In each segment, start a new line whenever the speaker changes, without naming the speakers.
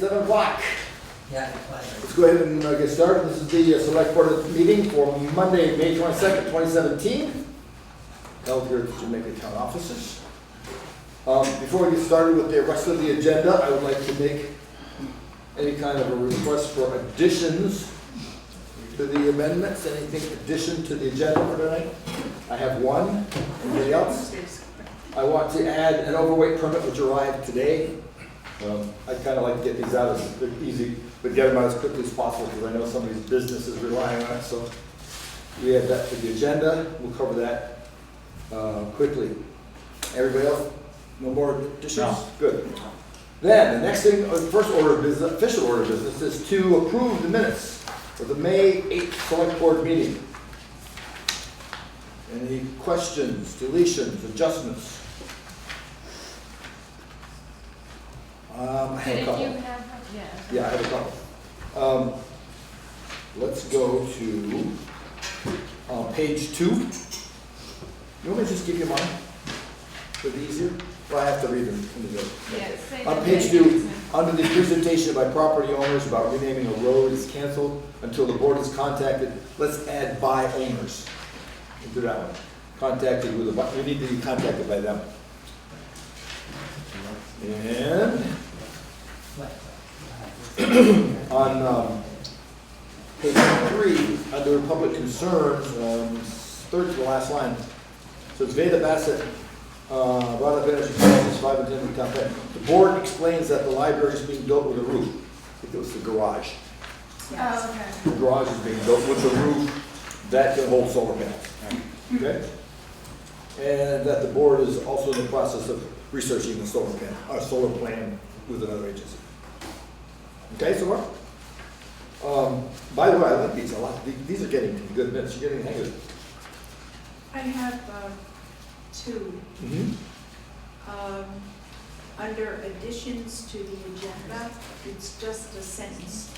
7 o'clock.
Yeah.
Let's go ahead and get started. This is the Select Board meeting for Monday, May 22nd, 2017. Held here at the Jamaica Town offices. Before we get started with the rest of the agenda, I would like to make any kind of a request for additions to the amendments. Anything addition to the agenda for tonight? I have one. Anybody else? I want to add an overweight permit which arrived today. I'd kind of like to get these out as easy, but get them out as quickly as possible because I know somebody's business is relying on it. So we add that to the agenda. We'll cover that quickly. Everybody else? No more additions? No. Good. Then the next thing, first order of business, official order of business, is to approve the minutes for the May 8th Select Board meeting. Any questions, deletions, adjustments? I have a couple. Yeah, I have a couple. Let's go to page 2. You want me to just give you mine? For the easier? Well, I have to read them.
Yes.
On page 2, under the presentation by property owners about renaming a road is canceled until the board is contacted. Let's add by owners into that one. Contacted with we need to be contacted by them. And on page 3, under public concerns, third to the last line, so it's Veda Bassett, brought up energy policies 5 and 10 of the town plan. The board explains that the library is being built with a roof. I think it was the garage.
Yes. Oh, okay.
The garage is being built with a roof that can hold solar panels. Okay? And that the board is also in the process of researching the solar plan with another agency. Okay, so what? By the way, I like these a lot. These are getting good minutes. You're getting the hang of it.
I have 2. Under additions to the agenda, it's just a sentence.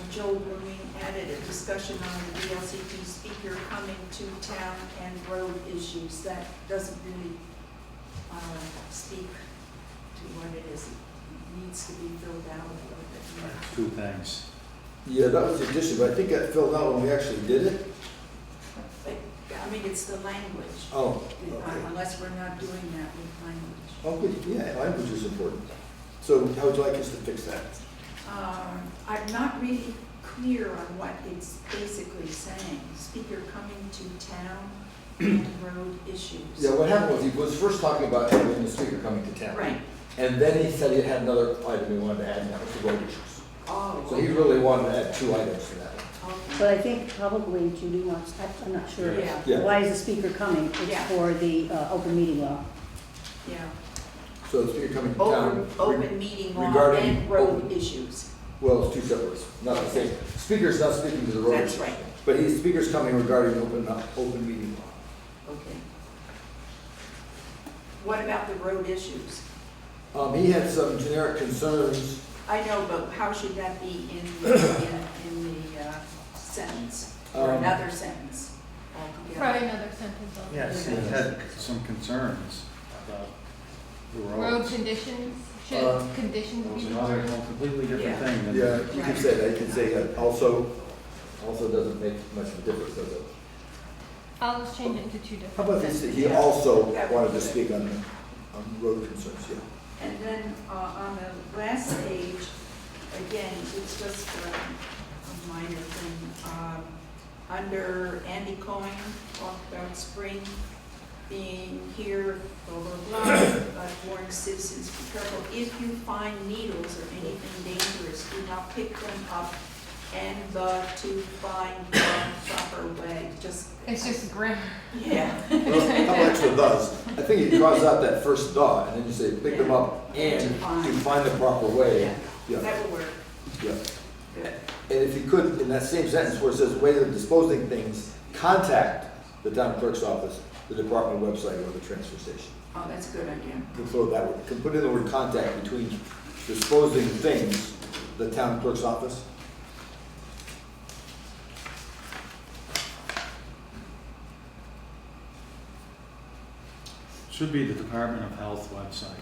Joel Blooming added a discussion on the VLCT speaker coming to town and road issues. That doesn't really speak to what it is. It needs to be filled out a little bit more.
2 things.
Yeah, that was the addition, but I think that filled out when we actually did it.
I mean, it's the language.
Oh, okay.
Unless we're not doing that with language.
Oh, good. Yeah, language is important. So how would you like us to fix that?
I'm not really clear on what it's basically saying. Speaker coming to town and road issues.
Yeah, what happened was he was first talking about having the speaker coming to town.
Right.
And then he said he had another item he wanted to add, and that was the road issues.
Oh.
So he really wanted to add 2 items to that one.
Okay.
But I think probably Judy wants, I'm not sure.
Yeah.
Yeah.
Why is the speaker coming? It's
Yeah.
for the open meeting law.
Yeah.
So the speaker coming to town.
Open meeting law
regarding
and road
open-
issues.
Well, it's 2 separate, not the same. Speaker's not speaking to the road
That's
issues.
right.
But speaker's coming regarding open meeting law.
Okay. What about the road issues?
He had some generic concerns.
I know, but how should that be in the sentence? Or another sentence altogether?
Probably another sentence on
Yes, he had some concerns about the
road
roads.
conditions. Should conditions
It was
be
another
part?
completely different
Yeah.
thing than.
Yeah, you can say that. You can say also doesn't make much of a difference, does it?
I'll just change it into 2 different
How about this,
sentences.
he
Yeah.
also
That
wanted to
would be
speak on road concerns, yeah.
And then on the last page, again, it's just a minor thing. Under Andy Cohen, talked about spring being here, blah, blah, blah, warning citizens, be careful. If you find needles or anything dangerous, do not pick them up and to find the proper way. Just,
It's just grammar.
yeah.
Well, a couple extra does. I think he draws out that first "the," and then you say, pick them up and to find the proper way.
Yeah,
Yeah,
that will work.
yeah.
Good.
And if you could, in that same sentence where it says way of disposing things, contact the town clerk's office, the department website, or the transfer station.
Oh, that's a good idea.
You can throw that word, you can put in the word contact between disposing things, the town clerk's office.
Should be the Department of Health website.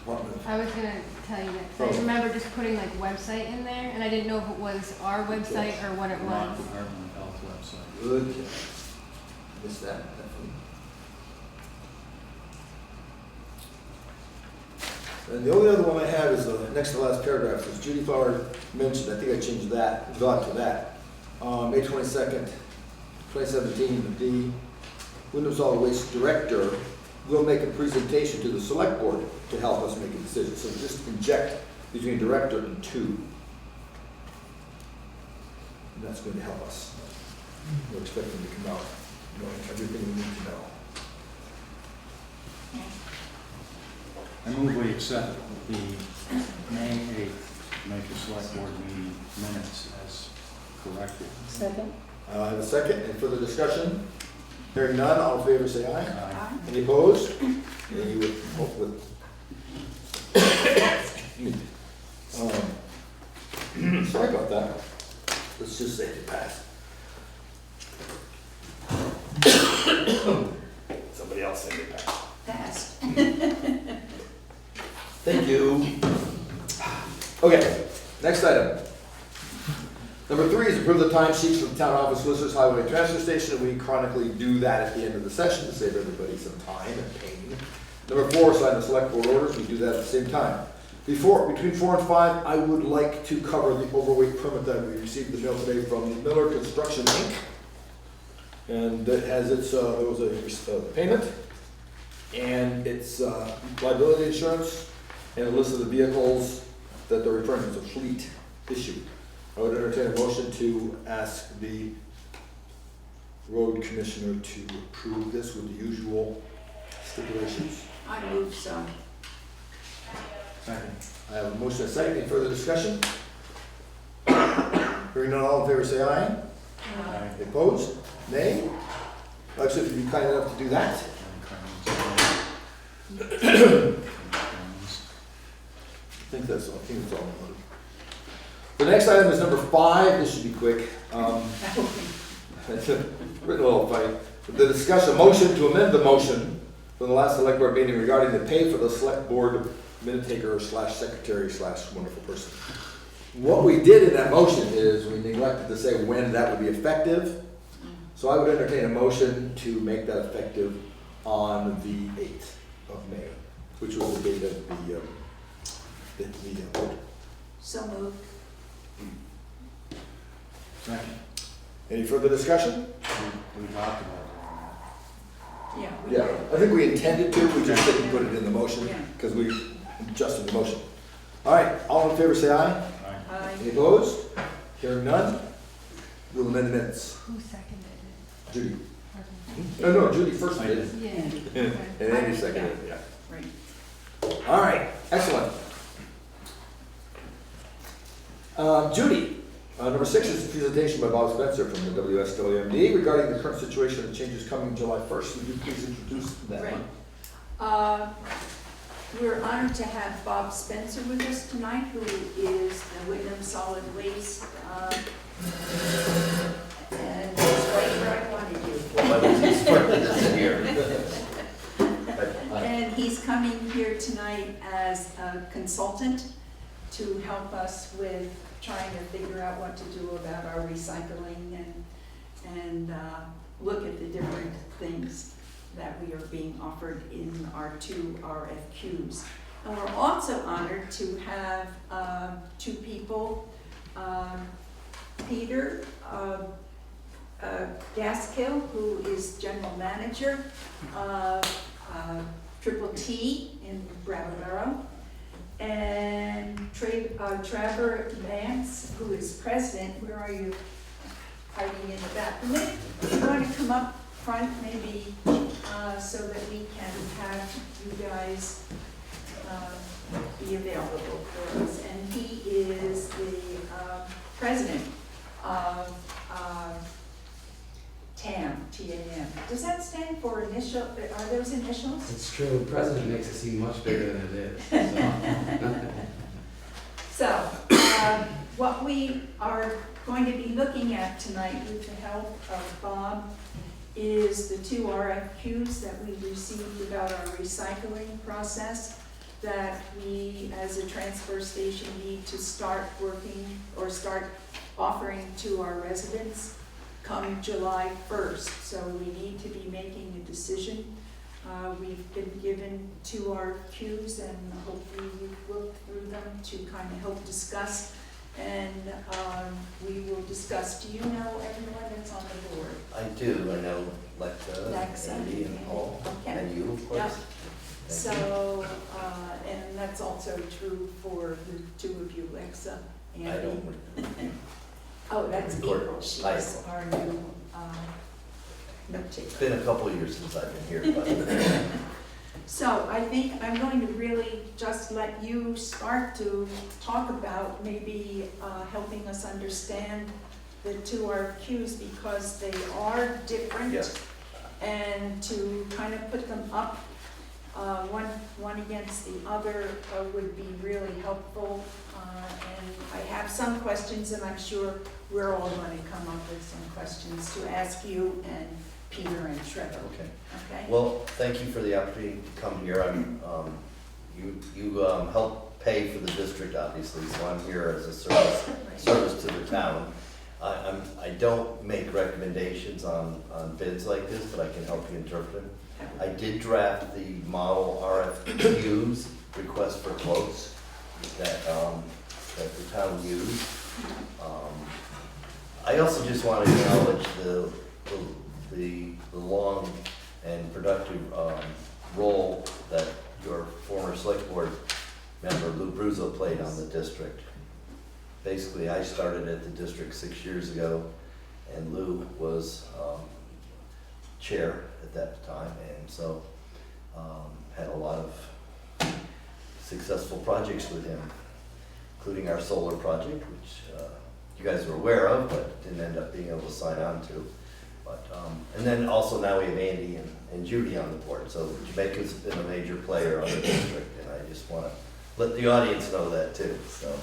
department.
I was gonna tell you that, 'cause
Oh.
I remember just putting like website in there, and I didn't know if it was our website or what it
Vermont
was.
Department of Health website.
Good. Missed that, definitely. And the only other one I have is the next to last paragraph, as Judy Flower mentioned, I think I changed that, got to that. May 22nd, 2017, the Wyndham Solid Waste Director will make a presentation to the Select Board to help us make a decision. So just inject between director and two. And that's going to help us. We're expecting to come out knowing everything we need to know.
I move we accept the May 8th Jamaica Selectboard meeting minutes as corrected.
Second?
I have a second. Any further discussion? Hearing none, all in favor say aye.
Aye.
Any opposed? Any with, sorry about that. Let's just say it passed. Somebody else say it passed.
Passed.
Thank you. Okay, next item. Number 3 is approve the timesheets for the town office, solicitors, highway, and transfer station. We chronically do that at the end of the session to save everybody some time and pain. Number 4, sign the select board orders. We do that at the same time. Between 4 and 5, I would like to cover the overweight permit that we received the mail today from Miller Construction Inc. And that has its, it was a payment, and its liability insurance, and a list of the vehicles that they're referring to as a fleet issue. I would entertain a motion to ask the road commissioner to approve this with the usual stipulations.
I move so.
Second.
I have a motion and a second. Any further discussion? Hearing none, all in favor say aye.
Aye.
Opposed? Nay? Actually, if you'd be kind enough to do that. I think that's all. The next item is number 5. This should be quick. It's written a little funny. The discussion, motion to amend the motion from the last select board meeting regarding the pay for the select board minute taker / secretary / wonderful person. What we did in that motion is we neglected to say when that would be effective. So I would entertain a motion to make that effective on the 8th of May, which was the date of the vote.
So moved.
Second.
Any further discussion?
We talked about
Yeah. we
Yeah,
did.
I think we intended to, we just didn't put it in the motion,
Yeah.
because we adjusted the motion. All right, all in favor say aye.
it. Aye.
Any opposed? Hearing none, we'll amend the minutes.
Who seconded it?
Judy.
Pardon.
No, Judy first
I
did.
did.
Yeah.
Andy.
Okay.
And Andy seconded it, yeah.
Right.
All right, excellent. Judy, number 6 is a presentation by Bob Spencer from the WSWMD regarding the current situation and changes coming July 1st. Would you please introduce that
Right.
one?
We're honored to have Bob Spencer with us tonight, who is the Wyndham Solid Waste, and he's right where I wanted you. And he's coming here tonight as a consultant to help us with trying to figure out what to do about our recycling and look at the different things that we are being offered in our 2 RFQs. And we're also honored to have 2 people, Peter Gaskill, who is general manager of Triple T in Brattleboro, and Trevor Nance, who is president. Where are you? Hiding in the back. You want to come up front, maybe, so that we can have you guys be available for us. And he is the president of TAM, T-A-M. Does that stand for initial, are those initials?
It's true, the president makes it seem much bigger than it is.
So, what we are going to be looking at tonight with the help of Bob is the 2 RFQs that we received about our recycling process. that we, as a transfer station, need to start working or start offering to our residents come July 1st. So we need to be making a decision. We've been given 2 RFQs, and hopefully we've looked through them to kind of help discuss. And we will discuss. Do you know everyone that's on the board?
I do, I know
Lexa,
Andy and Paul,
Okay.
and you, of course.
Yeah.
Thank you.
So, and that's also true for the 2 of you, Lexa, Andy.
I don't.
Oh, that's
Record.
April. She's
Hi.
our new note
It's
taker.
been a couple of years since I've been here, but
So I think I'm going to really just let you start to talk about maybe helping us understand the 2 RFQs, because they are different.
Yes.
And to kind of put them up one against the other would be really helpful. And I have some questions, and I'm sure we're all going to come up with some questions to ask you and Peter and Trevor.
okay.
Okay?
Well, thank you for the opportunity to come here. You help pay for the district, obviously, so I'm here as a service to the town. I don't make recommendations on bids like this, but I can help you interpret them. I did draft the model RFQs, request for quotes, that the town used. I also just want to acknowledge the long and productive role that your former select board member Lou Bruzzo played on the district. Basically, I started at the district 6 years ago, and Lou was chair at that time, and so had a lot of successful projects with him, including our solar project, which you guys were aware of, but didn't end up being able to sign on to. But and then also now we have Andy and Judy on the board, so Jamaica's been a major player on the district, and I just want to let the audience know that too. So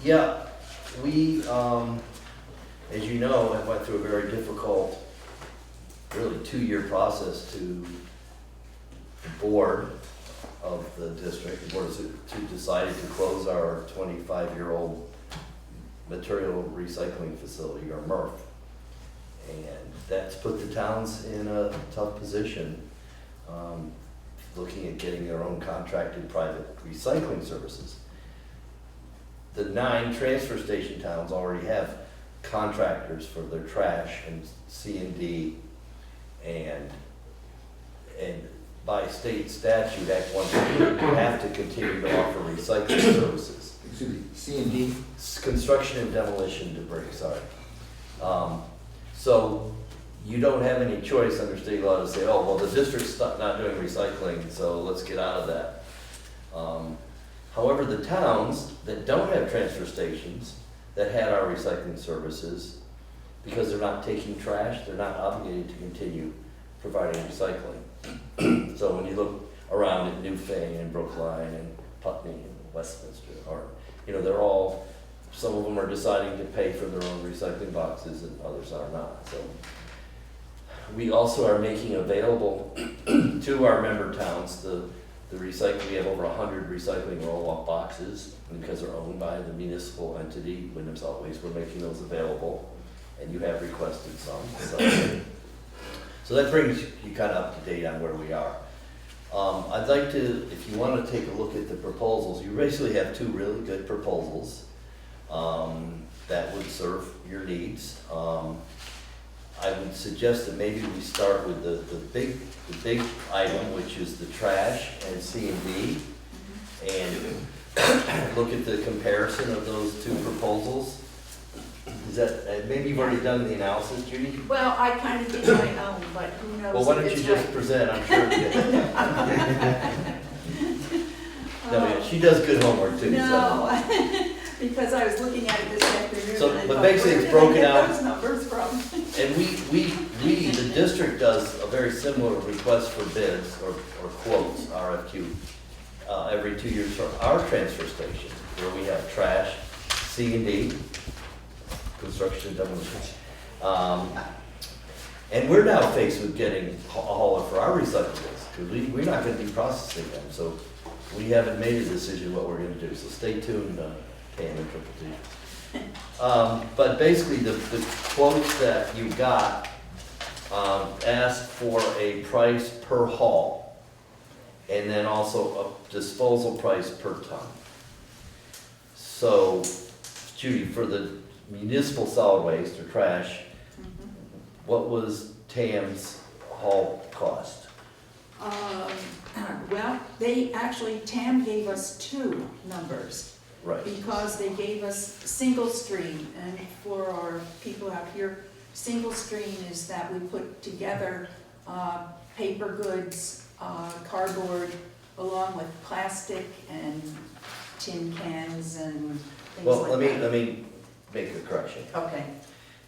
yeah, we as you know, I went through a very difficult, really 2-year process to the board of the district. The board decided to close our 25-year-old material recycling facility, or MRF. And that's put the towns in a tough position, looking at getting their own contracted private recycling services. The 9 transfer station towns already have contractors for their trash and C&D, and by state statute, Act 150, you have to continue to offer recycling services.
Excuse me, C&D?
Construction and demolition debris, sorry. So you don't have any choice under state law to say, oh, well, the district's not doing recycling, so let's get out of that. However, the towns that don't have transfer stations that had our recycling services, because they're not taking trash, they're not obligated to continue providing recycling. So when you look around at Newfane and Brookline and Putney and Westminster, or, you know, they're all, some of them are deciding to pay for their own recycling boxes and others are not. So we also are making available to our member towns the recycling. We have over 100 recycling roll-off boxes, and because they're owned by the municipal entity, Wyndham Solid Waste, we're making those available, and you have requested some. So that brings you kind of up to date on where we are. I'd like to, if you want to take a look at the proposals, you basically have 2 really good proposals that would serve your needs. I would suggest that maybe we start with the big item, which is the trash and C&D, and look at the comparison of those 2 proposals. Is that, maybe you've already done the analysis, Judy?
Well, I kind of did my own, but who knows?
Well, why don't
if
you
it's
just
right.
present, I'm sure. No, yeah, she does good homework too, so.
No, because I was looking at it this afternoon.
So,
and I
but
thought,
basically
where
it's
did I
broken
get
out.
those numbers from?
And we, the district does a very similar request for bids or quotes, RFQ, every 2 years for our transfer station, where we have trash, C&D, construction and demolition. And we're now faced with getting a hauler for our recyclables. because we're not gonna be processing them, so we haven't made a decision what we're gonna do, so stay tuned, Pam and Triple T. But basically, the quotes that you got, asked for a price per haul, and then also a disposal price per ton. So, Judy, for the municipal solid waste or trash, what was TAM's haul cost?
Well, TAM gave us two numbers,
Right,
because they gave us single stream, and for our people out here, single stream is that we put together paper goods, cardboard, along with plastic and tin cans and things
well,
like that.
let me make a correction.
Okay,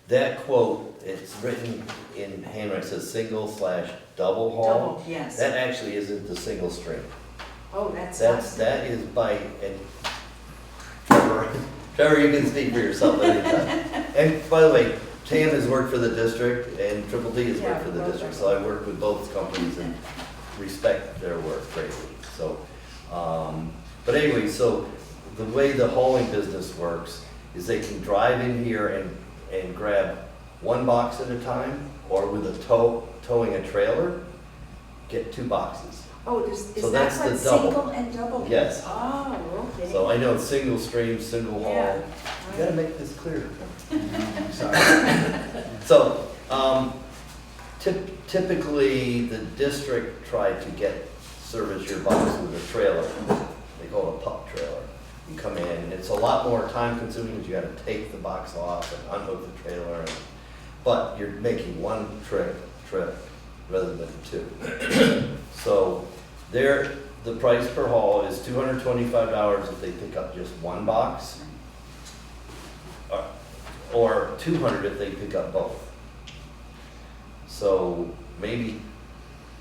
That quote, it's written in handwriting, it says single/double haul.
double, yes.
That actually isn't the single stream.
Oh, that's
That is by, and Trevor, you can speak for yourself anytime. And by the way, TAM has worked for the district and Triple T has worked for the
Yeah, both
district,
of
so I work with both companies and respect their work greatly, so. But anyway, so the way the hauling business works is they can drive in here and grab one box at a time, or with a towing a trailer, get 2 boxes.
Oh,
So
is that
that's
what
the double.
single and double is?
Yes.
Oh, okay.
So I know it's single stream, single haul.
Yeah.
You gotta make this clear.
Sorry.
So, typically, the district tried to service your box with a trailer. They call it a pup trailer. You come in, and it's a lot more time consuming, because you gotta take the box off and unhook the trailer. But you're making one trip rather than 2. So, the price per haul is $225 if they pick up just one box, or $200 if they pick up both. So maybe,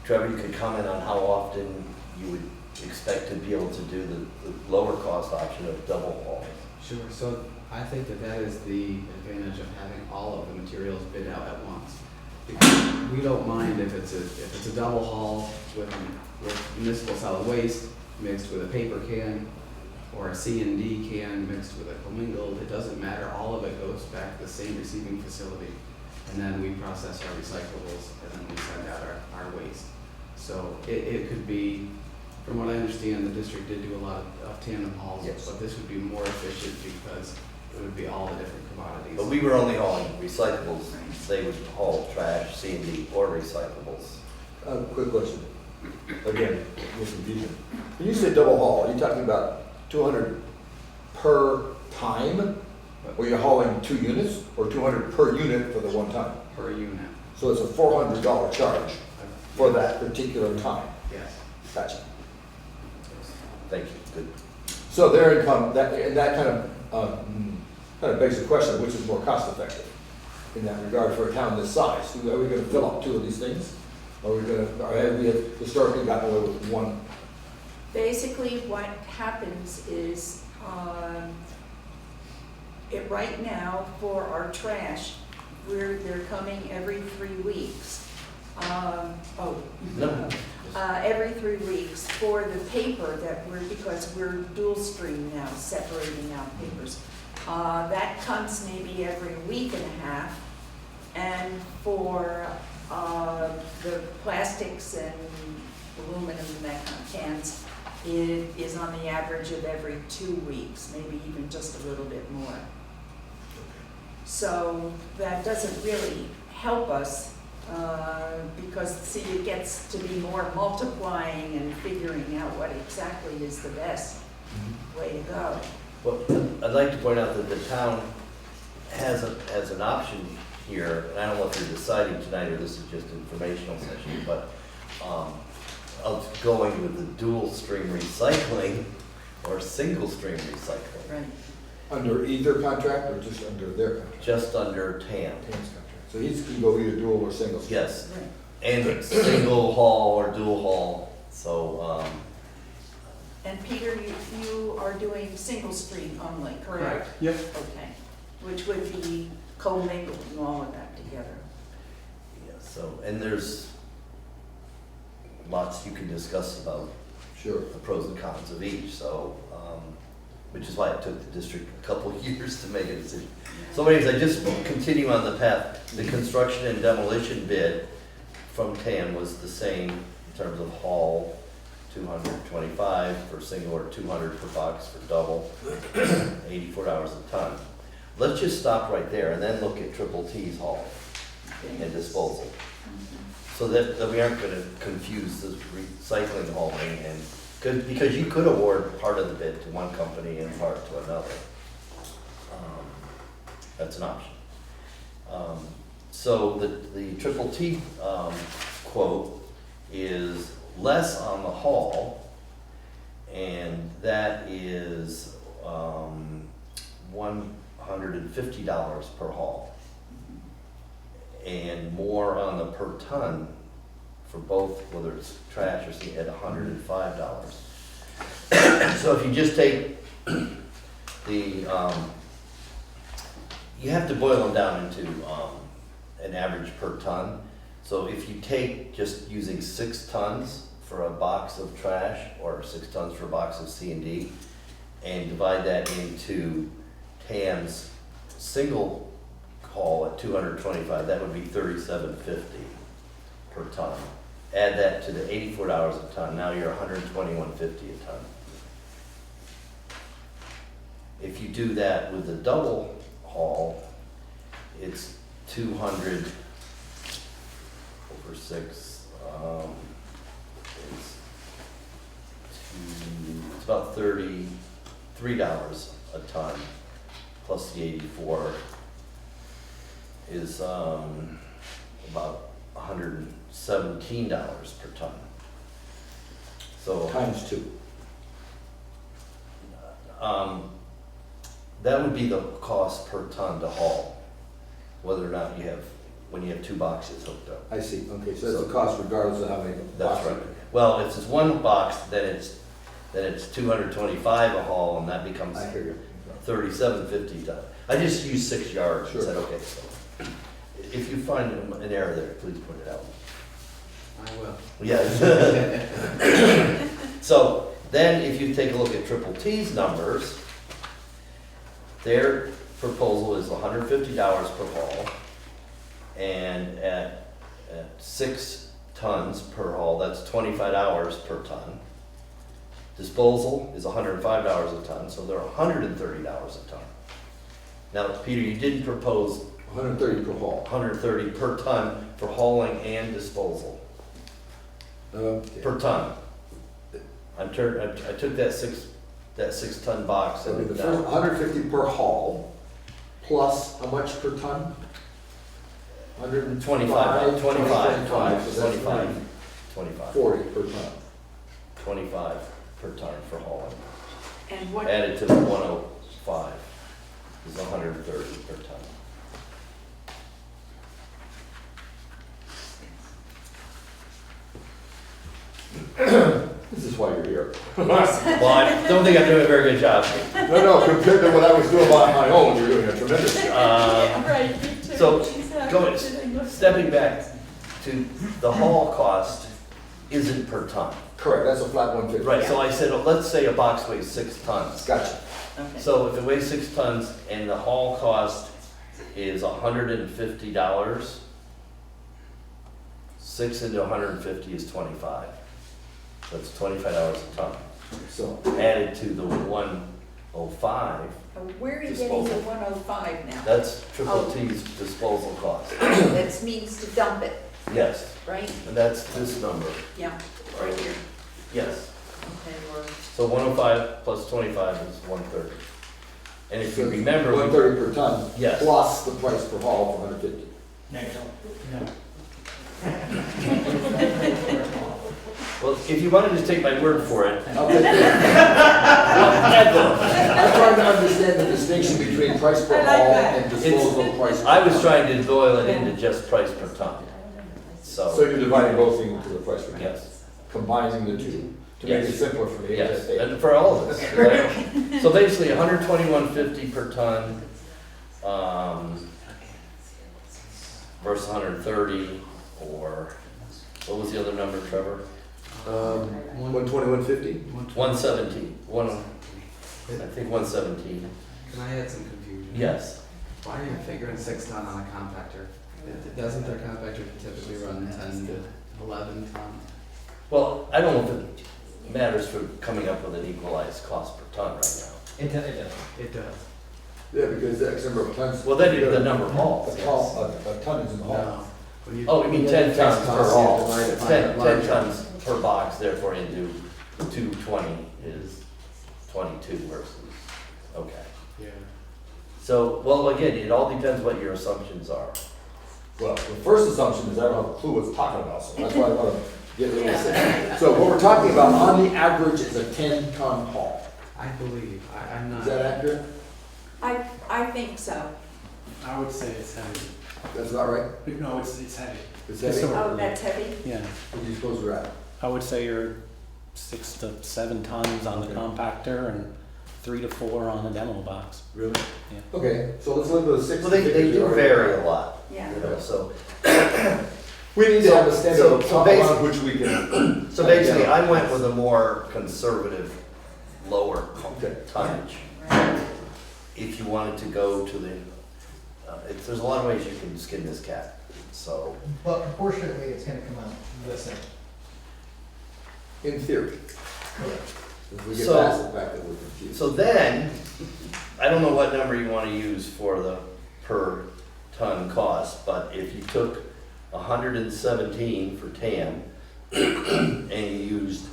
Trevor, you could comment on how often you would expect to be able to do the lower cost option of double haul.
Sure, so I think that is the advantage of having all of the materials bid out at once. Because we don't mind if it's a double haul with municipal solid waste mixed with a paper can, or a C&D can mixed with a commingled, it doesn't matter, all of it goes back to the same receiving facility. And then we process our recyclables, and then we send out our waste. So it could be, from what I understand, the district did do a lot of tandem hauls,
Yes.
but this would be more efficient because it would be all the different commodities.
But we were only hauling recyclables, they would haul trash, C&D, or recyclables.
Quick question. Again, with confusion. When you say double haul, are you talking about 200 per time? Or you're hauling 2 units, or 200 per unit for the one time?
Per unit.
So it's a $400 charge for that particular time.
Yes.
Gotcha.
Thank you, good.
So their income, that kind of begs the question, which is more cost effective in that regard for a town this size? Are we gonna fill up 2 of these things? Or have we historically gotten away with 1?
Basically, what happens is, right now, for our trash, they're coming every 3 weeks.
No.
Every 3 weeks. For the paper because we're dual stream now, separating out papers. That comes maybe every week and a half. And for the plastics and aluminum and that kind of cans, it is on the average of every 2 weeks, maybe even just a little bit more. So that doesn't really help us because, see, it gets to be more multiplying and figuring out what exactly is the best way to go.
Well, I'd like to point out that the town has an option here, and I don't know if you're deciding tonight or this is just an informational session, but of going with the dual stream recycling or single stream recycling.
Right.
Under either contract or just under their contract?
Just under TAM.
TAM's contract. So he can go either dual or single?
Yes,
Right.
and single haul or dual haul, so,
And Peter, you are doing single stream only, correct?
Yep.
Okay, which would be commingling all of that together.
yeah, so, and there's, lots you can discuss about
Sure.
the pros and cons of each, so, which is why it took the district a couple of years to make a decision. So anyways, I just continue on the path. The construction and demolition bid from TAM was the same in terms of haul, 225 for single or 200 per box for double, $84 a ton. Let's just stop right there and then look at triple T's haul and disposal. So that we aren't gonna confuse the recycling hauling and, because you could award part of the bid to one company and part to another. That's an option. So the triple T quote is less on the haul, and that is $150 per haul, and more on the per ton for both, whether it's trash or something, at $105. So if you just take the, you have to boil them down into an average per ton. So if you take just using 6 tons for a box of trash, or 6 tons for a box of C&D, and divide that into TAM's single haul at 225, that would be $37.50 per ton. Add that to the $84 a ton, now you're $121.50 a ton. If you do that with the double haul, it's 200 over 6, it's about $33 a ton, plus the 84 is about $117 per ton. So
Times 2.
that would be the cost per ton to haul, whether or not you have, when you have 2 boxes hooked up.
I see, okay, so that's the cost regardless of how many
That's
boxes.
right. Well, if it's 1 box, then it's 225 a haul, and that becomes
I hear you.
$37.50 ton. I just used 6 yards and
Sure.
said, okay, so if you find an error there, please point it out.
I will.
Yeah. So then if you take a look at Triple T's numbers, their proposal is $150 per haul, and at 6 tons per haul, that's $25 per ton. Disposal is $105 a ton, so they're $130 a ton. Now, Peter, you didn't propose
130 per haul.
130 per ton for hauling and disposal, per ton. I took that 6 ton box
So
and
the first 150 per haul, plus how much per ton?
25,
25, so that's
25
40 per ton.
25 per ton for hauling.
And what,
Added to the 105 is 130 per ton.
This is why you're here.
Well, I don't think I'm doing a very good job.
No, compared to what I was doing on my own, you're doing a tremendous job.
yeah, right, me too.
So,
Exactly.
stepping back to the haul cost isn't per ton.
Correct, that's a flat 150.
Right, so I said, well, let's say a box weighs 6 tons.
Gotcha.
Okay.
So if it weighs 6 tons and the haul cost is $150, 6 into 150 is 25. That's $25 a ton.
So,
Added to the 105,
Where are you getting the
Disposal.
105 now?
that's Triple
Oh.
T's disposal cost.
That means to dump it,
Yes,
right?
and that's this number.
Yeah, right here.
Yes.
Okay, or,
So 105 plus 25 is 130. And if you
so
remember,
130 per ton.
Yes.
Plus the price per haul for 150.
well, if you want to just take my word for it,
I'll take that. I'm trying to understand the distinction between price per
I like
haul
that.
and disposal price per
I was
ton.
trying to boil it into just price per ton.
So
So,
you're dividing both things into the price per ton,
yes,
combining the two, to make it
Yes.
simpler for me.
yes,
Yes.
and for all of us. Right? So basically, 121.50 per ton, versus 130, or, what was the other number, Trevor?
120, 150?
117, I think 117,
Can I add some confusion?
yes.
Why are you figuring 6 ton on a compactor? Doesn't their compactor typically run 10 to 11 ton?
Well, I don't know if it matters for coming up with an equalized cost per ton right now.
It does.
Yeah, because the X number of tons.
Well, then the number of hauls,
A ton is in the haul.
No. When you-
Oh, you mean 10 tons per
Cost, you
haul?
divide it by
10
larger.
tons per box, therefore into 220 is 22 versus, okay.
Yeah.
So, well, again, it all depends what your assumptions are.
Well, the first assumption is I don't have a clue what it's talking about, so that's why I want to get a little bit. So what we're talking about on the average is a 10-ton haul.
I believe, I'm not.
Is that accurate?
I think so.
I would say it's heavy.
That's about right?
No, it's heavy.
Is that it?
Oh, that's heavy?
Yeah.
What do you suppose we're at?
I would say you're 6 to 7 tons on the
Okay.
compactor and 3 to 4 on the demo box.
Really?
Yeah.
Okay, so let's look at the 6.
Well, they do vary a lot,
Yeah.
you know, so.
We need to have a standard
So-
of
so
top
basi-
on which we can.
So basically, I went with a more conservative, lower
Okay.
tonnage. If you wanted to go to the, there's a lot of ways you can skin this cat, so.
But proportionately, it's gonna come out the same.
In theory.
Correct.
If we get
So-
past the fact that we're confused.
So then, I don't know what number you want to use for the per ton cost, but if you took 117 for TAM and you used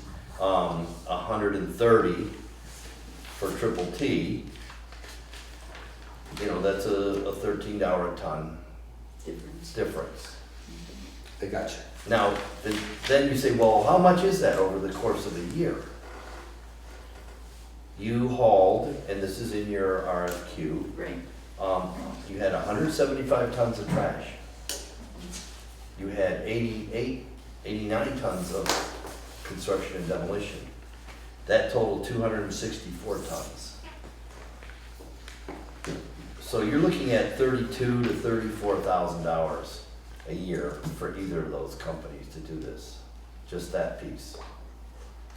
130 for triple T, you know, that's a $13 a ton difference.
I got you.
Now, then you say, well, how much is that over the course of the year? You hauled, and this is in your RFQ,
Right.
you had 175 tons of trash. You had 89 tons of construction and demolition. That totaled 264 tons. So you're looking at $32,000 to $34,000 a year for either of those companies to do this, just that piece.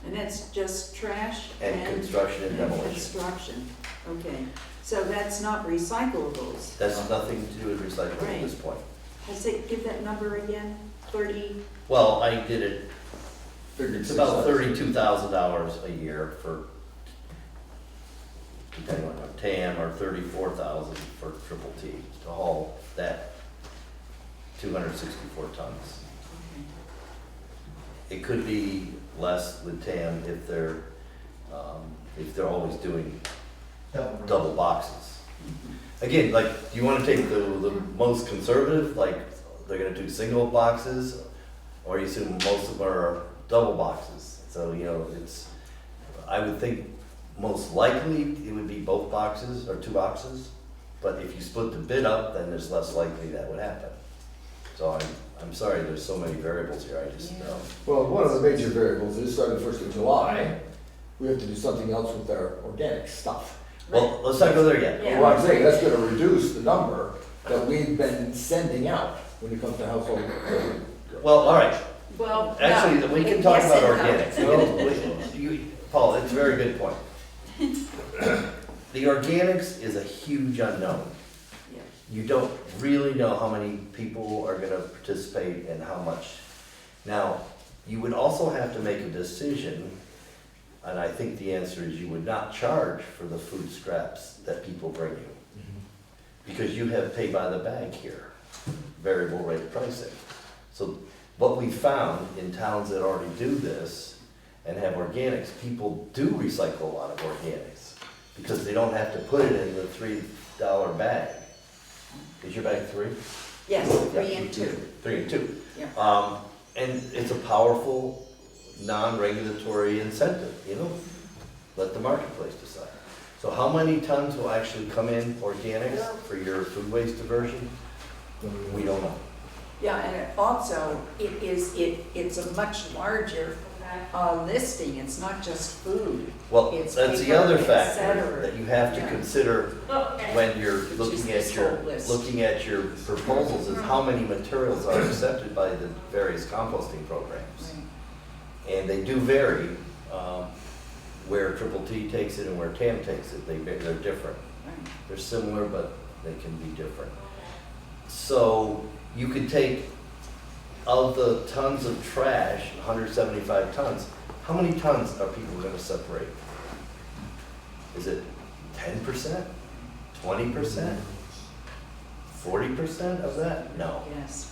And that's just trash
And construction and demolition.
Construction, okay. So that's not recyclables.
That's nothing to do with recycling at this point.
Give that number again, 30,
Well, I did it,
Figured
it's
6
about
cents.
$32,000 a year for, depending on TAM, or 34,000 for triple T to haul that 264 tons. It could be less with TAM if they're always doing double boxes. Again, like, do you wanna take the most conservative, like, they're gonna do single boxes? Or you assume most of them are double boxes? So, you know, I would think most likely it would be both boxes or 2 boxes. But if you split the bid up, then there's less likely that would happen. So I'm sorry, there's so many variables here, I just,
Well, one of the major variables is starting the 1st of July, we have to do something else with our organic stuff.
well, let's not go there yet.
Yeah.
Well, I'm saying that's gonna reduce the number that we've been sending out when it comes to household.
Well, all right,
well, no.
actually, we can talk
Yes
about
and no.
organics. Paul, it's a very good point. The organics is a huge unknown.
Yeah.
You don't really know how many people are gonna participate and how much. Now, you would also have to make a decision, and I think the answer is you would not charge for the food scraps that people bring you. Because you have pay by the bag here, variable rate pricing. So what we found in towns that already do this and have organics, people do recycle a lot of organics because they don't have to put it in the $3 bag. Is your bag 3?
Yes, 3 and 2.
3 and 2.
Yeah.
And it's a powerful, non-regulatory incentive, you know? Let the marketplace decide. So how many tons will actually come in organics for your food waste diversion? We don't know.
Yeah, and it also, it's a much larger listing, it's not just food.
Well,
It's
that's the
paper,
other
et
factor
cetera.
that you have to
Yeah.
consider when you're
Which is
looking
this
at your,
whole list.
proposals, is how many materials are accepted by the various composting programs.
Right.
And they do vary, where Triple T takes it and where TAM takes it. They're different.
Right.
They're similar, but they can be different. So you could take, of the tons of trash, 175 tons, how many tons are people gonna separate? Is it 10%? 20%? 40% of that? No.
Yes.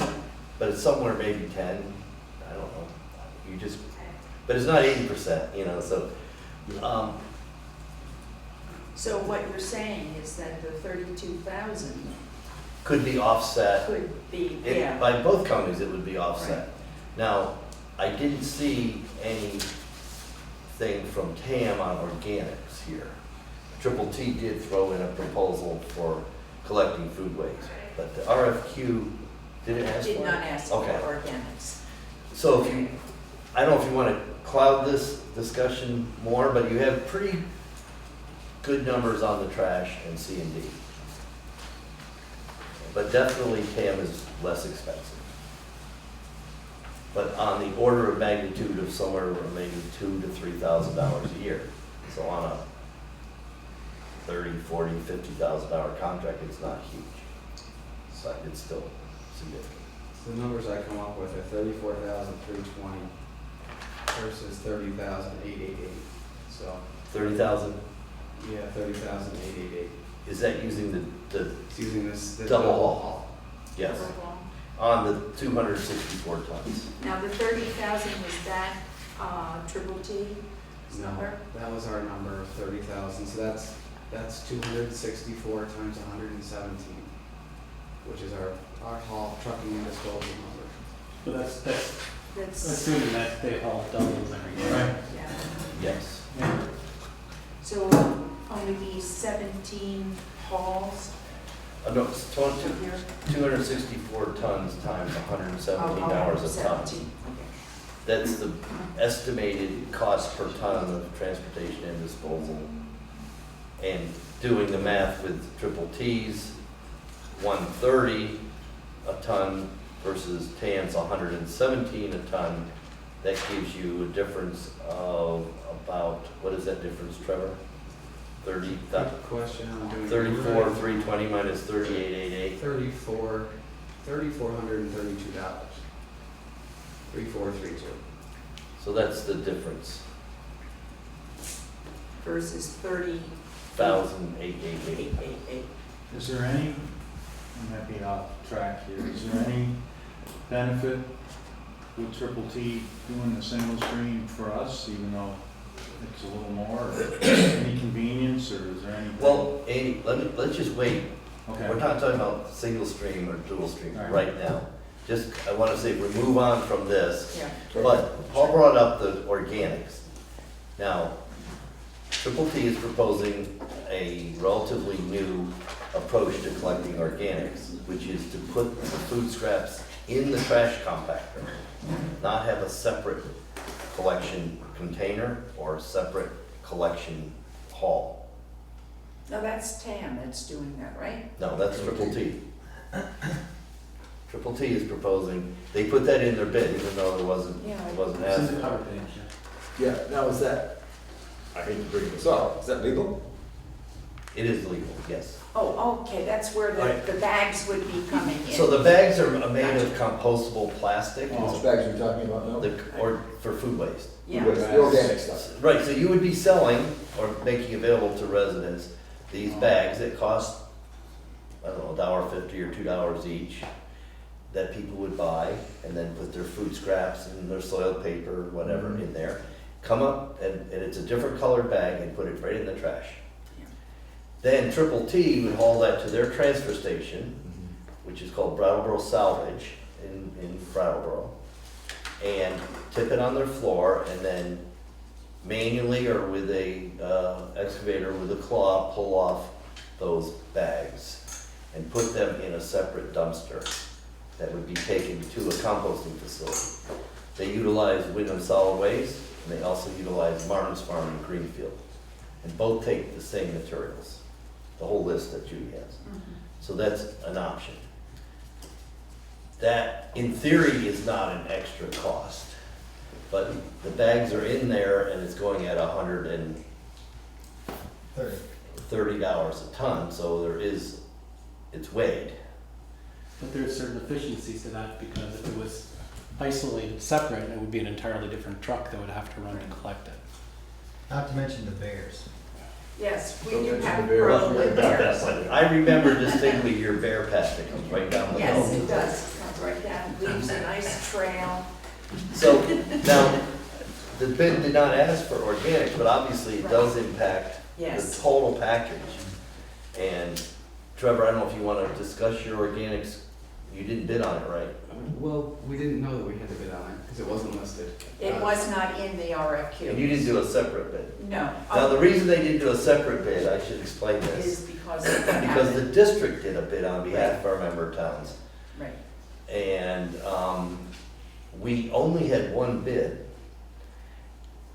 But it's somewhere maybe 10, I don't know. But it's not 80%, you know, so,
So what you're saying is that the 32,000
could be offset.
could be,
It-
yeah.
By both companies, it would be offset.
Right.
Now, I didn't see anything from TAM on organics here. Triple T did throw in a proposal for collecting food waste, but the RFQ didn't ask for it?
Did not ask for
Okay.
organics.
So if you, I don't know if you want to cloud this discussion more, but you have pretty good numbers on the trash and C&D. But definitely TAM is less expensive. But on the order of magnitude of somewhere maybe $2,000 to $3,000 a year. So on a $30,000, $40,000, $50,000 contract, it's not huge. So it's still significant.
So the numbers I come up with are 34,320 versus 30,888. So,
30,000,
yeah, 30,888.
is that using the
It's using this
Double haul.
haul.
yes,
Overall.
on the 264 tons?
Now, the 30,000, was that Triple T
No,
number?
that was our number of 30,000. So that's 264 times 117, which is our haul, trucking and disposal number.
But that's
That's,
assuming that they all doubles every year. Right.
yeah.
Yes.
So only be 17 hauls
No, it's
here?
264 tons times 117 hours a ton.
17, okay.
That's the estimated cost per ton of transportation and disposal. And doing the math with Triple T's, 130 a ton versus TAM's 117 a ton, that gives you a difference of about, what is that difference, Trevor? 30,
Good question. I'm doing
34, 320 minus 3888.
$3,432. 3432.
So that's the difference,
Versus 30.
1,888.
Is there any, I might be off track here, is there any benefit with Triple T doing the single stream for us, even though it's a little more, or any convenience, or is there any?
Well, Amy, let's just wait.
Okay.
We're not talking about single stream or dual stream
All right.
right now. Just, I want to say, we move on from this.
Yeah.
But Paul brought up the organics. Now, Triple T is proposing a relatively new approach to collecting organics, which is to put the food scraps in the trash compactor, not have a separate collection container or a separate collection haul.
No, that's TAM that's doing that, right?
No, that's Triple T. Triple T is proposing, they put that in their bid, even though it wasn't
It's in the
asked.
cover page.
Yeah, now is that, I hate to bring this up, is that legal?
It is legal, yes.
Oh, okay, that's where
Right.
the bags would be coming in.
So the bags are made of compostable plastic,
Which bags are you talking about now?
or for food waste.
Yeah.
The organic stuff.
Right, so you would be selling or making available to residents these bags that cost, I don't know, $1.50 or $2 each, that people would buy and then put their food scraps and their soiled paper, whatever, in there. Come up and it's a different colored bag and put it right in the trash.
Yeah.
Then Triple T would haul that to their transfer station, which is called Brattleboro Salvage in Brattleboro, and tip it on their floor, and then manually or with a excavator with a claw pull off those bags and put them in a separate dumpster that would be taken to a composting facility. They utilize Wyndham Solid Waste, and they also utilize Martin's Farm in Greenfield, and both take the same materials, the whole list that Judy has.
Mhm.
So that's an option. That, in theory, is not an extra cost. but the bags are in there and it's going at $130
30.
a ton, so it's weighed.
But there's certain efficiencies to that, because if it was isolated, separate, it would be an entirely different truck that would have to run to collect it.
Not to mention the bears.
Yes, we
Don't
do
mention
have
the bears.
problem with bears.
I remember distinctly your bear path that comes right down the hill.
Yes, it does, it comes right down, leaves a nice trail.
So, now, the bid did not ask for organics, but obviously it does impact the
Yes.
total package. And Trevor, I don't know if you want to discuss your organics, you didn't bid on it, right?
Well, we didn't know that we had to bid on it, because it wasn't listed.
It was not in the RFQ.
And you didn't do a separate bid.
No.
Now, the reason they didn't do a separate bid, I should explain this,
Is because of what
because the
happened.
district did a bid on behalf of our member towns.
Right.
And we only had one bid,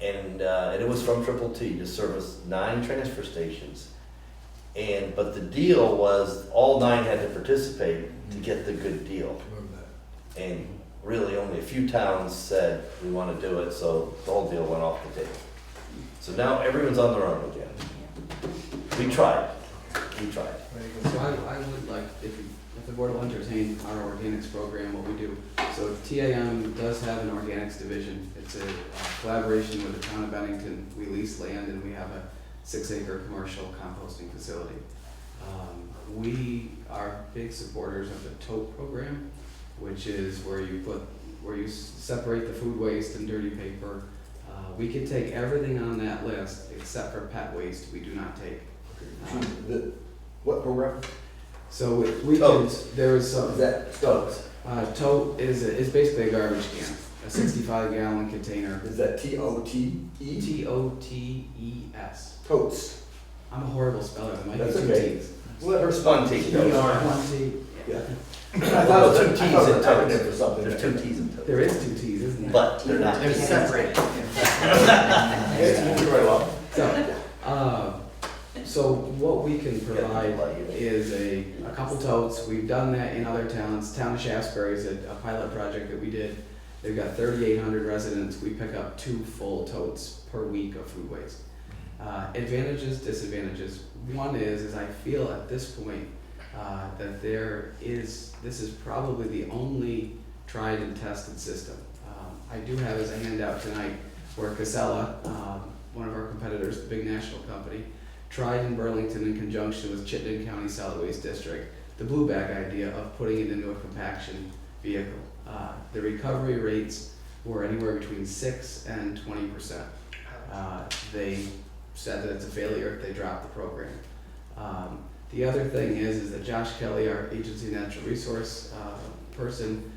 and it was from Triple T to service 9 transfer stations. But the deal was all 9 had to participate to get the good deal. And really only a few towns said, we want to do it, so the whole deal went off the table. So now everyone's on their own again. We tried.
So I would like, if the board will entertain our organics program, what we do. So TAM does have an organics division. It's a collaboration with the town of Bennington. We lease land and we have a 6-acre commercial composting facility. We are big supporters of the tote program, which is where you separate the food waste and dirty paper. We can take everything on that list except for pet waste. We do not take.
What program?
So we can,
Totes.
there is some.
Is that totes?
Tote is basically a garbage can, a 65-gallon container.
Is that T-O-T-E?
T-O-T-E-S.
Totes.
I'm a horrible speller. There might
That's
be two
okay.
T's.
Let her
One T.
One T.
Yeah. I
Well,
thought it was
two
two
T's
T's
in
in
totes.
acronym or something.
There's 2 T's in totes.
There is two T's, isn't there?
But they're not.
They're separate.
It's moving right along.
So what we can provide is a couple totes. We've done that in other towns. Town of Shaftesbury is a pilot project that we did. They've got 3,800 residents. We pick up 2 full totes per week of food waste. Advantages, disadvantages. One is I feel at this point that this is probably the only tried and tested system. I do have as a handout tonight where Casella, one of our competitors, the big national company, tried in Burlington in conjunction with Chittenden County Solid Waste District the blue bag idea of putting it into a compaction vehicle. The recovery rates were anywhere between 6 and 20%. They said that it's a failure if they drop the program. The other thing is that Josh Kelly, our agency natural resource person,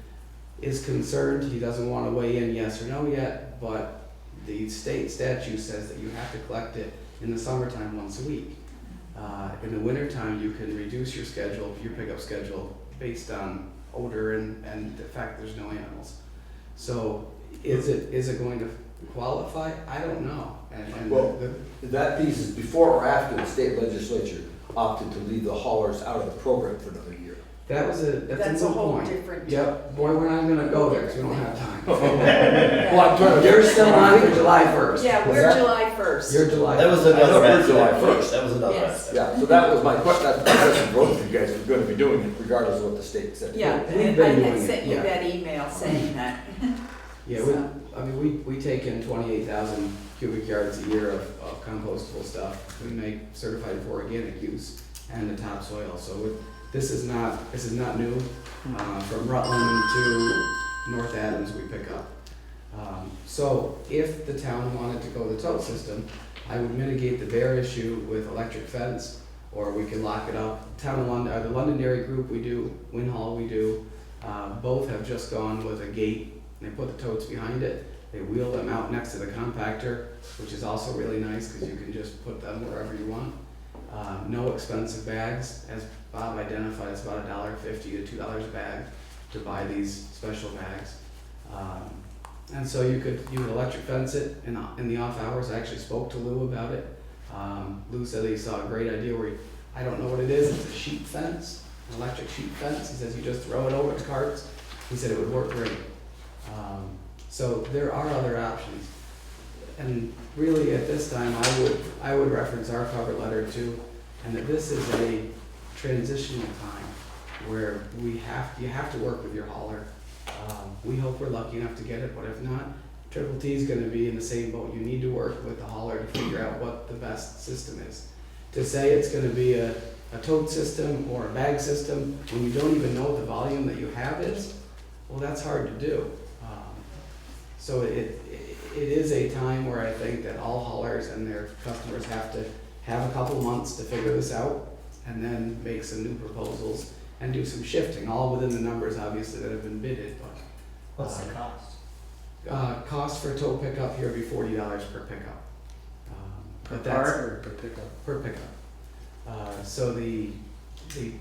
is concerned. He doesn't want to weigh in yes or no yet, but the state statute says that you have to collect it in the summertime once a week. In the wintertime, you can reduce your schedule, your pickup schedule, based on odor and the fact there's no animals. So is it going to qualify? I don't know. And
Well, that piece is before or after the state legislature opted to leave the haulers out of the program for another year.
that's a
That's a
good
whole
point.
different.
Yep, boy, we're not gonna go there because we don't have time.
Well, I'm trying to.
You're still on for July 1st.
Yeah,
Was
we're
that-
July 1st.
You're July.
That was
1st.
I know
another
we're July
aspect.
1st.
That was another
Yes.
aspect.
Yeah, so that was my question, that's my question, both of you guys are gonna be doing it regardless of what the state said.
Yeah,
We've
and
been
I
doing
had
it,
sent you
yeah.
that email saying that.
Yeah, we take in 28,000 cubic yards a year of compostable stuff. We make certified for organic use and the topsoil. So this is not new. From Rutland to North Adams, we pick up. So if the town wanted to go the tote system, I would mitigate the bear issue with electric fence, or we can lock it up. Town of London, the Londonderry group we do, Winhall we do. Both have just gone with a gate. They put the totes behind it. They wheel them out next to the compactor, which is also really nice because you can just put them wherever you want. No expensive bags. As Bob identified, it's about $1.50 to $2 a bag to buy these special bags. And so you could electric fence it in the off hours. I actually spoke to Lou about it. Lou said he saw a great idea where I don't know what it is. It's a sheet fence, an electric sheet fence. He says you just throw it over the carts. He said it would work great. So there are other options. And really at this time, I would reference our cover letter too, and that this is a transitional time where you have to work with your hauler. We hope we're lucky enough to get it, but if not, Triple T is gonna be in the same boat. You need to work with the hauler to figure out what the best system is. To say it's gonna be a tote system or a bag system when you don't even know what the volume that you have is, well, that's hard to do. So it is a time where I think that all haulers and their customers have to have a couple months to figure this out and then make some new proposals and do some shifting, all within the numbers obviously that have been bidded, but.
What's the cost?
Cost for tow pickup here would be $40 per pickup.
Per
But that's-
part or per pickup?
Per pickup. So the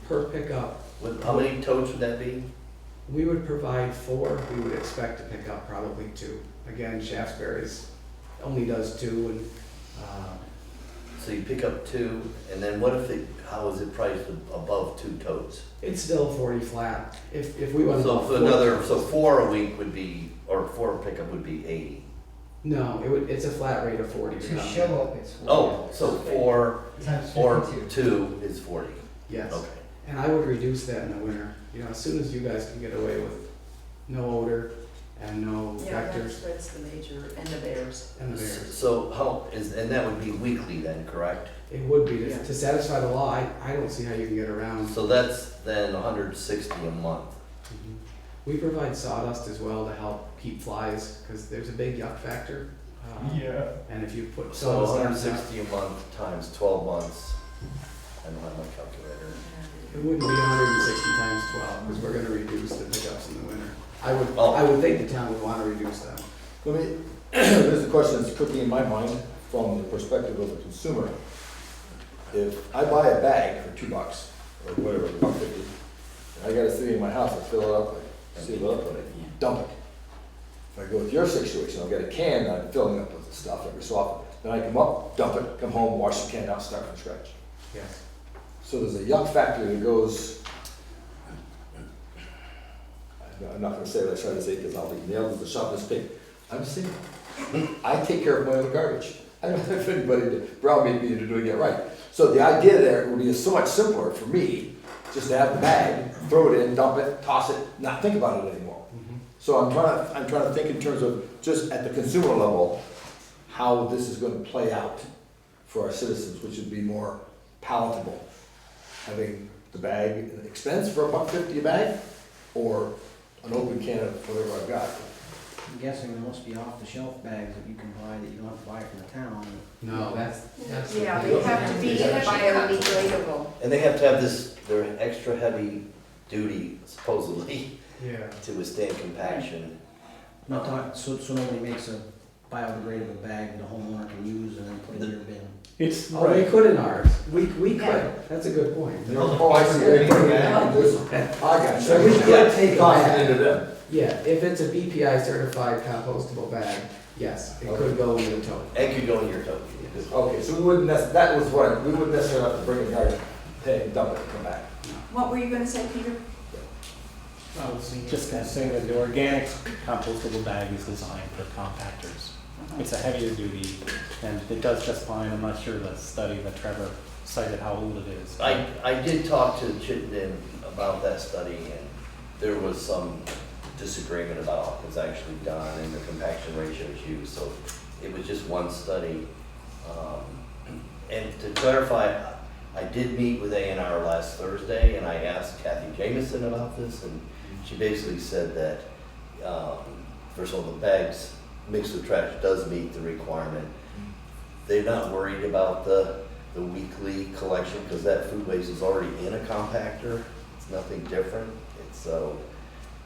per pickup,
How many totes would that be?
we would provide 4, we would expect to pick up probably 2. Again, Shaftesbury's only does 2 and,
So you pick up 2, and then what if how is it priced above 2 totes?
it's still 40 flat. If we went
So
above
for
4
so 4 a week would be, or 4 pickup would be 80.
No, it's a flat rate of 40 to
To
come.
show up, it's 40.
Oh, so 4
Times
or
52.
2 is 40.
Yes.
Okay.
And I would reduce that in the winter. You know, as soon as you guys can get away with no odor and no
Yeah,
vectors
that's the major, and the bears.
and the bears.
So and that would be weekly then, correct?
It would be,
Yeah.
to satisfy the law, I don't see how you can get around.
So that's then 160 a month.
Mhm. We provide sawdust as well to help keep flies, because there's a big yuck factor. And if you put
So
sawdust on top,
160 a month times 12 months. I don't have my calculator.
it wouldn't be 160 times 12, because we're gonna reduce the pickups in the winter. I
Oh.
would think the town would wanna reduce them.
There's a question that's cooking in my mind from the perspective of the consumer. If I buy a bag for $2 or whatever, $1.50, and I got a city in my house, I fill it up, I seal it up, and I dump it. If I go with your situation, I'll get a can, and I'm filling up with the stuff every so often. Then I come up, dump it, come home, wash the can out, start from scratch.
Yes.
So there's a yuck factor that goes, I'm not gonna say what I tried to say because I'll be nailed with the sharpest pig. I'm saying, I take care of my own garbage. I don't have anybody to browbeat me into doing it right. So the idea there would be so much simpler for me, just to have the bag, throw it in, dump it, toss it, not think about it anymore. So I'm trying to think in terms of just at the consumer level, how this is gonna play out for our citizens, which would be more palatable. Having the bag an expense for $1.50 a bag, or an open can of whatever I've got.
I'm guessing there must be off-the-shelf bags that you can buy that you don't have to buy from the town.
No, that's.
Yeah, they have to be biodegradable.
And they have to have they're extra heavy duty supposedly
Yeah.
to withstand compaction.
I'm not talking, so nobody makes a biodegradable bag that a homeowner can use and then put in your bin.
It's,
Oh, they could in ours. We could. That's a good point.
Oh, I see. They put it in this- I got you.
So we could take a
Toss it
bag.
into them.
Yeah, if it's a BPI certified compostable bag, yes, it could go in the tote.
Egg could go in your tote.
Okay, so we wouldn't that was what, we wouldn't necessarily have to bring a garbage, hey, dump it, and come back.
What were you gonna say, Peter?
I was just gonna say that the organic compostable bag is designed for compactors. It's a heavier duty, and it does just fine. I'm not sure the study that Trevor cited how old it is.
I did talk to Chittenden about that study, and there was some disagreement about what was actually done and the compaction ratios used, so it was just one study. And to clarify, I did meet with A&R last Thursday, and I asked Kathy Jamison about this, and she basically said that, first of all, the bags mixed with trash does meet the requirement. They're not worried about the weekly collection, because that food waste is already in a compactor. It's nothing different. So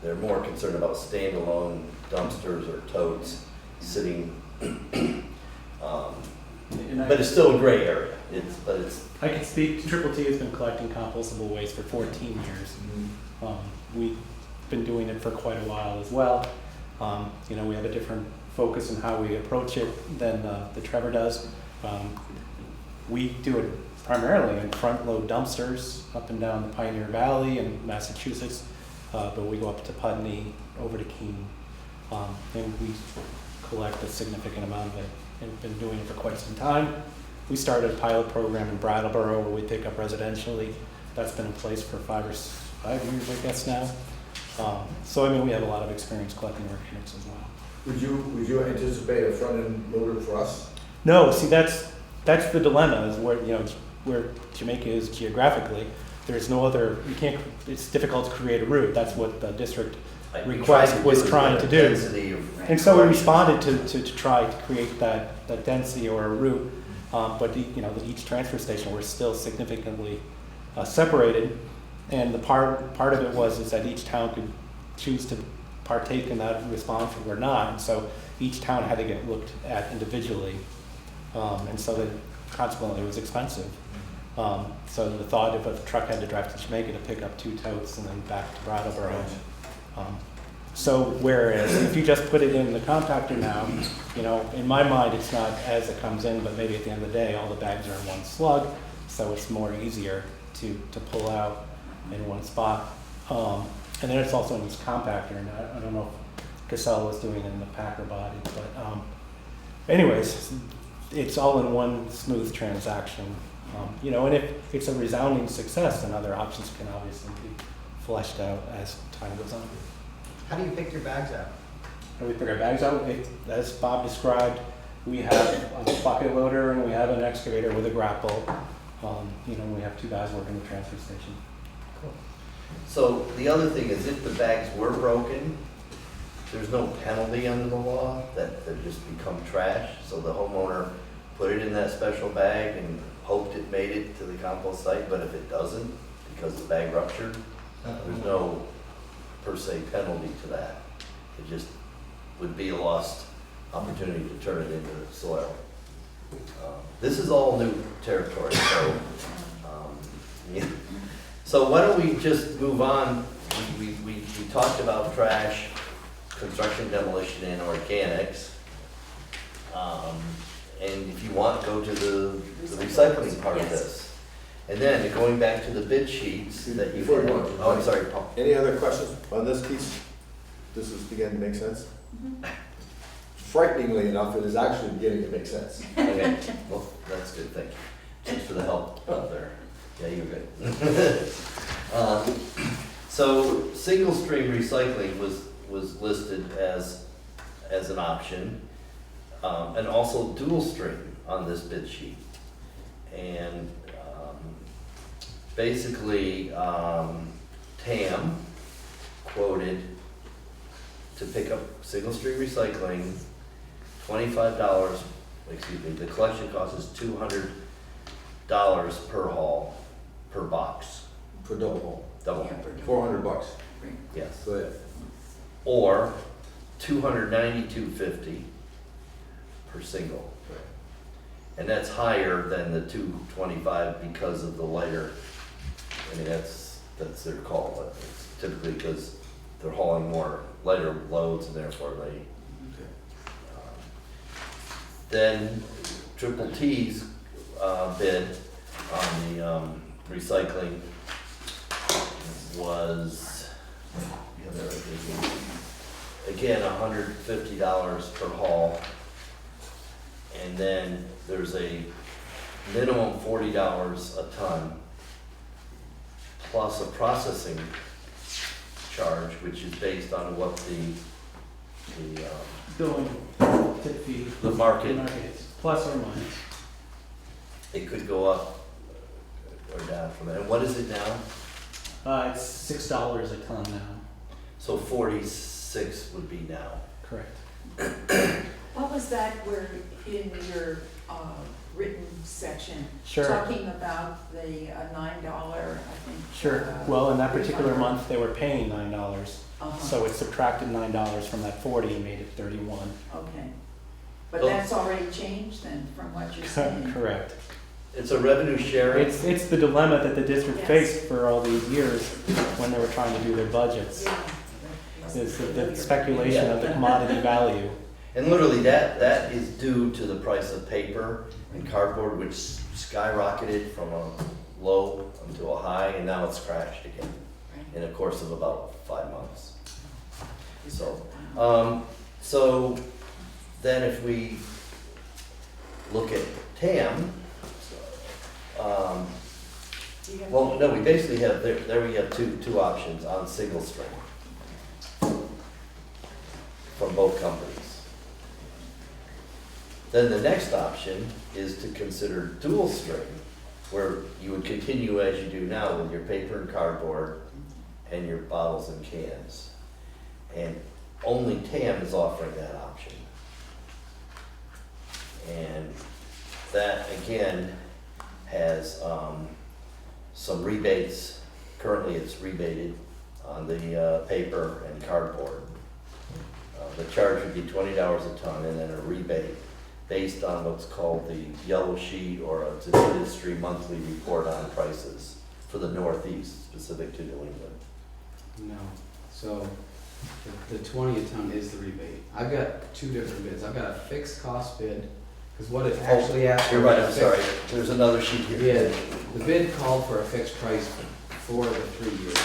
they're more concerned about standalone dumpsters or totes sitting, but it's still a gray area.
I can speak, Triple T has been collecting compostable waste for 14 years. We've been doing it for quite a while as well. You know, we have a different focus on how we approach it than the Trevor does. We do it primarily in front load dumpsters up and down the Pioneer Valley in Massachusetts, but we go up to Putney, over to Keene. And we collect a significant amount of it and been doing it for quite some time. We started a pilot program in Brattleboro where we pick up residentially. That's been in place for 5 years, I guess now. So I mean, we have a lot of experience collecting organics as well.
Would you anticipate a front-end loader for us?
No, see, that's the dilemma, is where, you know, where Jamaica is geographically. There's no other, you can't, it's difficult to create a route. That's what the district request was trying to do. And so we responded to try to create that density or a route. But you know, each transfer station were still significantly separated. And the part of it is that each town could choose to partake in that response or not. And so each town had to get looked at individually. And so that consequently it was expensive. So the thought if a truck had to drive to Jamaica to pick up 2 totes and then back to Brattleboro. So whereas if you just put it in the compactor now, you know, in my mind it's not as it comes in, but maybe at the end of the day all the bags are in one slug, so it's more easier to pull out in one spot. And then it's also in this compactor, and I don't know if Casella was doing it in the packer body, but anyways, it's all in one smooth transaction. You know, and if it's a resounding success, then other options can obviously be fleshed out as time goes on.
How do you pick your bags out?
And we pick our bags out, as Bob described, we have a bucket loader and we have an excavator with a grapple. You know, we have 2 guys working the transfer station.
So the other thing is if the bags were broken, there's no penalty under the law that they just become trash. So the homeowner put it in that special bag and hoped it made it to the compost site, but if it doesn't, because the bag ruptured, there's no per se penalty to that. It just would be a lost opportunity to turn it into soil. This is all new territory, so yeah. So why don't we just move on? We talked about trash, construction, demolition, and organics. And if you want, go to the recycling part of this. And then going back to the bid sheets that you.
Before you go on.
Oh, I'm sorry, Paul.
Any other questions on this piece? This is beginning to make sense? Frighteningly enough, it is actually beginning to make sense.
Okay, well, that's good, thank you. Thanks for the help out there. Yeah, you're good. So single stream recycling was listed as an option, and also dual stream on this bid sheet. And basically, TAM quoted to pick up single stream recycling, $25, excuse me, the collection cost is $200 per haul, per box,
For double hole,
double,
$400.
yes.
Go ahead.
Or $292.50 per single. And that's higher than the $225 because of the lighter, I mean, that's their call, but it's typically because they're hauling more lighter loads and therefore they. Then Triple T's bid on the recycling was, yeah, there it is. Again, $150 per haul. And then there's a minimum $40 a ton plus a processing charge, which is based on what the
Billing, tip fee.
the market,
is, plus or minus.
it could go up or down from that. And what is it now?
It's $6 a ton now.
So 46 would be now.
Correct.
What was that where in your written section?
Sure.
Talking about the $9, I think.
Sure. Well, in that particular
refund.
month, they were paying $9.
Uh-huh.
So it subtracted $9 from that 40 and made it 31.
Okay. But
Oh.
that's already changed then from what you're saying?
Correct.
It's a revenue sharing.
It's the dilemma that the district
Yes.
faced for all these years when they were trying to do their budgets.
Yeah.
Is the speculation of the commodity value.
And literally that is due to the price of paper and cardboard, which skyrocketed from a low to a high, and now it's crashed again in a course of about 5 months. So, So then if we look at TAM,
Do you have-
well, no, we basically have, there we have two options on single string from both companies. Then the next option is to consider dual string, where you would continue as you do now with your paper and cardboard and your bottles and cans. And only TAM is offering that option. And that, again, has some rebates. Currently, it's rebated on the paper and cardboard. The charge would be $20 a ton, and then a rebate based on what's called the yellow sheet, or it's an industry monthly report on prices for the Northeast, specific to New England.
No, so the 20 a ton is the rebate. I've got two different bids. I've got a fixed cost bid, because what it actually asks for.
You're right,
is a
I'm
fixed-
sorry. There's another sheet here.
Yeah, the bid called for a fixed price for the 3 years.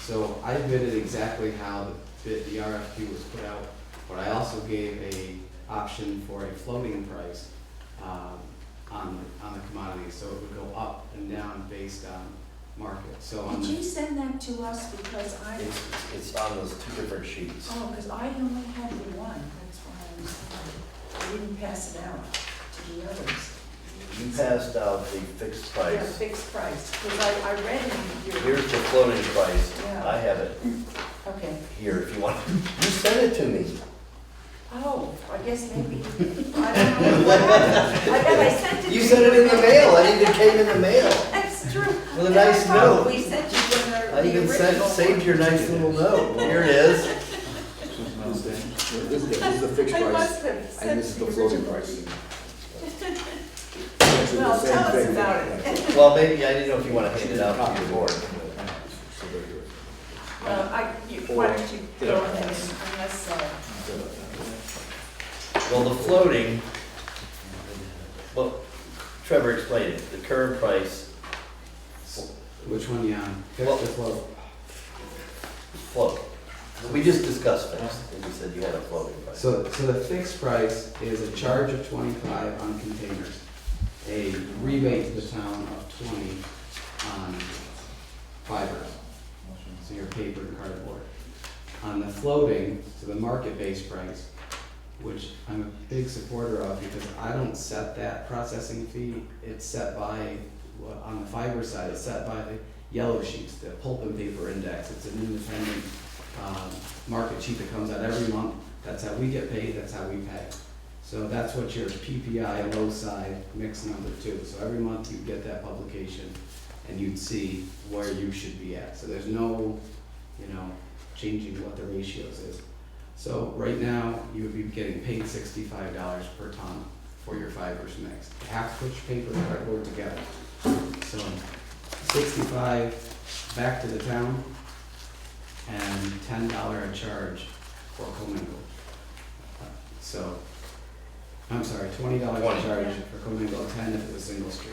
So I bidded exactly how the RFP was put out, but I also gave a option for a floating price on the commodity, so it would go up and down based on market. So on
Did you
the,
send that to us, because I,
It's on those two different sheets.
oh, because I only had the one, that's why I didn't pass it out to the others.
You passed out the fixed
Yeah,
price.
fixed price, because I read in your.
Here's the floating price.
Yeah.
I have it
Okay.
here if you want. You sent it to me.
Oh, I guess maybe, I don't know what happened. I bet I sent it to
You sent it in the mail. I think it came in the mail.
That's true.
With a nice
I
note.
probably sent you the
I even
original
saved
one.
your nice little note. Here it is.
This is the fixed
I
price,
must have
and
sent
this is the
the
floating
original.
price.
Well, tell us about it.
Well, maybe, I didn't know if you want to hand it out to your board.
Well, why don't you go ahead and, unless,
Well, the floating, well, Trevor explained it. The current price,
which one you on?
Well-
Fixed or float?
float. We just discussed fixed, and you said you had a floating price.
So the fixed price is a charge of 25 on containers, a rebate to the town of 20 on fibers, so your paper and cardboard. On the floating, to the market-based price, which I'm a big supporter of, because I don't set that processing fee, it's set by, well, on the fiber side, it's set by the yellow sheets, the pulp and paper index. It's an independent market sheet that comes out every month. That's how we get paid, that's how we pay. So that's what your PPI low side mix number two. So every month you get that publication and you'd see where you should be at. So there's no, changing what the ratios is. So right now, you would be getting paid $65 per ton for your fibers mix. You have to put your paper and cardboard together. So 65 back to the town and $10 a charge for commingle. So, I'm sorry, $20 a
20.
charge for commingle, 10 if it was single stream.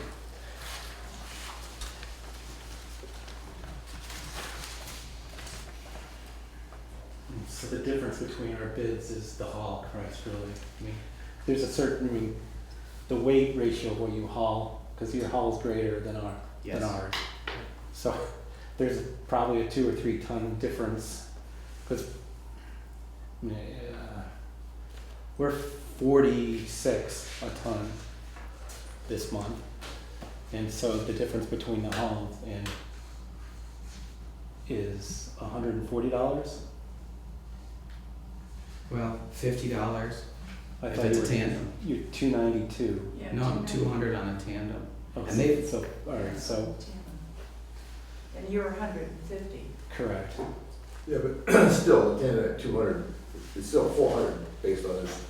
So the difference between our bids is the haul price, really. I mean, there's a certain, the weight ratio when you haul, because your haul's greater than
Yes.
ours. So there's probably a 2 or 3 ton difference, because we're 46 a ton this month, and so the difference between the hauls and is $140.
Well, $50.
I
If
thought
it's
you
a
were-
tandem.
You're 292.
yeah.
No, I'm 200 on a tandem.
Okay,
And they-
so, all right, so,
And you're 150.
correct.
Yeah, but still, at 200, it's still 400 based on this.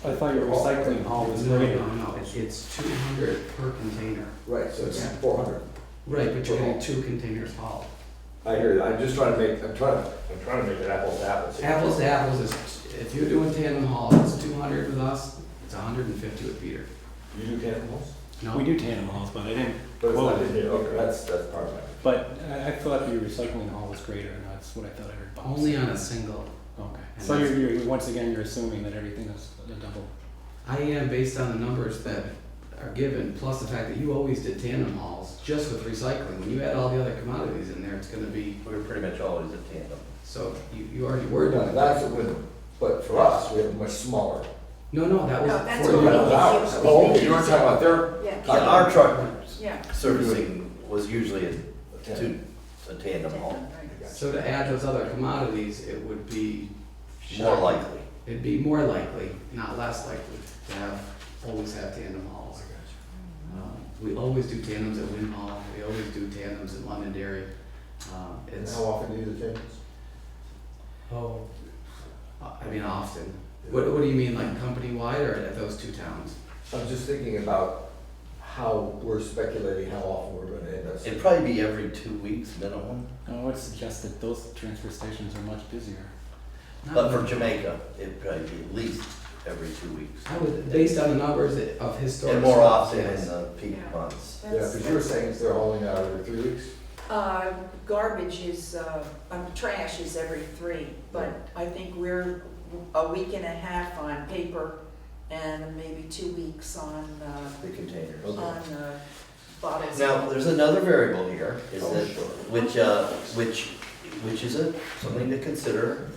I thought your recycling haul was greater.
No, it's 200 per container.
Right, so it's
Yeah.
400.
Right, but you're getting 2 containers hauled.
I hear you, I'm just trying to make, I'm trying to make it apples to apples.
Apples to apples is, if you're doing tandem haul, it's 200 with us, it's 150 with Peter.
You do cannibals?
No?
We do tandem hauls, but I didn't
But it's not
quote
in
it.
here, okay, that's part of it.
But I thought your recycling haul was greater, and that's what I thought I heard Bob
Only
say.
on a single
Okay.
And
So
that's-
you're, once again, you're assuming that everything is a double.
I am based on the numbers that are given, plus the fact that you always did tandem hauls, just with recycling. When you add all the other commodities in there, it's gonna be,
We were pretty much always a tandem.
so you already were doing
That's
it.
a win, but for us, we have much smaller.
No, that
No,
was
that's
for
what
you.
we-
Ours. Oh, okay, you were talking about their.
Yeah,
Yeah, our truck
yeah.
servicing was usually a
tandem.
tandem haul.
Right.
So to add those other commodities, it would be.
More likely.
It'd be more likely, not less likely, to always have tandem hauls. We always do tandems at Win Hall, we always do tandems in Londonderry.
And
It's,
how often do you do the tandems?
I mean, often. What do you mean, like company-wide or at those two towns?
I'm just thinking about how we're speculating how often we're gonna end up.
It'd probably be every 2 weeks minimum,
I would suggest that those transfer stations are much busier.
but for Jamaica, it'd probably be at least every 2 weeks.
I would, based on the numbers of historic.
And more often
yes.
in the peak
Yeah.
months.
Yeah, because you were saying they're hauling out every 3 weeks?
Garbage is, trash is every 3, but I think we're a week and a half on paper and maybe 2 weeks on,
The containers.
bottles.
Now, there's another variable here, is
Oh,
that,
sure.
which is something to consider.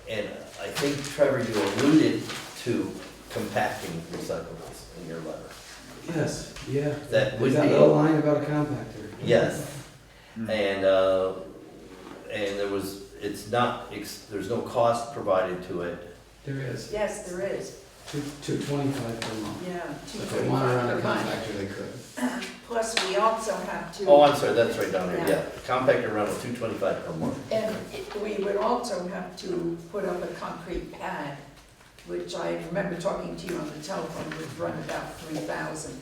And I think, Trevor, you alluded to compacting recyclables in your letter.
Yes, yeah.
That would
Is that
be-
little line about a compactor?
Yes,
Mm.
and there was, it's not, there's no cost provided to it.
There is,
Yes, there is,
$225 per month.
yeah.
If they want to run a
$2.25 per month.
compactor, they could.
Plus, we also have to.
Oh, I'm sorry, that's right down there,
Yeah.
yeah. Compactor rental, $225 per month.
And we would also have to put up a concrete pad, which I remember talking to you on the telephone, would run about 3,000.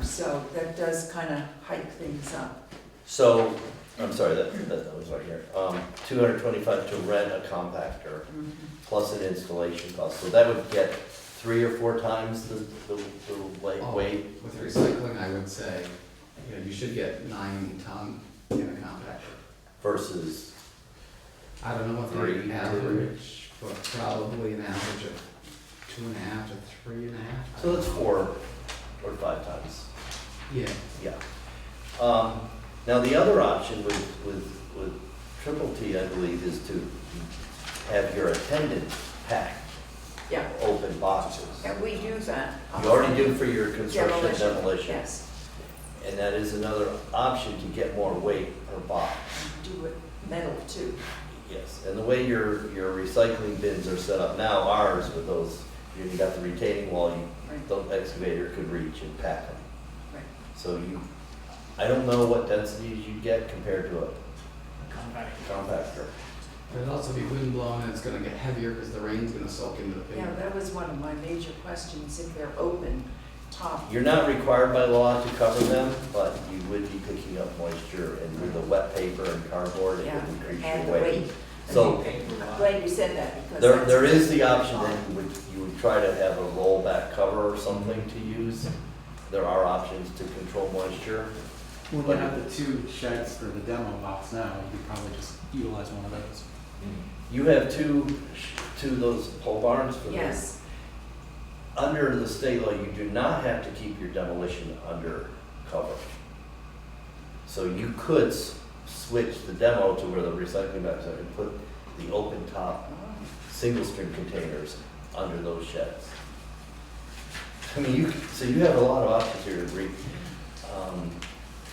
So that does kind of hike things up.
So, I'm sorry, that was right here. $225 to rent a compactor, plus an installation cost. So that would get 3 or 4 times the
Oh,
weight.
With recycling, I would say, you should get 9 ton in a compactor.
Versus,
I don't know what
3,
the
2.
average, but probably an average of 2.5 to 3.5.
so that's 4 or 5 times.
Yeah.
Yeah. Now, the other option with Triple T, I believe, is to have your attendant pack
Yeah,
open boxes.
and we do that.
You already do for your construction demolition.
Yes,
And that is another option to get more weight per box.
do it metal too.
Yes, and the way your recycling bins are set up now, ours with those, you got the retaining wall,
Right.
the excavator could reach and pack them.
Right.
So I don't know what densities you get compared to a compactor.
But it'll also be wind blown and it's gonna get heavier because the rain's gonna soak into the
Yeah,
pavement.
that was one of my major questions, if they're open top.
You're not required by law to cover them, but you would be picking up moisture, and with the wet paper and cardboard, it
Yeah,
would increase
and
your
the
weight.
weight.
So
I'm glad you said that, because
there,
that's.
there is the option that you would try to have a rollback cover or something to use. There are options to control moisture.
When you have the 2 sheds for the demo box now, you could probably just utilize one of those.
You have two of those pole barns for this.
Yes,
Under the state law, you do not have to keep your demolition under cover. So you could switch the demo to where the recycling bags are and put the open top, single stream containers under those sheds. I mean, so you have a lot of options here to read.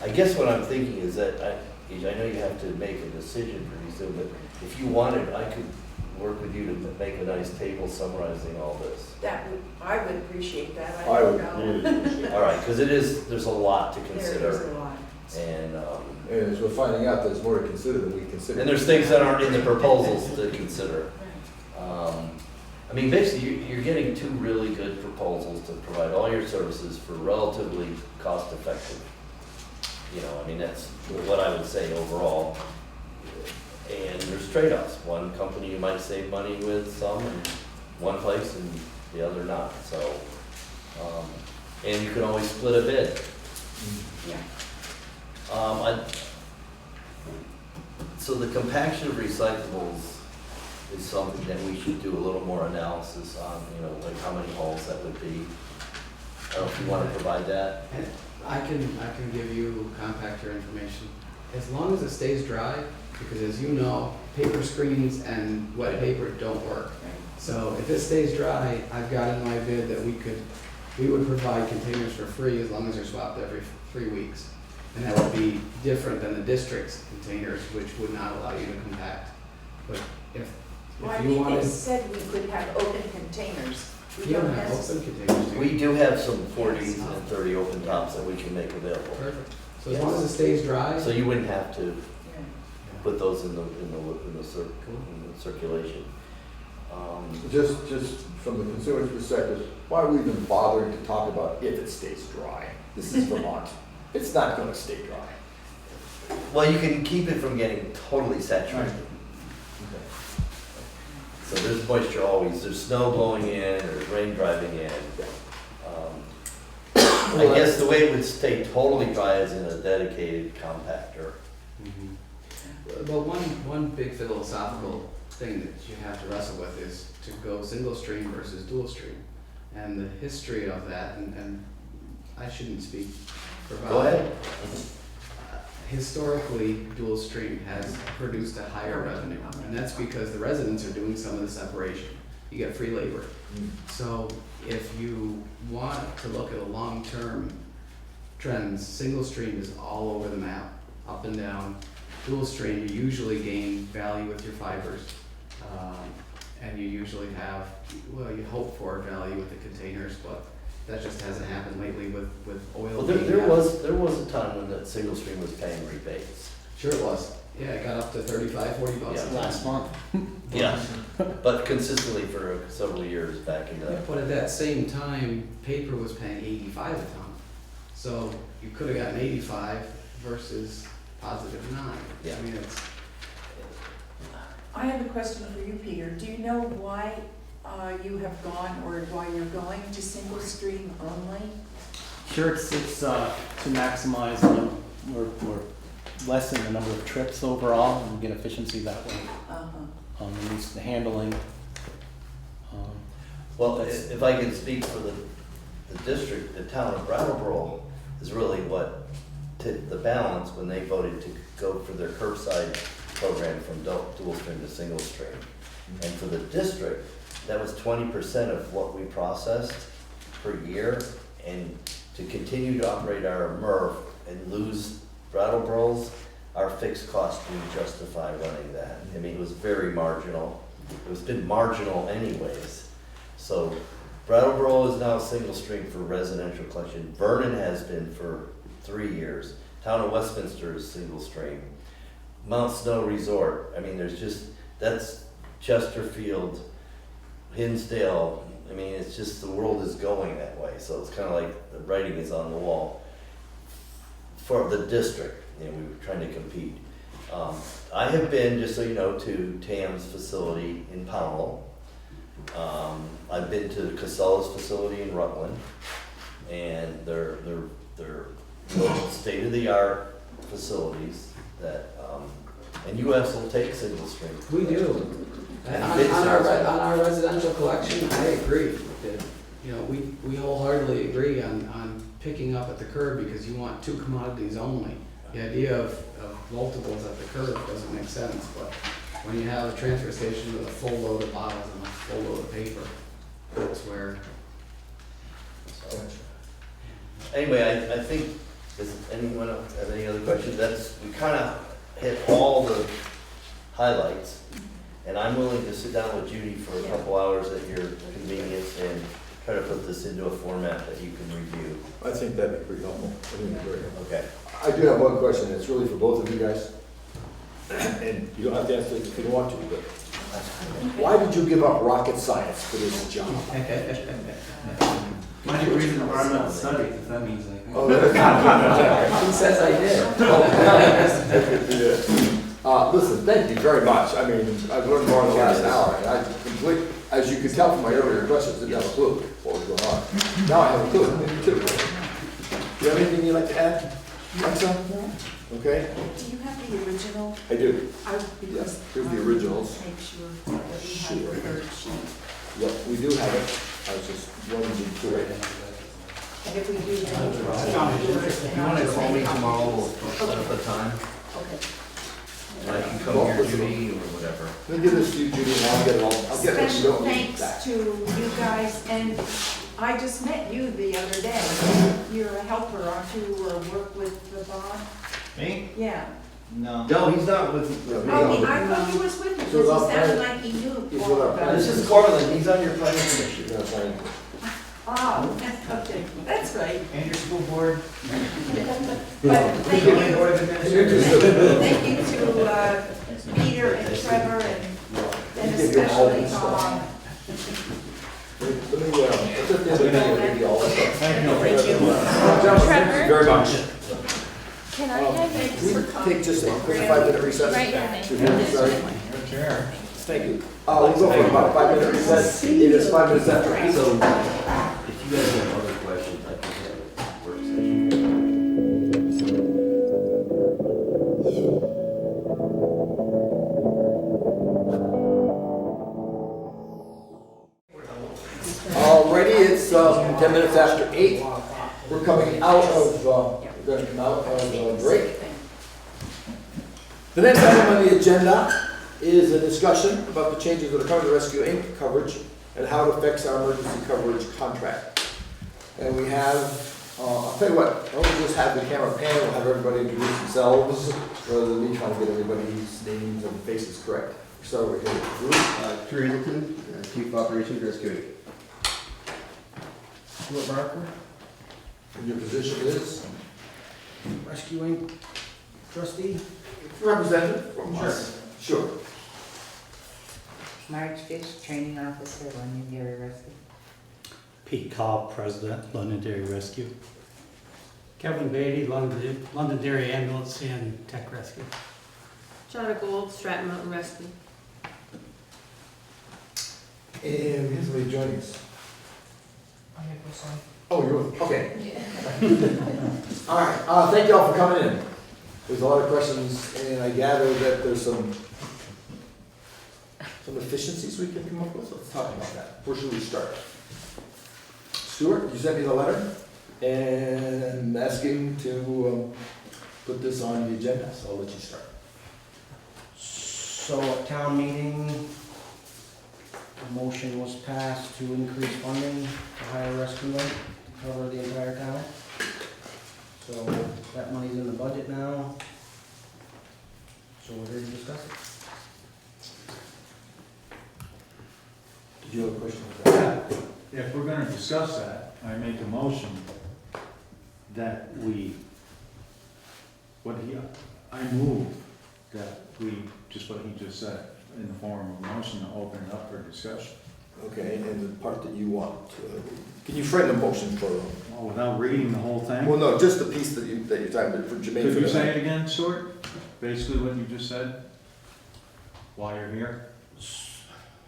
I guess what I'm thinking is that, I know you have to make a decision pretty soon, but if you wanted, I could work with you to make a nice table summarizing all this.
I would appreciate that,
I
don't
would
know.
really appreciate it.
All right, because there's a lot to
There is
consider,
a lot.
and,
And as we're finding out, there's more to consider than we consider.
and there's things that aren't in the proposals to consider. I mean, basically, you're getting 2 really good proposals to provide all your services for relatively cost-effective. I mean, that's what I would say overall. And there's trade-offs. One company you might save money with some, and one place, and the other not, so. And you can always split a bid.
Yeah,
So the compaction of recyclables, is something that we should do a little more analysis on, like how many holes that would be. I don't know if you want to provide that.
And I can give you compactor information. As long as it stays dry, because as you know, paper screens and wet paper don't work. So if it stays dry, I've got in my bid that we would provide containers for free as long as they're swapped every 3 weeks. And that would be different than the district's containers, which would not allow you to compact. But if
Well, I
you
think
wanted,
they said we could have open containers. We
you don't
don't
have
necessarily.
open containers, do you?
We do have some 40s and 30 open tops that we can make available.
Perfect. So as long as it stays dry.
So you wouldn't have to
Yeah.
put those in the circulation.
Just from the consumer's perspective, why are we even bothering to talk about if it stays dry? This is Vermont. It's not gonna stay dry.
Well, you can keep it from getting totally saturated. So there's moisture always, there's snow blowing in, there's rain driving in. I guess the way it would stay totally dry is in a dedicated compactor.
But one big philosophical thing that you have to wrestle with is to go single stream versus dual stream. And the history of that, and I shouldn't speak for
Go ahead.
Historically, dual stream has produced a higher revenue, and that's because the residents are doing some of the separation. You get free labor. So if you want to look at a long-term trends, single stream is all over the map, up and down. Dual stream, you usually gain value with your fibers, and you usually have, well, you hope for value with the containers, but that just hasn't happened lately with oil.
Well,
being
there
out.
was a time when that single stream was paying rebates.
Sure it was. Yeah, it got up to $35, $40 a ton.
Last month.
Yeah, but consistently for several years back in
Yeah,
the.
but at that same time, paper was paying 85 a ton. So you could have gotten 85 versus positive 9.
Yeah.
I mean, it's,
I have a question for you, Peter. Do you know why you have gone, or why you're going to single stream only?
Sure, it's to maximize or lessen the number of trips overall and get efficiency that way. Reduce the handling.
Well,
That's-
if I can speak for the district, the town of Brattleboro is really what tipped the balance when they voted to go for their curbside program from dual stream to single stream. And for the district, that was 20% of what we processed per year. And to continue to operate our MRF and lose Brattleboro's, our fixed cost didn't justify running that. I mean, it was very marginal. It was been marginal anyways. So Brattleboro is now single stream for residential collection. Vernon has been for 3 years. Town of Westminster is single stream. Mount Snow Resort, I mean, that's Chesterfield, Hinsdale. I mean, it's just the world is going that way. So it's kind of like the writing is on the wall. For the district, we were trying to compete. I have been, just so you know, to TAM's facility in Powell. I've been to Casella's facility in Rutland, and they're state-of-the-art facilities that, and US will take single stream.
we do. And on
Big size.
our residential collection, I agree. That, we wholeheartedly agree on picking up at the curb because you want 2 commodities only. The idea of multiples at the curb doesn't make sense, but when you have a transfer station with a full load of bottles and a full load of paper, that's where.
So, anyway, I think, does anyone else have any other questions? We kind of hit all the highlights, and I'm willing to sit down with Judy for a couple hours at your convenience and try to put this into a format that you can review.
I think that'd be pretty helpful. I think it'd be very helpful.
Okay.
I do have one question, it's really for both of you guys. And you don't have to answer it if you don't want to, but why did you give up rocket science for this job?
My degree's in environmental studies, if that means anything.
Oh, that's
Who says I did?
listen, thank you very much. I mean, I've learned more in the last hour, and as you could tell from my earlier questions, didn't have a clue what was going on. Now I have a clue, maybe 2. Do you have anything you'd like to add, Lisa? Okay,
Do you have the original?
I do.
Because
here's the
I
originals.
Make sure that we have the third sheet.
Yep, we do have it. I was just running through it.
And if we do, then we can take yours
If
and
you
I'll
wanna
just
call me
make copies.
tomorrow, we'll set up a time,
Okay.
and I can come here, Judy, or whatever.
Let me give this to you, Judy, and I'll get it all, I'll get it. You
Special
don't need
thanks
that.
to you guys, and I just met you the other day. You're a helper, aren't you, or work with the bond?
Me?
Yeah.
No.
No, he's not with me.
Oh, I thought he was with me,
So
because
our
he sounded
plan-
like he knew
He's
all
with our
about
plan.
This
it.
is Cortland, he's on your planning commission.
You're gonna sign.
Oh, okay, that's right.
And your school board?
But thank you,
You're interested.
thank you to Peter and Trevor and
Give you all
especially
this stuff. Let me, let's at the end of the meeting, give you all this stuff.
Thank you.
Gentlemen, thank you very much.
Can I have it
Can we take just a quick 5-minute recess?
right here?
To hear this, sorry?
Your chair.
Thank you. We'll go for about a 5-minute recess. It is 5 minutes after 8.
So, if you guys have other questions, I can have a work session.
Alrighty, it's 10 minutes after 8. We're coming out of, we're going to come out of break. The next item on the agenda is a discussion about the changes that are coming to Rescue Inc. coverage and how it affects our emergency coverage contract. And we have, I'll tell you what, I'll just have the camera pan, we'll have everybody introduce themselves, rather than me trying to get everybody's names and faces correct. So we're here with Bruce.
Drew Hamilton, Chief Operations Rescue Inc.
Stuart Barker,
And your position is
rescuing trustee.
representative from us. Sure.
Marge Fish, Training Officer, London Dairy Rescue.
Pete Cobb, President, London Dairy Rescue.
Kevin Beatty, London Dairy Ambulance and Tech Rescue.
Jonna Gold, Stratton Mountain Rescue.
And we have somebody joining us. Oh, you're, okay. All right, thank you all for coming in. There's a lot of questions, and I gather that there's some efficiencies we can come up with. Let's talk about that. Where should we start? Stuart, you sent me the letter, and asking to put this on the agenda, so I'll let you start.
So at town meeting, a motion was passed to increase funding to hire rescue to cover the entire town. So that money's in the budget now. So we're here to discuss it.
Did you have a question for that?
If we're gonna discuss that, I make a motion that I move that we, just what he just said, in the form of a motion to open it up for discussion.
Okay, and the part that you want, can you frame the motion for them?
Oh, without reading the whole thing?
Well, no, just the piece that you're talking about for Jamaica.
Could you say it again, Stuart? Basically what you just said? While you're here?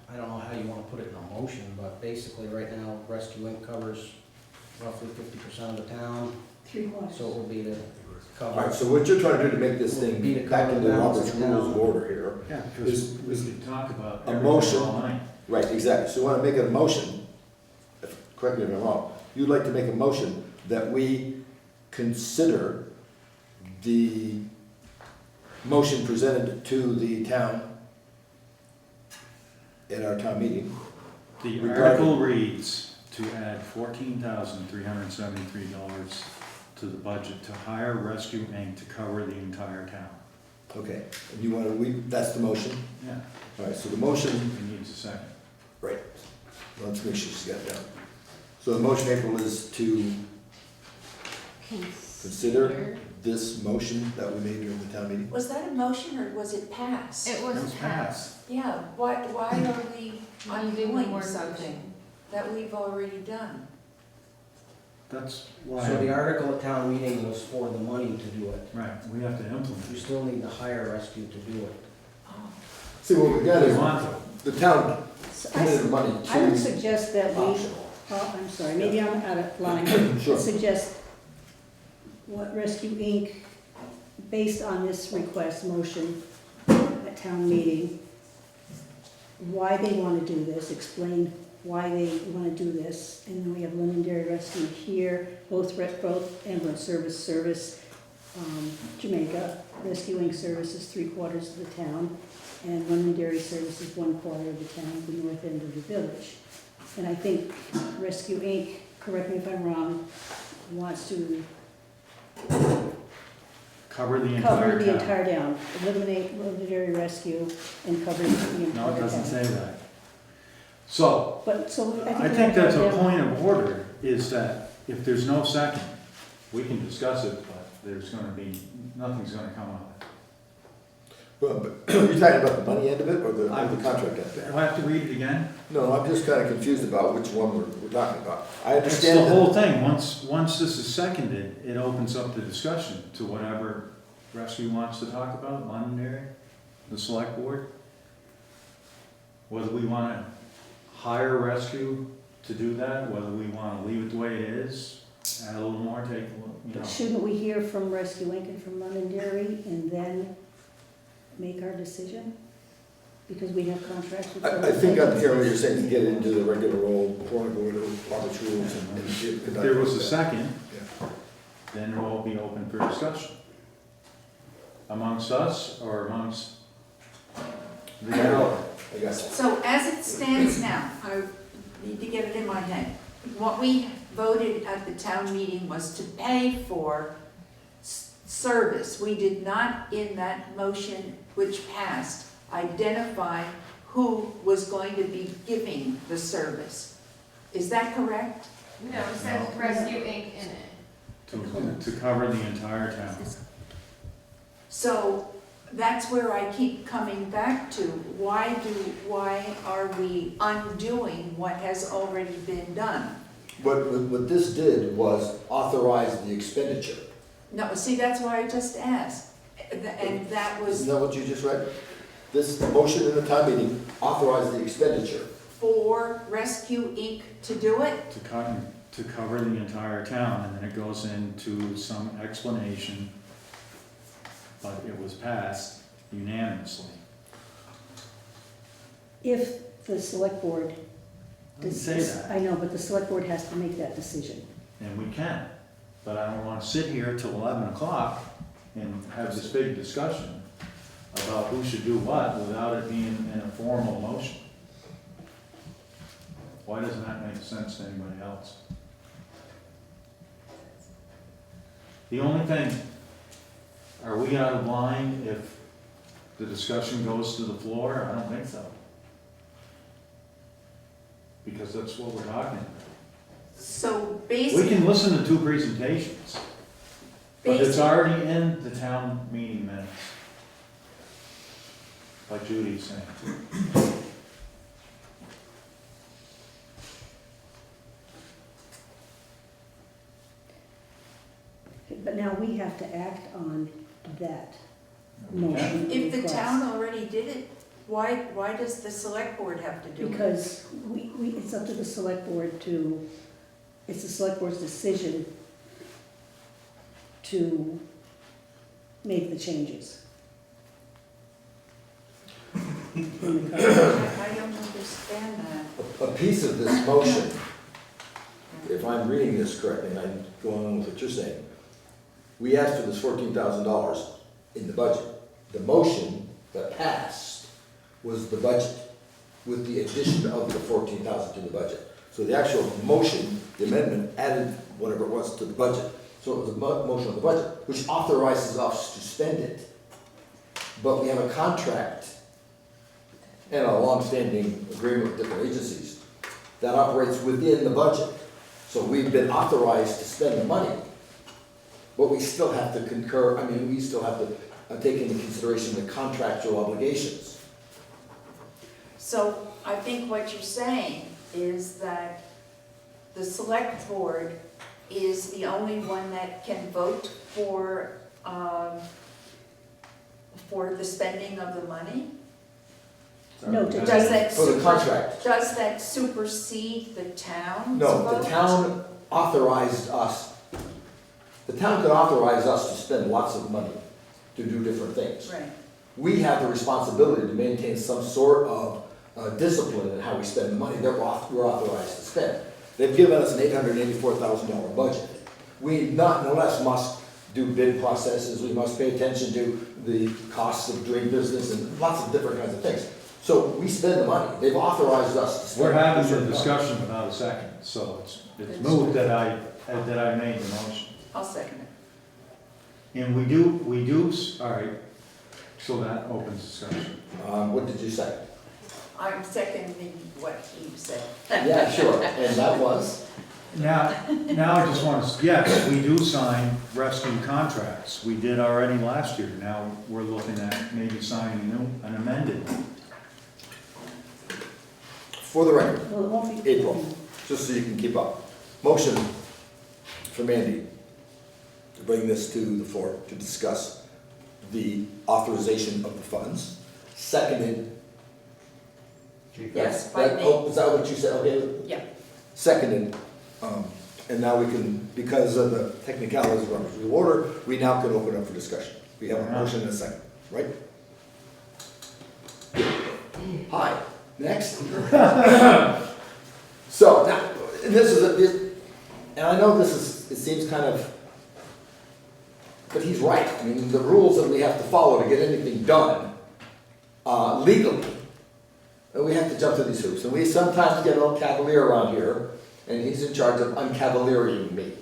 I don't know how you wanna put it in a motion, but basically right now, Rescue Inc. covers roughly 50% of the town.
3/4.
So it will be to
All right,
cover.
so what you're trying to do to make this thing
Be to
back
cover
into
the balance
Robert's
of
Rules of
town.
Order here.
Yeah,
Is-
because we could talk about
a
everything
motion.
all night.
Right, exactly. So you want to make it a motion, correct me if I'm wrong, you'd like to make a motion that we consider the motion presented to the town at our town meeting.
The
Regarding-
article reads to add $14,373 to the budget to hire Rescue Inc. to cover the entire town.
Okay, and you want to, that's the motion?
Yeah,
All right, so the motion,
it needs a second.
right, let's make sure she's got it down. So the motion, April, is to consider this motion that we made during the town meeting?
Was that a motion or was it passed?
It was passed.
Yeah, why are we
Undoing
undoing
more
something that we've already done?
That's why.
So the article at town meeting was for the money to do it.
Right, we have to implement
You
it.
still need to hire rescue to do it.
Oh.
See, what we got
We
is,
want to.
the town
So
committed money
I would
to
suggest that we,
optional.
I'm sorry, maybe I'm out of line.
Sure.
Suggest what Rescue Inc. based on this request motion at town meeting, why they want to do this, explain why they want to do this. And then we have Londonderry Rescue here, both ambulance service, Jamaica Rescuing Services, 3/4 of the town, and Londonderry Services, 1/4 of the town, the north end of the village. And I think Rescue Inc., correct me if I'm wrong, wants to
Cover the
cover
entire
the
town.
entire town, eliminate Londonderry Rescue and cover the entire town.
No, it doesn't say that. So,
But, so
I think that's a point of order, is that if there's no second, we can discuss it, but there's gonna be, nothing's gonna come of it.
Well, but you're talking about the money end of it or the contract end of it?
Do I have to read it again?
No, I'm just kind of confused about which one we're talking about. I
It's
understand
the
that.
whole thing. Once this is seconded, it opens up the discussion to whatever rescue wants to talk about, Londonderry, the select board. Whether we wanna hire rescue to do that, whether we wanna leave it the way it is, add a little more, take a little, you know.
But shouldn't we hear from Rescue Inc. and from Londonderry and then make our decision? Because we have contracts with.
I think I'm hearing what you're saying, to get it into the regular role, according to Robert's rules and.
If there was a second,
Yeah.
then it will be open for discussion. Amongst us or amongst the gallery.
I guess.
So as it stands now, I need to get it in my head. What we voted at the town meeting was to pay for service. We did not, in that motion which passed, identify who was going to be giving the service. Is that correct?
No, it says Rescue Inc. in it.
To cover the entire town.
So that's where I keep coming back to. Why are we undoing what has already been done?
What this did was authorize the expenditure.
No, see, that's why I just asked. And that was
Isn't that what you just read? This motion in the town meeting authorized the expenditure.
for Rescue Inc. to do it?
To cover the entire town, and then it goes into some explanation, but it was passed unanimously.
If the select board.
I didn't say that,
I know, but the select board has to make that decision.
and we can, but I don't wanna sit here till 11 o'clock and have this big discussion about who should do what without it being in a formal motion. Why doesn't that make sense to anybody else? The only thing, are we out of line if the discussion goes to the floor? I don't think so. Because that's what we're talking about.
So
We
basically,
can listen to two presentations, but it's already in the town meeting minutes. Like Judy's saying.
But now we have to act on that
We can.
motion.
if the
request.
town already did it, why does the select board have to do it?
Because it's up to the select board to, it's the select board's decision to make the changes. In the code.
I don't understand that.
A piece of this motion, if I'm reading this correctly, and I'm going on with what you're saying, we asked for this $14,000 in the budget. The motion that passed was the budget with the addition of the $14,000 to the budget. So the actual motion, the amendment added whatever it was to the budget. So it was a motion on the budget, which authorizes us to spend it. But we have a contract and a long-standing agreement with different agencies that operates within the budget. So we've been authorized to spend the money, but we still have to concur, we still have to take into consideration the contractual obligations.
So I think what you're saying is that the select board is the only one that can vote for the spending of the money?
No, to
Does that
For the contract.
Does that supersede the town's
No,
vote?
the town authorized us, the town could authorize us to spend lots of money. to do different things.
Right.
We have the responsibility to maintain some sort of discipline in how we spend the money that we're authorized to spend. They've given us an $884,000 budget. We nonetheless must do bid processes, we must pay attention to the costs of doing business and lots of different kinds of things. So we spend the money, they've authorized us to spend.
We're having the
certain
discussion without a second, so it's moved that I made the motion.
I'll second it.
And we do, all right, so that opens discussion.
What did you say?
I'm seconding what he said.
Yeah, sure, and that was?
Now I just want to, yes, we do sign rescue contracts. We did already last year. Now we're looking at maybe signing an amended one.
For the record,
Well, it won't be.
April, just so you can keep up. Motion for Mandy to bring this to the floor to discuss the authorization of the funds. Seconded.
Yes, by me.
Oh, is that what you said? Okay.
Yeah.
Seconded, and now we can, because of the technicalities of Robert's Rule of Order, we now can open up for discussion. We have a motion and a second, right? Hi, next. So, now, and I know it seems kind of, but he's right. I mean, the rules that we have to follow to get anything done legally, we have to jump through these hoops. And we sometimes get a little cavalier around here, and he's in charge of uncavaliering me.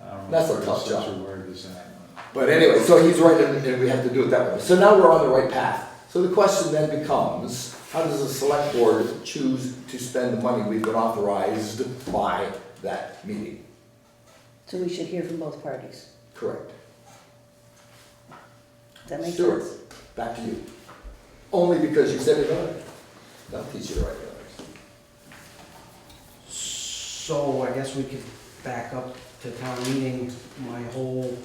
I don't know
That's
if
a tough
there's such
job.
a word as that.
But anyway, so he's right, and we have to do it that way. So now we're on the right path. So the question then becomes, how does the select board choose to spend the money we've been authorized by that meeting?
So we should hear from both parties.
Correct.
Does that make
Stuart,
sense?
back to you. Only because you said it earlier. That'll teach you the right others.
So I guess we could back up to town meeting. My whole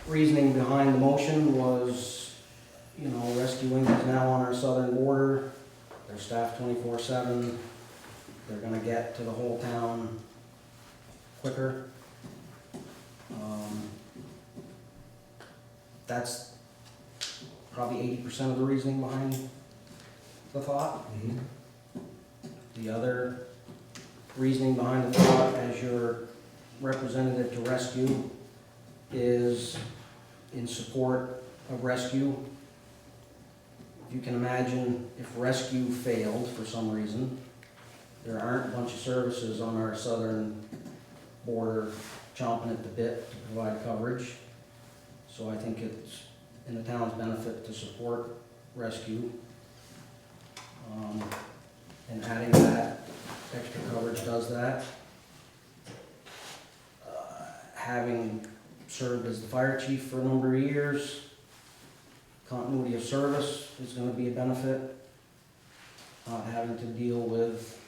reasoning behind the motion was, you know, Rescue Inc. is now on our southern border. They're staffed 24/7. They're gonna get to the whole town quicker. That's probably 80% of the reasoning behind the thought. The other reasoning behind the thought, as your representative to rescue, is in support of rescue. If you can imagine, if rescue failed for some reason, there aren't a bunch of services on our southern border chomping at the bit to provide coverage. So I think it's in the town's benefit to support rescue. And adding that extra coverage does that. Having served as the fire chief for a number of years, continuity of service is gonna be a benefit. Not having to deal with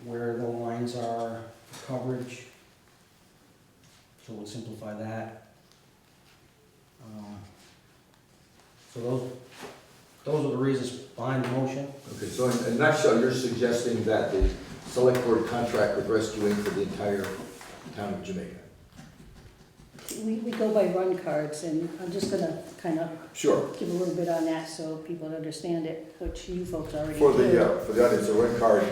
where the lines are for coverage. So we'll simplify that. So those are the reasons behind the motion.
Okay, so in a nutshell, you're suggesting that the select board contract with Rescue Inc. for the entire town of Jamaica?
We go by run cards, and I'm just gonna kind of
Sure.
give a little bit on that so people understand it, which you folks already
For
do.
the audience, a run card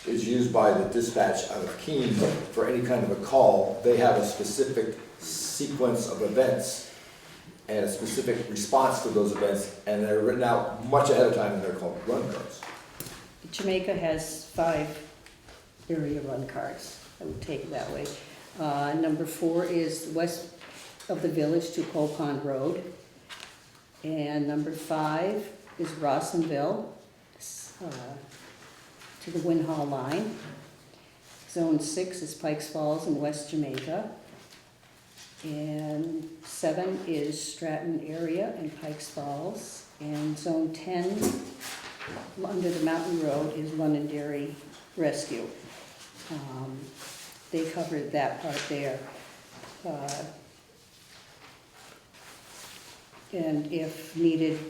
is used by the dispatch out of Keene for any kind of a call. They have a specific sequence of events and a specific response to those events, and they're written out much ahead of time, and they're called run cards.
Jamaica has 5 area run cards, I would take it that way. Number 4 is west of the village to Cole Pond Road. And number 5 is Rawsonville to the Winhall line. Zone 6 is Pikes Falls in West Jamaica. And 7 is Stratton area and Pikes Falls. And Zone 10, under the mountain road, is Londonderry Rescue. They covered that part there. And if needed,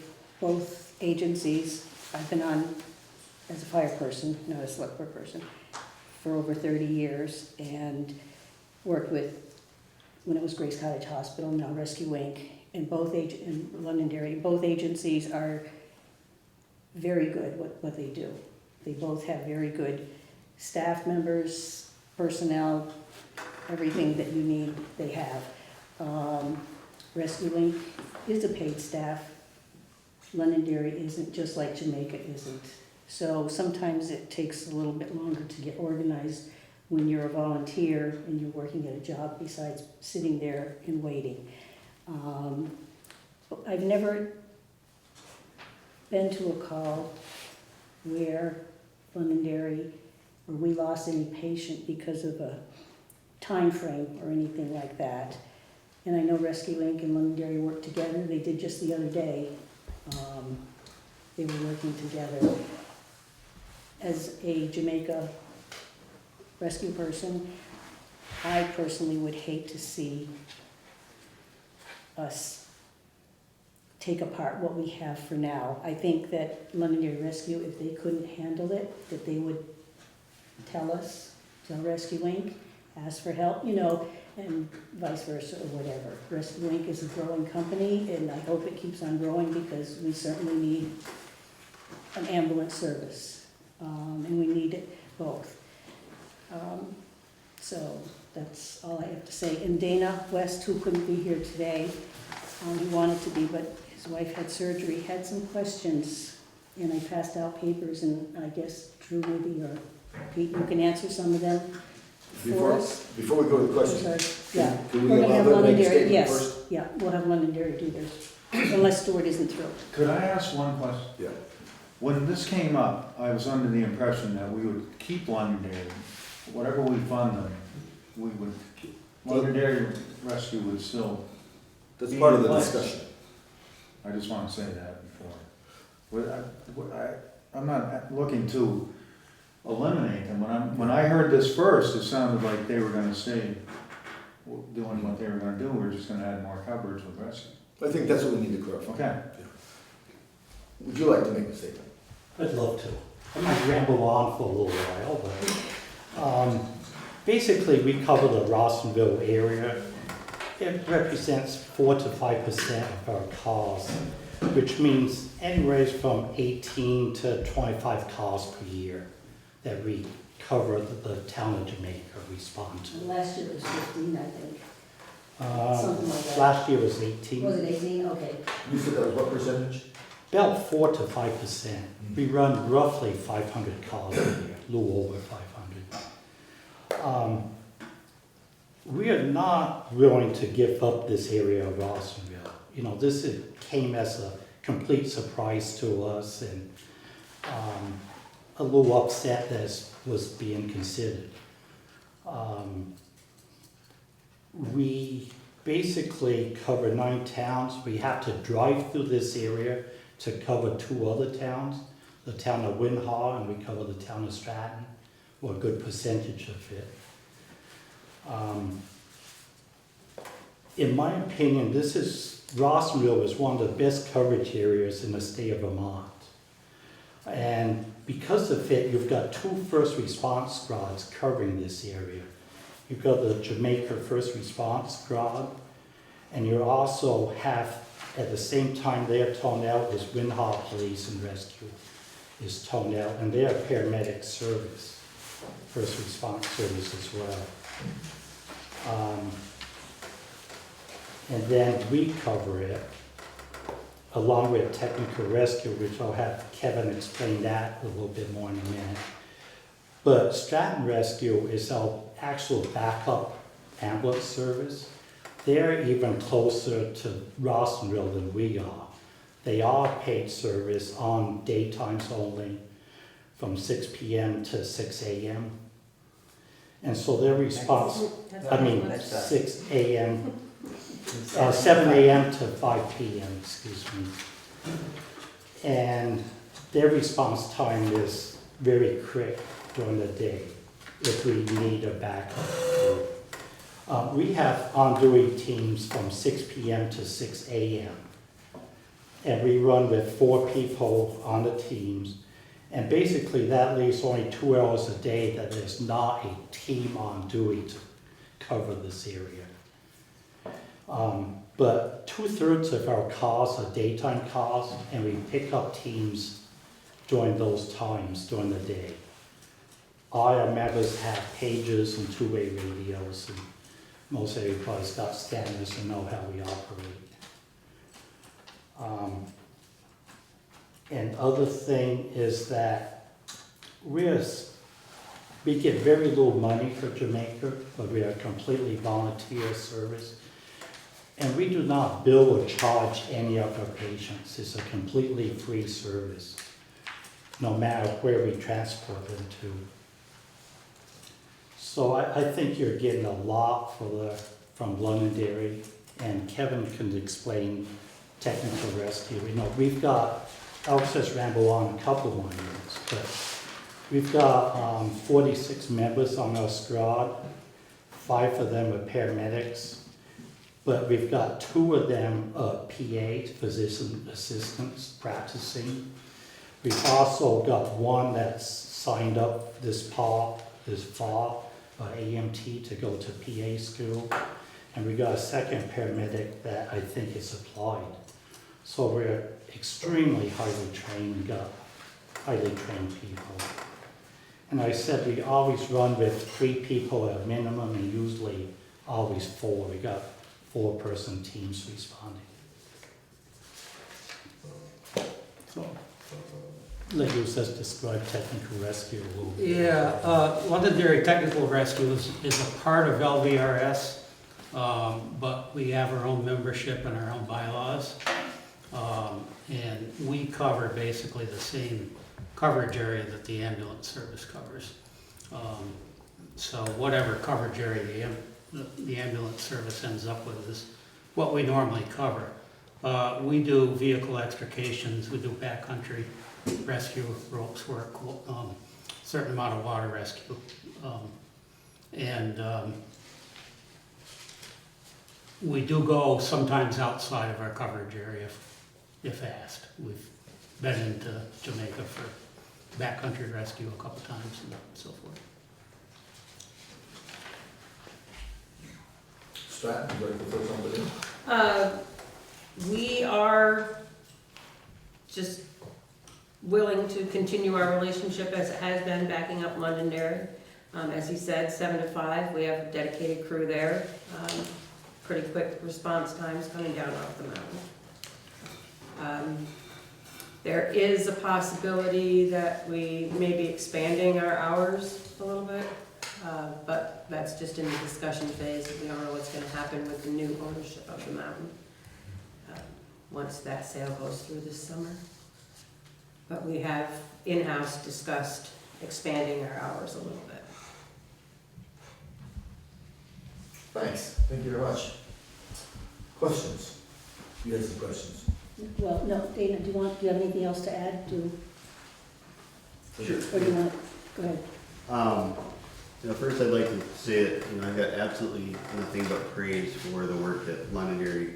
both agencies, I've been on as a fire person, not a select board person, for over 30 years, and worked with, when it was Grace Cottage Hospital, now Rescue Inc., and Londonderry, both agencies are very good what they do. They both have very good staff members, personnel, everything that you need, they have. Rescue Link is a paid staff. Londonderry isn't, just like Jamaica isn't. So sometimes it takes a little bit longer to get organized when you're a volunteer and you're working at a job besides sitting there and waiting. I've never been to a call where Londonderry, where we lost any patient because of a time frame or anything like that. And I know Rescue Link and Londonderry work together. They did just the other day. They were working together. As a Jamaica rescue person, I personally would hate to see us take apart what we have for now. I think that Londonderry Rescue, if they couldn't handle it, that they would tell us, tell Rescue Link, ask for help, and vice versa or whatever. Rescue Link is a growing company, and I hope it keeps on growing because we certainly need an ambulance service, and we need it both. So that's all I have to say. And Dana West, who couldn't be here today, he wanted to be, but his wife had surgery, had some questions, and I passed out papers, and I guess Drew maybe or Pete, you can answer some of them for us.
Before we go to the question,
Yeah,
can
we're
we
gonna have
allow them to make a
Londonderry,
statement
yes,
first?
yeah, we'll have Londonderry do theirs, unless Stuart isn't through.
Could I ask one question?
Yeah.
When this came up, I was under the impression that we would keep Londonderry. Whatever we fund them, we would, Londonderry Rescue would still,
That's part of the discussion.
I just want to say that before. I'm not looking to eliminate them. When I heard this first, it sounded like they were gonna stay doing what they were gonna do. We're just gonna add more coverage with rescue.
I think that's what we need to clarify.
Okay.
Would you like to make a statement?
I'd love to. I might ramble on for a little while, but basically we cover the Rawsonville area. It represents 4 to 5% of our calls, which means anywhere from 18 to 25 calls per year that we cover the town of Jamaica respond to.
Last year was 15, I think. Something like that.
Last year was 18.
Was it 18? Okay.
You said that was what percentage?
About 4 to 5%. We run roughly 500 calls a year, a little over 500. We are not willing to give up this area of Rawsonville. This came as a complete surprise to us, and a little upset that was being considered. We basically cover 9 towns. We have to drive through this area to cover 2 other towns, the town of Winhaw, and we cover the town of Stratton, or a good percentage of it. In my opinion, Rawsonville is one of the best coverage areas in the state of Vermont. And because of it, you've got 2 first response squads covering this area. You've got the Jamaica First Response Squad, and you also have, at the same time they're toned out, is Winhaw Police and Rescue is toned out, and they're a paramedic service, first response service as well. And then we cover it, along with technical rescue, which I'll have Kevin explain that a little bit more in a minute. But Stratton Rescue is our actual backup ambulance service. They're even closer to Rawsonville than we are. They are paid service on daytimes only, from 6 p.m. to 6 a.m. And so their response, 6 a.m., 7 a.m. to 5 p.m., excuse me. And their response time is very quick during the day if we need a backup. We have on-duty teams from 6 p.m. to 6 a.m. And we run with 4 people on the teams. And basically that leaves only 2 hours a day that there's not a team on duty to cover this area. But 2/3 of our calls are daytime calls, and we pick up teams during those times during the day. All our members have pagers and two-way radios, and most everybody's got standards and know how we operate. And other thing is that we get very little money for Jamaica, but we are a completely volunteer service. And we do not bill or charge any of our patients. It's a completely free service, no matter where we transport them to. So I think you're getting a lot from Londonderry, and Kevin can explain technical rescue. You know, I'll just ramble on a couple more minutes, but we've got 46 members on our squad. 5 of them are paramedics, but we've got 2 of them PAs, physician assistants, practicing. We've also got 1 that's signed up this fall, AMT, to go to PA school. And we got a 2nd paramedic that I think is applied. So we're extremely highly trained people. And I said we always run with 3 people at a minimum, and usually always 4. We got 4-person teams responding. So, let you just describe technical rescue a little bit.
Yeah, Londonderry Technical Rescue is a part of LVRS, but we have our own membership and our own bylaws. And we cover basically the same coverage area that the ambulance service covers. So whatever coverage area the ambulance service ends up with is what we normally cover. We do vehicle extrications, we do backcountry rescue, ropes work, certain amount of water rescue. We do go sometimes outside of our coverage area if asked. We've been into Jamaica for backcountry rescue a couple times and so forth.
Stratton, would you like to throw something in?
We are just willing to continue our relationship as it has been, backing up Londonderry. As he said, 7 to 5, we have a dedicated crew there. Pretty quick response times coming down off the mountain. There is a possibility that we may be expanding our hours a little bit, but that's just in the discussion phase. We don't know what's going to happen with the new ownership of the mountain once that sale goes through this summer. But we have in-house discussed expanding our hours a little bit.
Thanks, thank you very much. Questions? You guys have questions?
Well, no, Dana, do you have anything else to add to,
Sure.
or do you want, go ahead.
First I'd like to say that, I've got absolutely nothing but praise for the work that Londonderry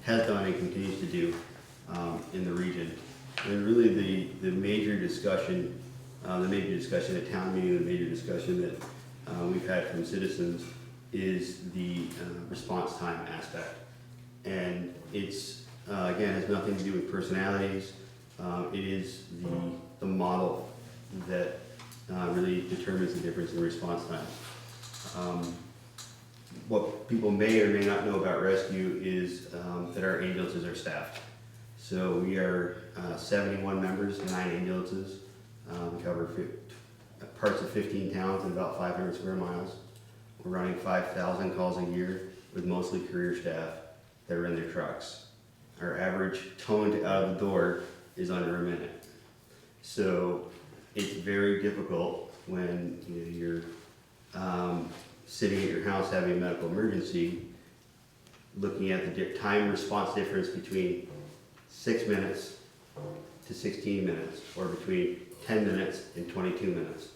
has done and continues to do in the region. And really the major discussion at town meeting, the major discussion that we've had from citizens is the response time aspect. And it's, again, has nothing to do with personalities. It is the model that really determines the difference in response time. What people may or may not know about rescue is that our ambulances are staffed. So we are 71 members, 9 ambulances. We cover parts of 15 towns and about 500 square miles. We're running 5,000 calls a year with mostly career staff that are in their trucks. Our average tone out of the door is under a minute. So it's very difficult when you're sitting at your house having a medical emergency, looking at the time response difference between 6 minutes to 16 minutes, or between 10 minutes and 22 minutes.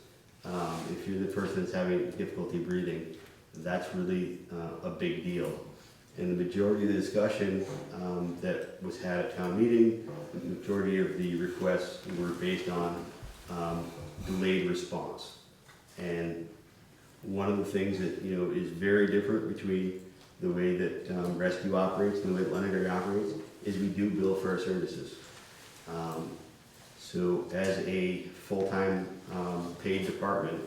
If you're the person that's having difficulty breathing, that's really a big deal. And the majority of the discussion that was had at town meeting, the majority of the requests were based on delayed response. And one of the things that is very different between the way that rescue operates and the way that Londonderry operates is we do bill for our services. So as a full-time paid department,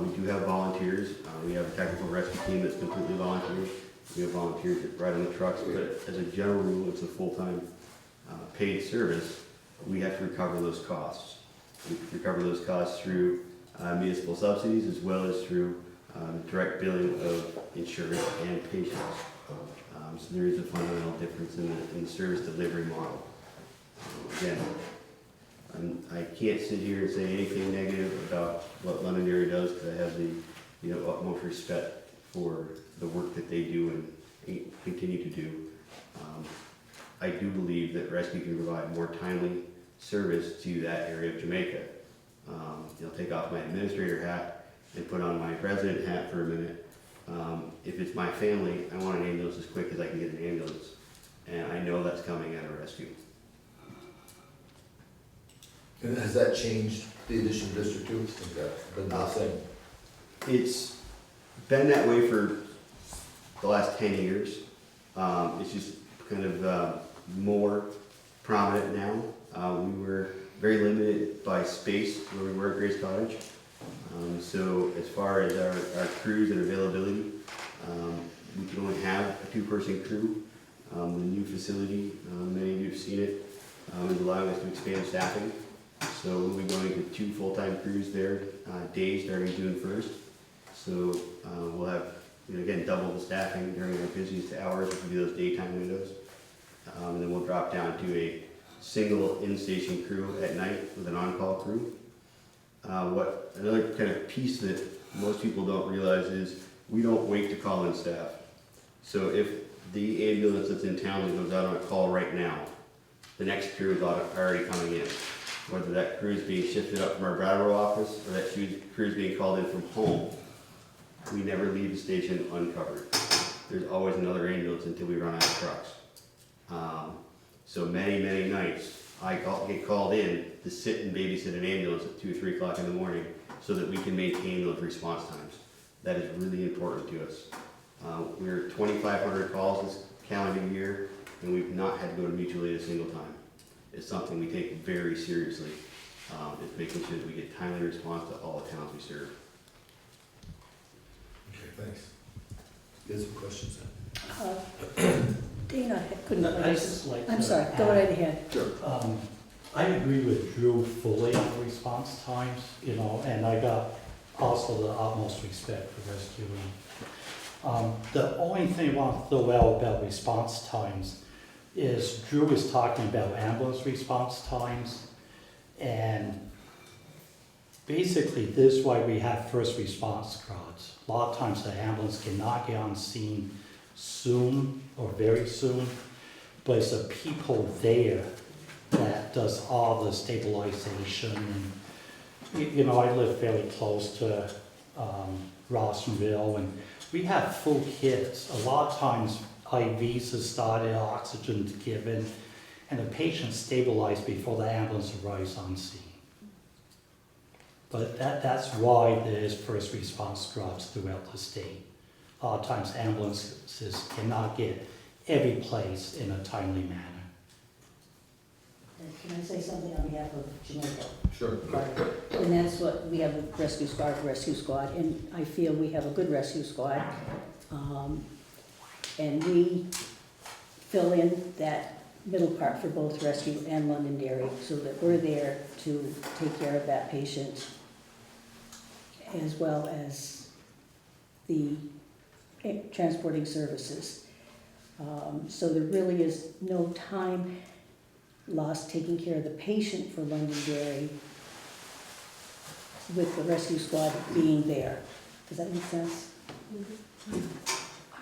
we do have volunteers. We have a technical rescue team that's completely volunteer. We have volunteers that ride on the trucks, but as a general rule, it's a full-time paid service. We have to recover those costs. We recover those costs through municipal subsidies as well as through direct billing of insurance and patients. So there is a fundamental difference in the service delivery model. Again, I can't sit here and say anything negative about what Londonderry does because I have the utmost respect for the work that they do and continue to do. I do believe that rescue can provide more timely service to that area of Jamaica. Take off my administrator hat and put on my president hat for a minute. If it's my family, I want an ambulance as quick as I can get an ambulance. And I know that's coming out of rescue.
And has that changed the addition of District 2? Has that been the same?
It's been that way for the last 10 years. It's just kind of more prominent now. We were very limited by space where we were at Grace Cottage. So as far as our crews and availability, we can only have a 2-person crew. The new facility, many of you have seen it, is allowing us to expand staffing. So we'll be going to 2 full-time crews there, days starting June 1st. So we'll have, again, double the staffing during our busiest hours, which will be those daytime windows. And then we'll drop down to a single in-station crew at night with an on-call crew. Another kind of piece that most people don't realize is we don't wait to call in staff. So if the ambulance that's in town goes out on a call right now, the next crew is already coming in. Whether that crew is being shifted up from our Brattleboro office or that crew is being called in from home, we never leave the station uncovered. There's always another ambulance until we run out of trucks. So many, many nights, I get called in to sit and babysit an ambulance at 2 or 3 o'clock in the morning so that we can maintain those response times. That is really important to us. We're 2,500 calls this calendar year, and we've not had to go to mutual aid a single time. It's something we take very seriously. It's making sure that we get timely response to all the towns we serve.
Okay, thanks. You have some questions?
Dana couldn't.
I just like
I'm
to
sorry, go
add-
right ahead.
Sure.
I agree with Drew fully on response times, and I got also the utmost respect for rescuing. The only thing I want to throw out about response times is Drew is talking about ambulance response times, and basically this is why we have first response squads. A lot of times the ambulance cannot get on scene soon or very soon, but it's the people there that does all the stabilization. And I live fairly close to Rawsonville, and we have full kits. A lot of times IVs are started, oxygen's given, and the patient's stabilized before the ambulance arrives on scene. But that's why there's first response squads throughout the state. A lot of times ambulances cannot get every place in a timely manner.
Can I say something on behalf of Jamaica?
Sure.
And that's what, we have a rescue squad, and I feel we have a good rescue squad. And we fill in that middle part for both rescue and Londonderry, so that we're there to take care of that patient as well as the transporting services. So there really is no time lost taking care of the patient for Londonderry with the rescue squad being there. Does that make sense?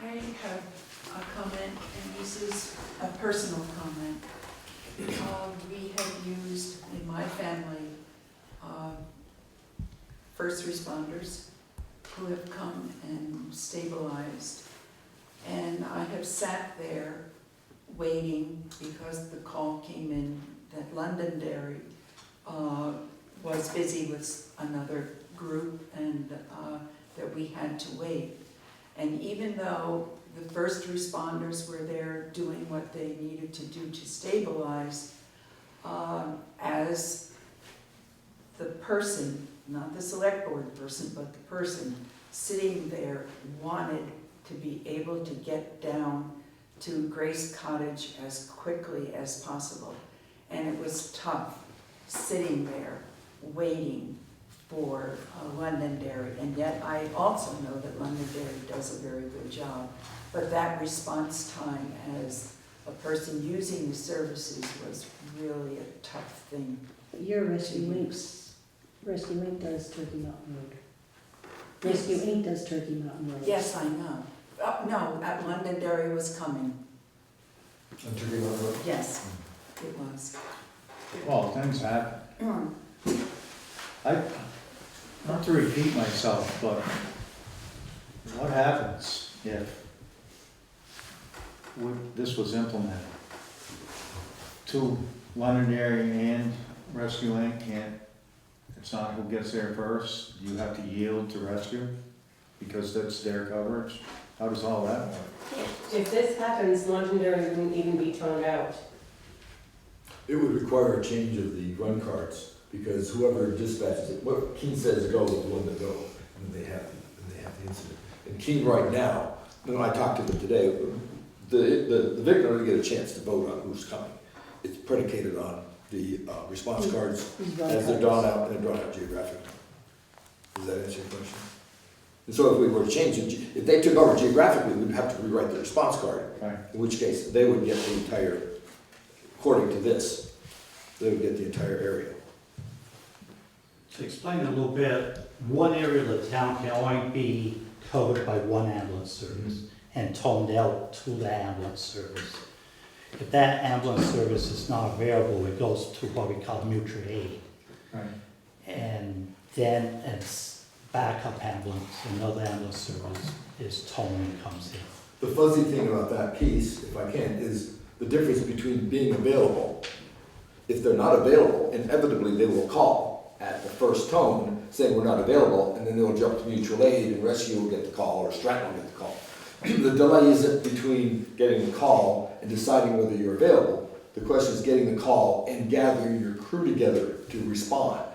I have a comment, and this is a personal comment. We have used, in my family, first responders who have come and stabilized. And I have sat there waiting because the call came in that Londonderry was busy with another group and that we had to wait. And even though the first responders were there doing what they needed to do to stabilize. As the person, not the select board person, but the person sitting there wanted to be able to get down to Grace Cottage as quickly as possible. And it was tough sitting there waiting for Londonderry. And yet I also know that Londonderry does a very good job. But that response time as a person using the services was really a tough thing.
Your Rescue Inc. does Turkey Mountain Road. Rescue Inc. does Turkey Mountain Road.
Yes, I know. No, at Londonderry was coming.
On Turkey Mountain Road?
Yes, it was.
Well, things happen. Not to repeat myself, but what happens if this was implemented? To Londonderry and Rescue Inc. It's not who gets there first, you have to yield to Rescue because that's their coverage? How does all that work?
If this happens, Londonderry wouldn't even be toned out.
It would require a change of the run cards, because whoever dispatches it, what Keene says go is the one to go, and they have the incident. And Keene right now, when I talked to them today, the victim doesn't get a chance to vote on who's coming. It's predicated on the response cards as they're drawn out, and they're drawn out geographically. Does that answer your question? And so if we were to change it, if they took over geographically, we'd have to rewrite the response card.
Right.
In which case, they would get the entire, according to this, they would get the entire area.
To explain a little bit, one area of the town can only be covered by one ambulance service and toned out to the ambulance service. If that ambulance service is not available, it goes to what we call mutual aid.
Right.
And then it's backup ambulance, another ambulance service is toned and comes in.
The fuzzy thing about that piece, if I can, is the difference between being available. If they're not available, inevitably they will call at the first tone saying we're not available, and then they'll jump to mutual aid and rescue will get the call, or Stratton will get the call. The delay isn't between getting the call and deciding whether you're available. The question is getting the call and gathering your crew together to respond.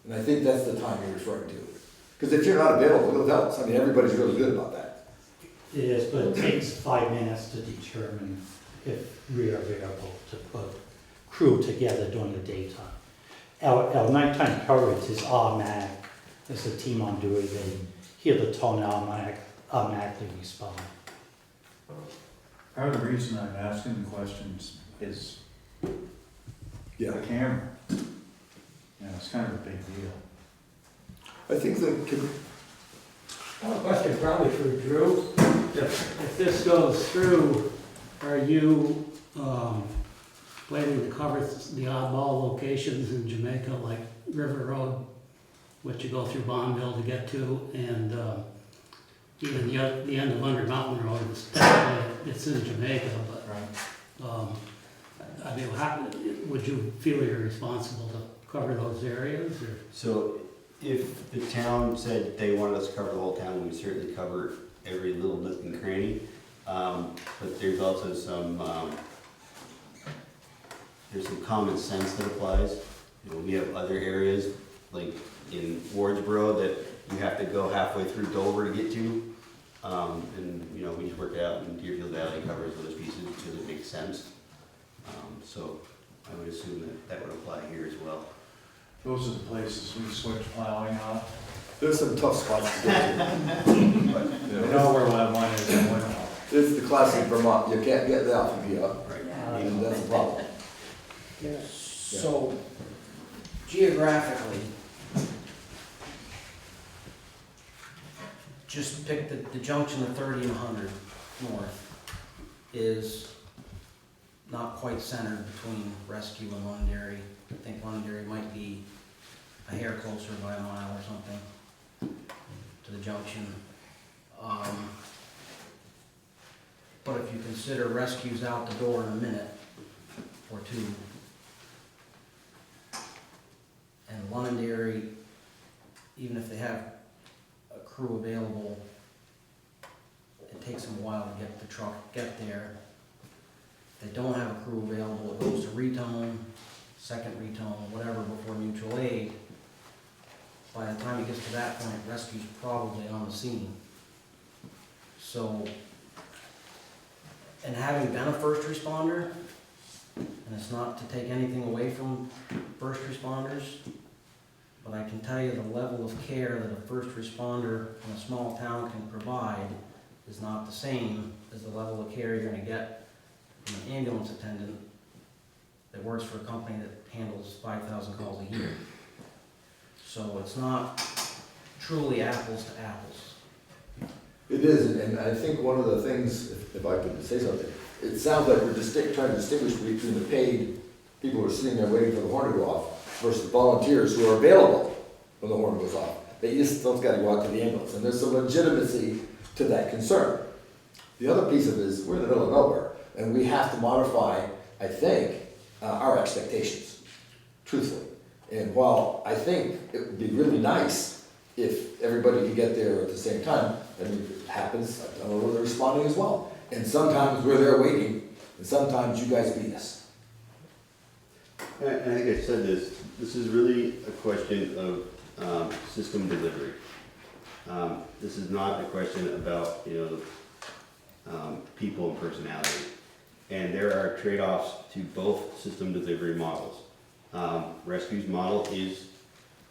And I think that's the time you're referring to. Because if you're not available, it'll tell us. I mean, everybody's really good about that.
It is, but it takes 5 minutes to determine if we are available to put crew together during the daytime. Our nighttime coverage is automatic. There's a team on duty, they hear the tone and automatically respond.
Part of the reason I'm asking the questions is
Yeah.
the camera. It's kind of a big deal.
I think that
I have a question probably for Drew. If this goes through, are you planning to cover the oddball locations in Jamaica, like River Road, which you go through Bonneville to get to, and even the end of Under Mountain Road is technically, it's in Jamaica, but I mean, would you feel you're responsible to cover those areas, or?
So if the town said they wanted us to cover the whole town, we would certainly cover every little nook and cranny. But there's also some common sense that applies. You know, we have other areas, like in Wardsboro, that you have to go halfway through Dover to get to. And, you know, we just work it out, and Deerfield Valley covers those pieces because it makes sense. So I would assume that that would apply here as well.
Those are the places we switch plowing on.
there's some tough spots to get to.
I know where one is in Winterfell.
It's the classic Vermont, you can't get that from here,
Yeah.
and that's a problem.
So geographically, just pick the junction of 30 and 100 north is not quite centered between Rescue and Londonderry. I think Londonderry might be a hair closer by a mile or something to the junction. But if you consider Rescue's out the door in a minute or two, and Londonderry, even if they have a crew available, it takes them a while to get the truck, get there. If they don't have a crew available, it goes to retone, second retone, whatever, before mutual aid. By the time it gets to that point, rescue's probably on the scene. So, and having been a first responder, and it's not to take anything away from first responders, but I can tell you the level of care that a first responder in a small town can provide is not the same as the level of care you're gonna get from an ambulance attendant that works for a company that handles 5,000 calls a year. So it's not truly apples to apples.
It is, and I think one of the things, if I could say something, it sounds like we're just trying to distinguish between the paid people who are sitting there waiting for the horn to go off versus volunteers who are available when the horn goes off. They just don't gotta go out to the ambulance, and there's some legitimacy to that concern. The other piece of it is, we're in the middle of nowhere, and we have to modify, I think, our expectations, truthfully. And while I think it would be really nice if everybody could get there at the same time, I mean, it happens, I've done a little responding as well. And sometimes we're there waiting, and sometimes you guys beat us.
And I think I said this is really a question of system delivery. This is not a question about, people and personality. And there are trade-offs to both system delivery models. Rescue's model is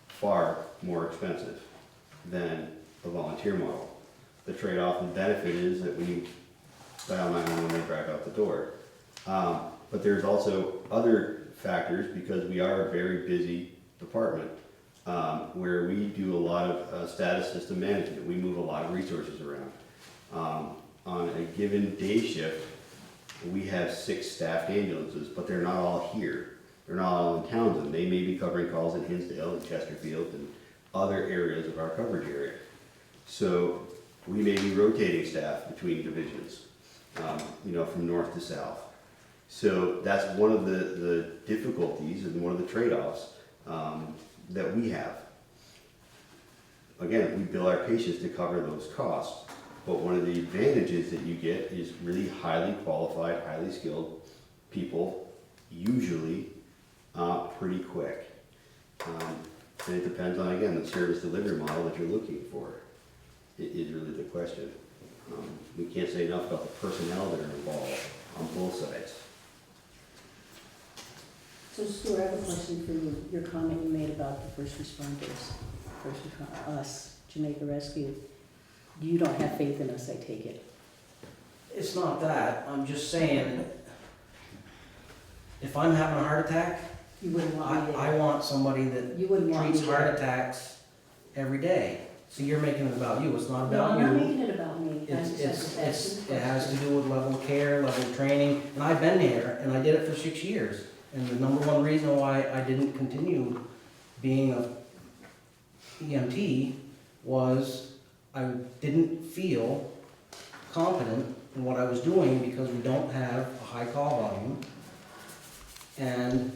far more expensive than the volunteer model. The trade-off and benefit is that when you dial 911, they drive out the door. But there's also other factors, because we are a very busy department, where we do a lot of status system management. We move a lot of resources around. On a given day shift, we have 6 staffed ambulances, but they're not all here. They're not all in Townsend. They may be covering calls in Hinsdale and Chesterfield and other areas of our coverage area. So we may be rotating staff between divisions, from north to south. So that's one of the difficulties and one of the trade-offs that we have. Again, we bill our patients to cover those costs, but one of the advantages that you get is really highly qualified, highly skilled people, usually pretty quick. And it depends on, again, the service delivery model that you're looking for. It is really the question. We can't say enough about the personnel that are involved on both sides.
So Stuart, I have a question for you. Your comment you made about the first responders, us, Jamaica Rescue. You don't have faith in us, I take it.
It's not that, I'm just saying, if I'm having a heart attack,
You wouldn't want me there.
I want somebody that
You wouldn't want me
treats
there.
heart attacks every day. So you're making it about you, it's not
No,
about
I'm
you.
not making it about me. I'm
It's,
just
it's,
asking
it has to
questions.
do with level of care, level of training, and I've been there, and I did it for 6 years. And the number one reason why I didn't continue being a EMT was I didn't feel confident in what I was doing because we don't have a high call volume. And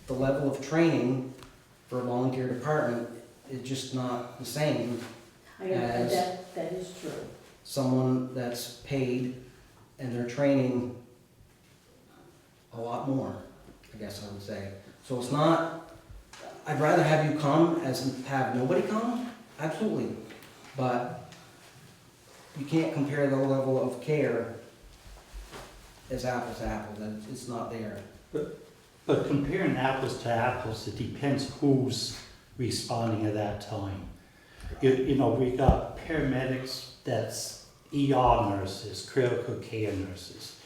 the level of training for a volunteer department is just not the same
I know,
as
that is true.
someone that's paid and they're training a lot more, I guess I would say. So it's not, I'd rather have you come as have nobody come, absolutely. But you can't compare the level of care as apples to apples, it's not there.
But comparing apples to apples, it depends who's responding at that time. We got paramedics, that's ER nurses, critical care nurses.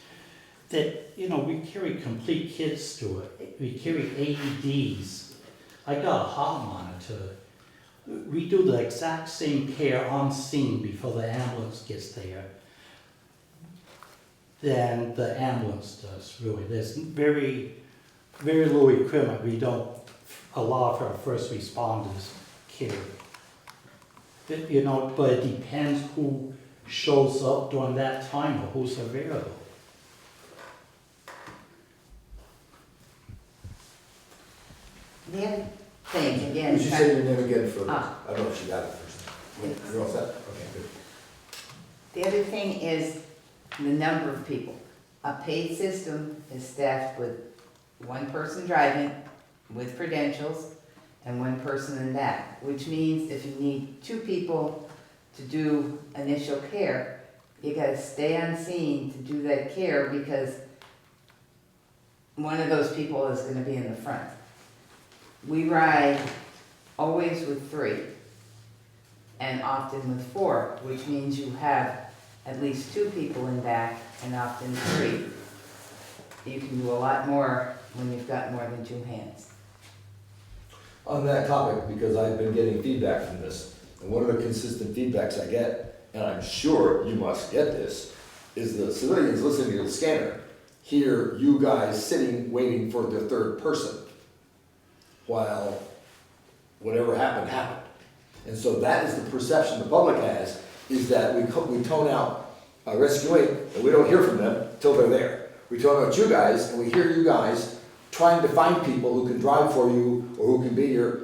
That, we carry complete kits to it. We carry AEDs. I got a heart monitor. We do the exact same care on scene before the ambulance gets there than the ambulance does, really. There's very, very low equipment we don't allow for our first responders carry. But it depends who shows up during that time or who's available.
The other thing, again.
Would you say your name again for,
Ah.
I don't know if she got it first. You're all set? Okay, good.
The other thing is the number of people. A paid system is staffed with one person driving with credentials and one person in that, which means if you need 2 people to do initial care, you gotta stay on scene to do that care because one of those people is gonna be in the front. We ride always with 3 and often with 4, which means you have at least 2 people in back and often 3. You can do a lot more when you've got more than 2 hands.
On that topic, because I've been getting feedback from this, and one of the consistent feedbacks I get, and I'm sure you must get this, is the civilians listening to the scanner hear you guys sitting waiting for the third person while whatever happened, happened. And so that is the perception the public has, is that we tone out rescuing and we don't hear from them till they're there. We tone out you guys and we hear you guys trying to find people who can drive for you or who can be your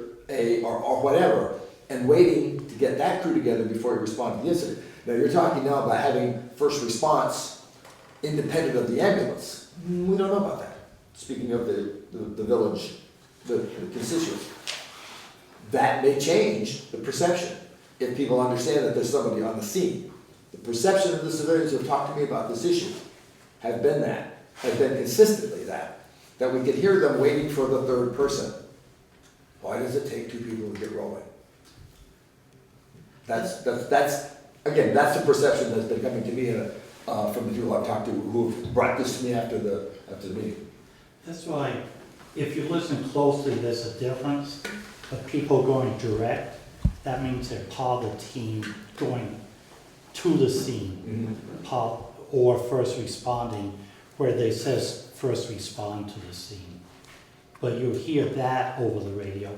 or whatever, and waiting to get that crew together before you respond to the incident. Now you're talking now about having first response independent of the ambulance. We don't know about that. Speaking of the village, the constituents. That may change the perception if people understand that there's somebody on the scene. The perception of the civilians who have talked to me about this issue have been consistently that we can hear them waiting for the third person. Why does it take 2 people to get rolling? That's again, that's the perception that's been coming to me from the people I've talked to who have brought this to me after the meeting.
That's why, if you listen closely, there's a difference of people going direct. That means they're part of the team going to the scene, or first responding, where they says first respond to the scene. But you hear that over the radio.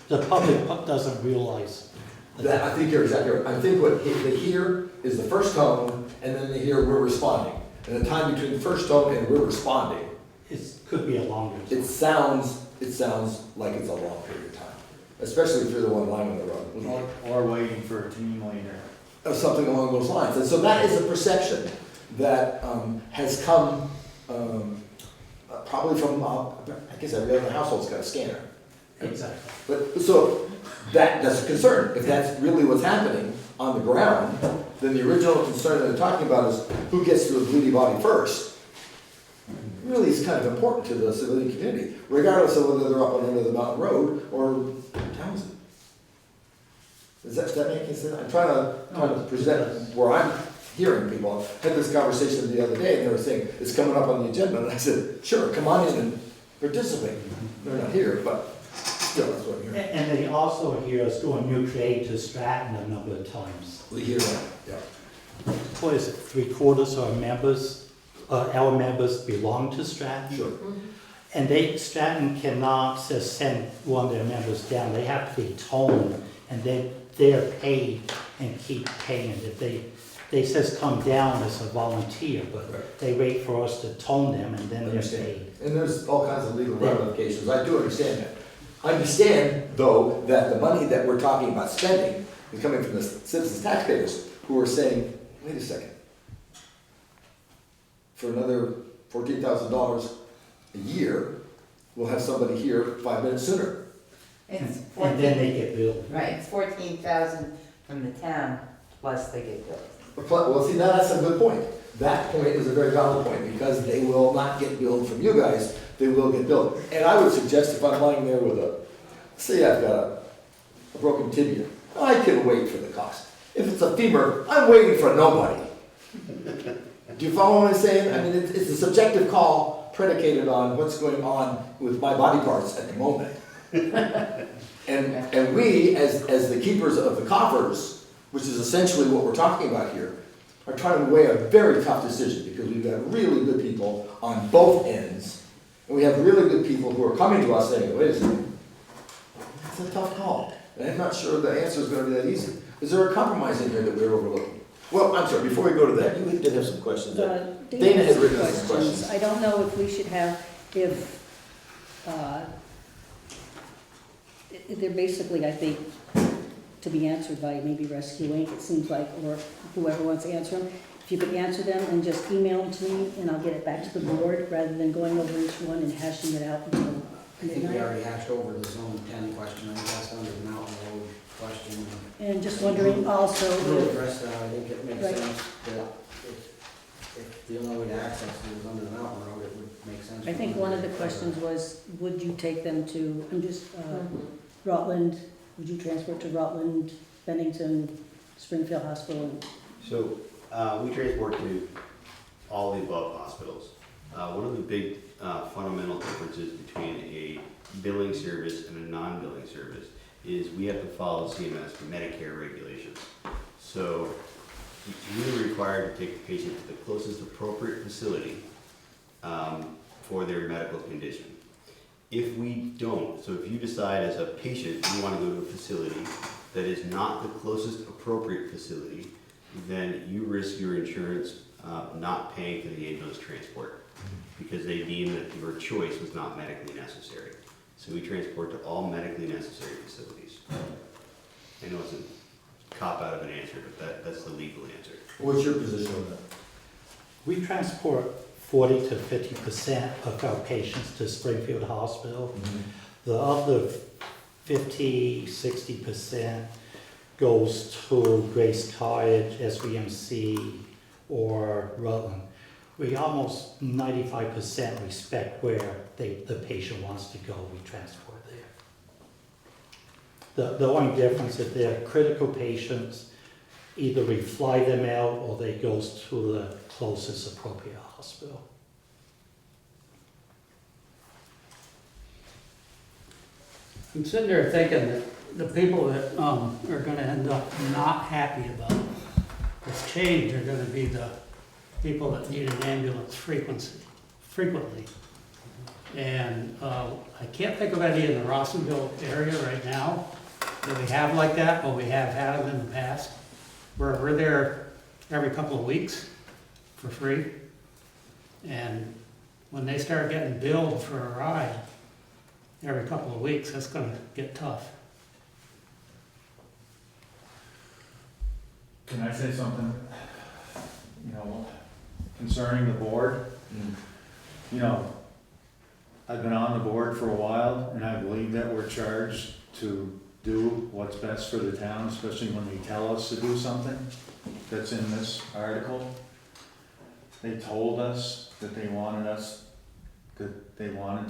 The public doesn't realize
That, I think you're exactly right. I think what they hear is the first tone, and then they hear we're responding. And the time between the first tone and we're responding,
it could be a longer time.
it sounds like it's a long period of time, especially if you're the one lying on the road.
Or waiting for a team leader.
Or something along those lines. And so that is a perception that has come probably from, I guess every other household's got a scanner.
Exactly.
But so that's a concern. If that's really what's happening on the ground, then the original concern that they're talking about is who gets to the bleeding body first. Really is kind of important to the civilian community, regardless of whether they're up on the end of the mountain road or Townsend. Does that make any sense? I'm trying to present where I'm hearing people. I had this conversation the other day and they were saying, it's coming up on the agenda. And I said, sure, come on in and participate. They're not here, but still, that's what I'm hearing.
And they also hear us going nuclear aid to Stratton a number of times.
We hear that, yeah.
What is it, 3/4 of our members belong to Stratton?
Sure.
And Stratton cannot just send one of their members down. They have to be toned, and then they're paid and keep paying. If they says come down as a volunteer, but they wait for us to tone them and then they're paid.
And there's all kinds of legal ramifications. I do understand that. I understand, though, that the money that we're talking about spending is coming from the citizens taxpayers who are saying, wait a second, for another $14,000 a year, we'll have somebody here 5 minutes sooner.
It's
And then they get billed.
Right, it's 14,000 from the town, plus they get billed.
Well, see, now that's a good point. That point is a very valid point, because they will not get billed from you guys, they will get billed. And I would suggest if I'm lying there with say I've got a broken tibia, I can wait for the cost. If it's a femur, I'm waiting for nobody. Do you follow what I'm saying? I mean, it's a subjective call predicated on what's going on with my body parts at the moment. And we, as the keepers of the coffers, which is essentially what we're talking about here, are trying to weigh a very tough decision, because we've got really good people on both ends, and we have really good people who are coming to us saying, wait a second, that's a tough call, and I'm not sure the answer is going to be that easy. Is there a compromise in here that we're overlooking? Well, I'm sorry, before we go to that, you did have some questions. Dana had written some questions.
I don't know if we should have, they're basically, I think, to be answered by maybe Rescue Inc., it seems like, or whoever wants to answer them. If you could answer them and just email them to me, and I'll get it back to the board, rather than going over each one and hashing it out until
I think we
midnight.
already hashed over the Zone 10 question, I think that's under the Mountain Road question.
And just wondering also,
We'll address that, I think it makes
Right.
sense that if the only way to access it was under the Mountain Road, it would make sense.
I think one of the questions was, would you take them to, Rutland, would you transport to Rutland, Bennington, Springfield Hospital?
So, we transport to all the above hospitals. One of the big fundamental differences between a billing service and a non-billing service is we have to follow CMS Medicare regulations. So, we are required to take the patient to the closest appropriate facility for their medical condition. If we don't, so if you decide as a patient you want to go to a facility that is not the closest appropriate facility, then you risk your insurance not paying for the ambulance transport because they deem that your choice was not medically necessary. So we transport to all medically necessary facilities. I know it's a cop-out of an answer, but that's the legal answer.
What's your position on that?
We transport 40 to 50% of our patients to Springfield Hospital. The other 50, 60% goes to Grace Cottage, SVMC, or Rutland. We almost 95% respect where the patient wants to go, we transport there. The only difference is they're critical patients, either we fly them out or they go to the closest appropriate hospital.
I'm sitting there thinking that the people that are gonna end up not happy about this change are gonna be the people that need an ambulance frequently. And I can't think of any in the Rossville area right now that we have like that, but we have had them in the past, where we're there every couple of weeks for free. And when they start getting billed for a ride every couple of weeks, that's gonna get tough.
Can I say something, concerning the board? I've been on the board for a while, and I believe that we're charged to do what's best for the town, especially when they tell us to do something that's in this article. They told us that they wanted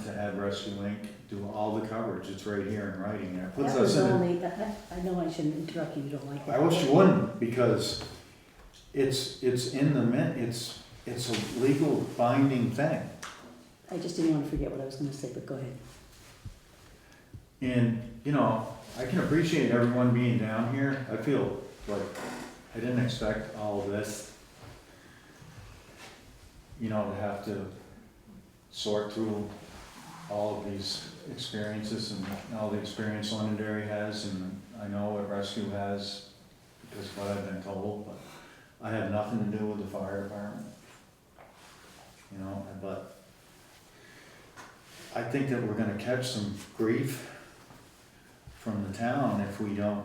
to have Rescue Inc. do all the coverage. It's right here in writing. It puts
That
us
was
in a
only, I know I shouldn't interrupt you, you don't like that.
I wish you wouldn't, because it's in the it's a legal binding thing.
I just didn't want to forget what I was gonna say, but go ahead.
And, I can appreciate everyone being down here. I feel like I didn't expect all of this, to have to sort through all of these experiences and all the experience Londonderry has, and I know what Rescue has, because of what I've been told, but I have nothing to do with the fire department. But I think that we're gonna catch some grief from the town if we don't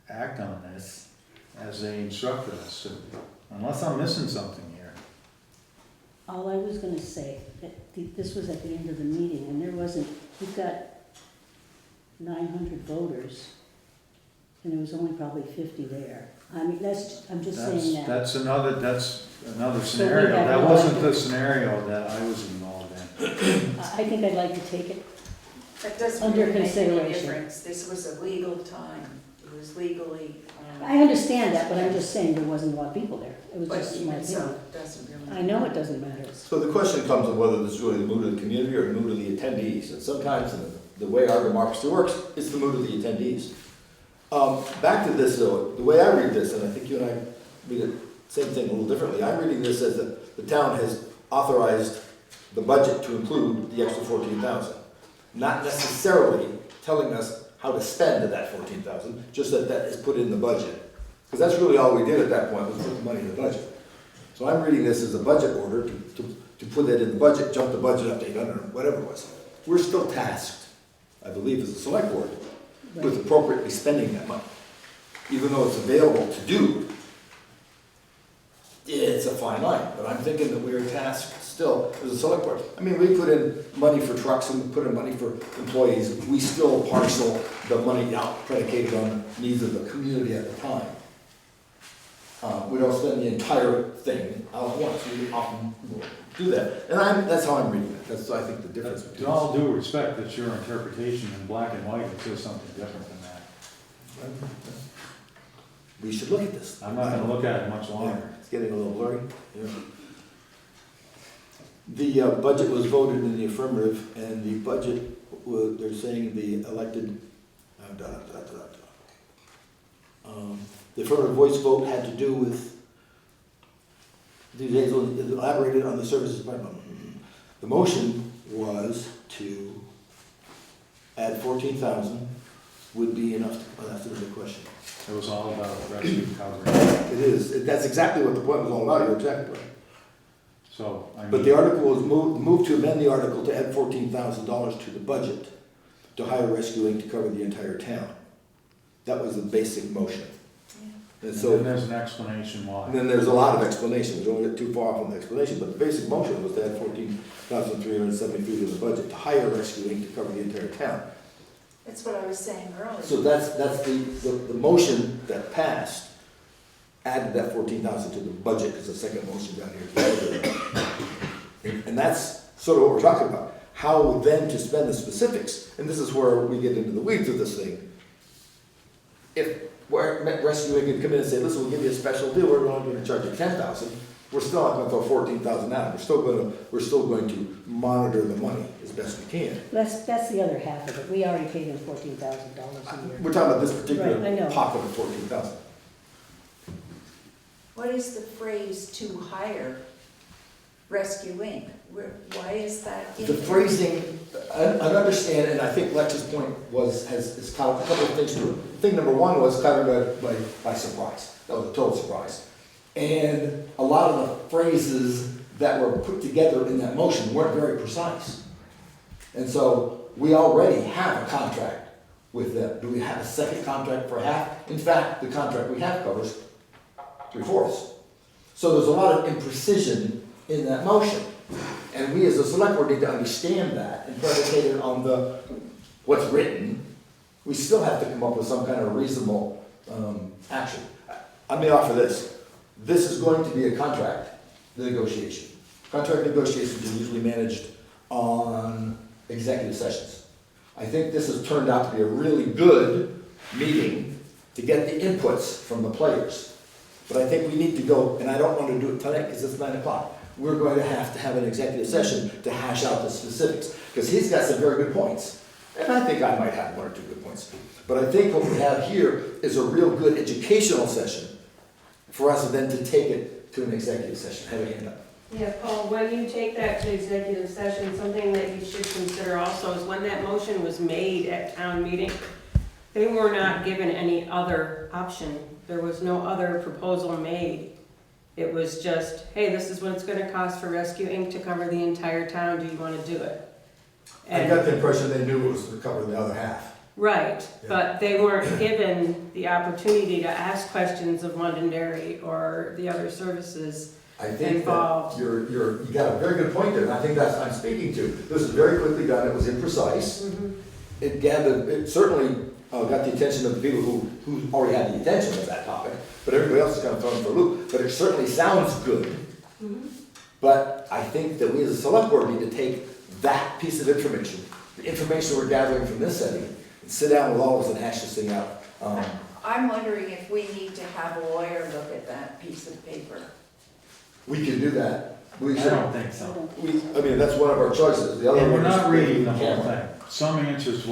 act on this as they instructed us to, unless I'm missing something here.
All I was gonna say, this was at the end of the meeting, and we've got 900 voters, and there was only probably 50 there. I mean, I'm just saying that.
That's another
So
scenario.
we have
That
no
wasn't
idea.
the scenario that I was involved in.
I think I'd like to take it.
That doesn't
Under
really make any
consideration.
difference. This was a legal time. It was legally.
I understand that, but I'm just saying there wasn't a lot of people there. It was
But
just my
even so,
opinion.
it doesn't really.
I know it doesn't matter.
So the question comes of whether this is really the mood of the community or the mood of the attendees. And sometimes the way our democracy works, it's the mood of the attendees. Back to this though, the way I read this, and I think you and I read it, same thing a little differently. I'm reading this as that the town has authorized the budget to include the extra 14,000. Not necessarily telling us how to spend that 14,000, just that is put in the budget. Because that's really all we did at that point, was put the money in the budget. So I'm reading this as a budget order to put that in the budget, jump the budget up to 800, whatever it was. We're still tasked, I believe, as a select board, with appropriately spending that money. even though it's available to do, it's a fine line, but I'm thinking that we're tasked still as a select board. I mean, we put in money for trucks and we put in money for employees, we still parcel the money out predicated on the needs of the community at the time. We don't spend the entire thing all at once, we often do that, and that's how I'm reading it, that's, I think, the difference
With
between.
all due respect, that's your interpretation in black and white, it says something different than that.
We should look at this.
I'm not gonna look at it much longer.
It's getting a little blurry. The budget was voted in the affirmative, and the budget, they're saying the elected, the affirmative voice vote had to do with, these days elaborated on the services. The motion was to add 14,000 would be enough to answer the question.
It was all about rescue coverage.
It is, that's exactly what the point was all about, you're exactly right.
So, I mean.
But the article was moved to amend the article to add $14,000 to the budget to hire Rescue Inc. to cover the entire town. That was the basic motion. And
And
so,
then there's an explanation why.
and then there's a lot of explanations, we don't get too far from the explanation, but the basic motion was to add 14,373 to the budget to hire Rescue Inc. to cover the entire town.
That's what I was saying earlier.
So that's the motion that passed, added that 14,000 to the budget, because the second motion down here. And that's sort of what we're talking about. How then to spend the specifics, and this is where we get into the weeds of this thing. If Rescue could come in and say, listen, we'll give you a special deal, we're only going to charge you 10,000, we're still not going to throw 14,000 out. We're still going to monitor the money as best we can.
That's the other half of it. We already paid them $14,000 a year.
We're talking about this
Right, I
particular
know.
pocket of 14,000.
What is the phrase "to hire Rescue Inc."? Why is that in
The
there?
phrasing, I understand, and I think Lex's point has caught a couple of things to it. Thing number one was caught by surprise. That was a total surprise. And a lot of the phrases that were put together in that motion weren't very precise. And so we already have a contract with them. Do we have a second contract for half? In fact, the contract we have covers 3/4. So there's a lot of imprecision in that motion. And we as a select board need to understand that and predicate it on what's written. We still have to come up with some kind of reasonable action. I may offer this. This is going to be a contract negotiation. Contract negotiations are usually managed on executive sessions. I think this has turned out to be a really good meeting to get the inputs from the players. But I think we need to go, and I don't want to do it tonight because it's 9 o'clock. We're going to have an executive session to hash out the specifics, because he's got some very good points. And I think I might have one or two good points. But I think what we have here is a real good educational session for us then to take it to an executive session. Have a hand up.
Yeah, Paul, when you take that to executive session, something that you should consider also is when that motion was made at town meeting, they were not given any other option. There was no other proposal made. It was just, hey, this is what it's gonna cost for Rescue Inc. to cover the entire town, do you wanna do it?
I got the impression they knew it was to cover the other half.
Right, but they weren't given the opportunity to ask questions of Londonderry or the other services
I think
involved.
that you got a very good point there, and I think that's what I'm speaking to. This was very quickly done, it was imprecise. It certainly got the attention of the people who already had the attention of that topic, but everybody else is kind of thrown for a loop. But it certainly sounds good. But I think that we as a select board need to take that piece of information, the information we're gathering from this setting, and sit down with all of us and hash this thing out.
I'm wondering if we need to have a lawyer look at that piece of paper.
We can do that. We
I
should.
don't think so.
I mean, that's one of our choices. The other
And
one
we're
is
not reading the
camera.
whole thing. Some answers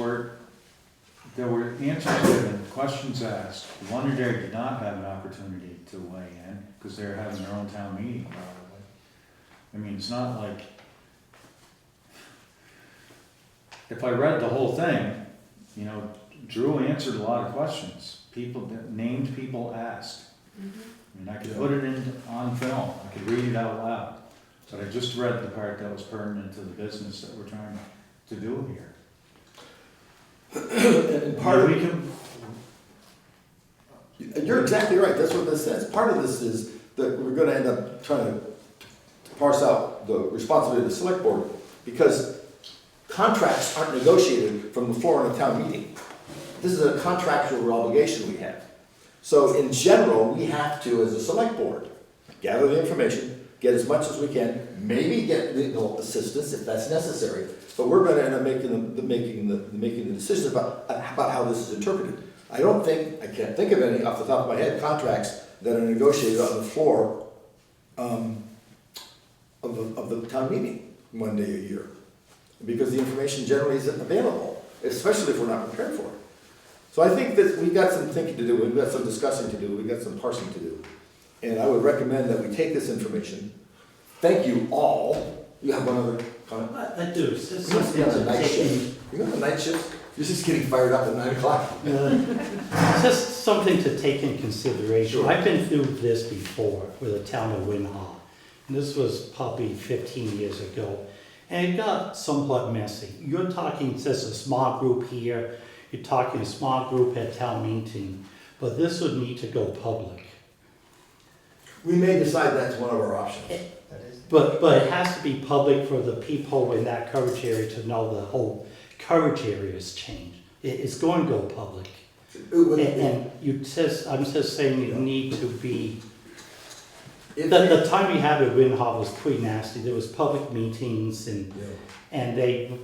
there were answers given, questions asked. Londonderry did not have an opportunity to weigh in, because they're having their own town meeting probably. I mean, it's not like, if I read the whole thing, Drew answered a lot of questions. Named people asked. I mean, I could put it on film, I could read it out loud, but I just read the part that was pertinent to the business that we're trying to do here.
And part of
we can,
You're exactly right, that's what this says. Part of this is that we're gonna end up trying to parse out the responsibility of the select board, because contracts aren't negotiated from the floor in a town meeting. This is a contractual obligation we have. So in general, we have to, as a select board, gather the information, get as much as we can, maybe get legal assistance if that's necessary, but we're gonna end up making the decision about how this is interpreted. I can't think of any off the top of my head, contracts that are negotiated on the floor of the town meeting one day a year. Because the information generally isn't available, especially if we're not prepared for it. So I think that we've got some thinking to do, we've got some discussing to do, we've got some parsing to do. And I would recommend that we take this information. Thank you all. You have one other comment?
I do, it's just
You must be on the night
taking-
shift. You're on the night shift? You're just getting fired up at 9 o'clock.
It's just something to take in consideration.
Sure.
I've been through this before with the town of Winhall. And this was probably 15 years ago. And it got somewhat messy. You're talking just a small group here, you're talking a small group at town meeting, but this would need to go public.
We may decide that's one of our options.
But it has to be public for the people in that coverage area to know the whole coverage area has changed. It's going to go public. And I'm just saying you need to be, the time we had at Winhall was pretty nasty. There was public meetings and they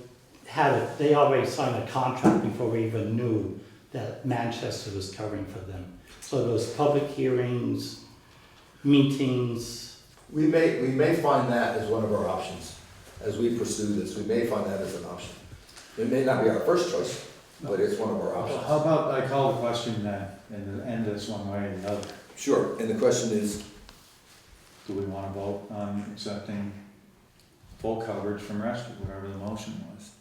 already signed a contract before we even knew that Manchester was covering for them. So there was public hearings, meetings.
We may find that as one of our options. As we pursue this, we may find that as an option. It may not be our first choice, but it's one of our options.
How about I call the question then, and end this one way or the other?
Sure, and the question is,
Do we want to vote on accepting full coverage from rescue, whatever the motion was?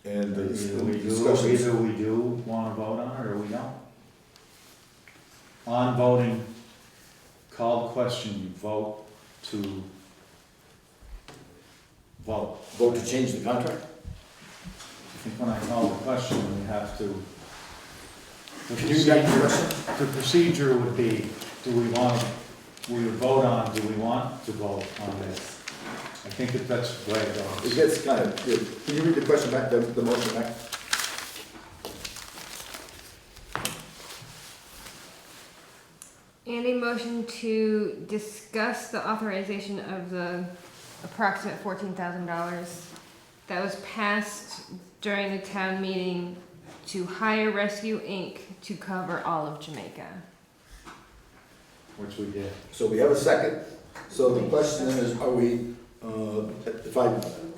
and the
Either we
discussions.
do want to vote on it or we don't. On voting, call the question, you vote to vote.
Vote to change the contract?
I think when I call the question, we have to.
Can you repeat the question?
The procedure would be, we would vote on, do we want to vote on this? I think that's the way it
It
goes.
gets kind of, can you read the question back, the motion back?
And a motion to discuss the authorization of the approximate $14,000 that was passed during the town meeting to hire Rescue Inc. to cover all of Jamaica.
Which we did.
So we have a second. So the question then is, are we,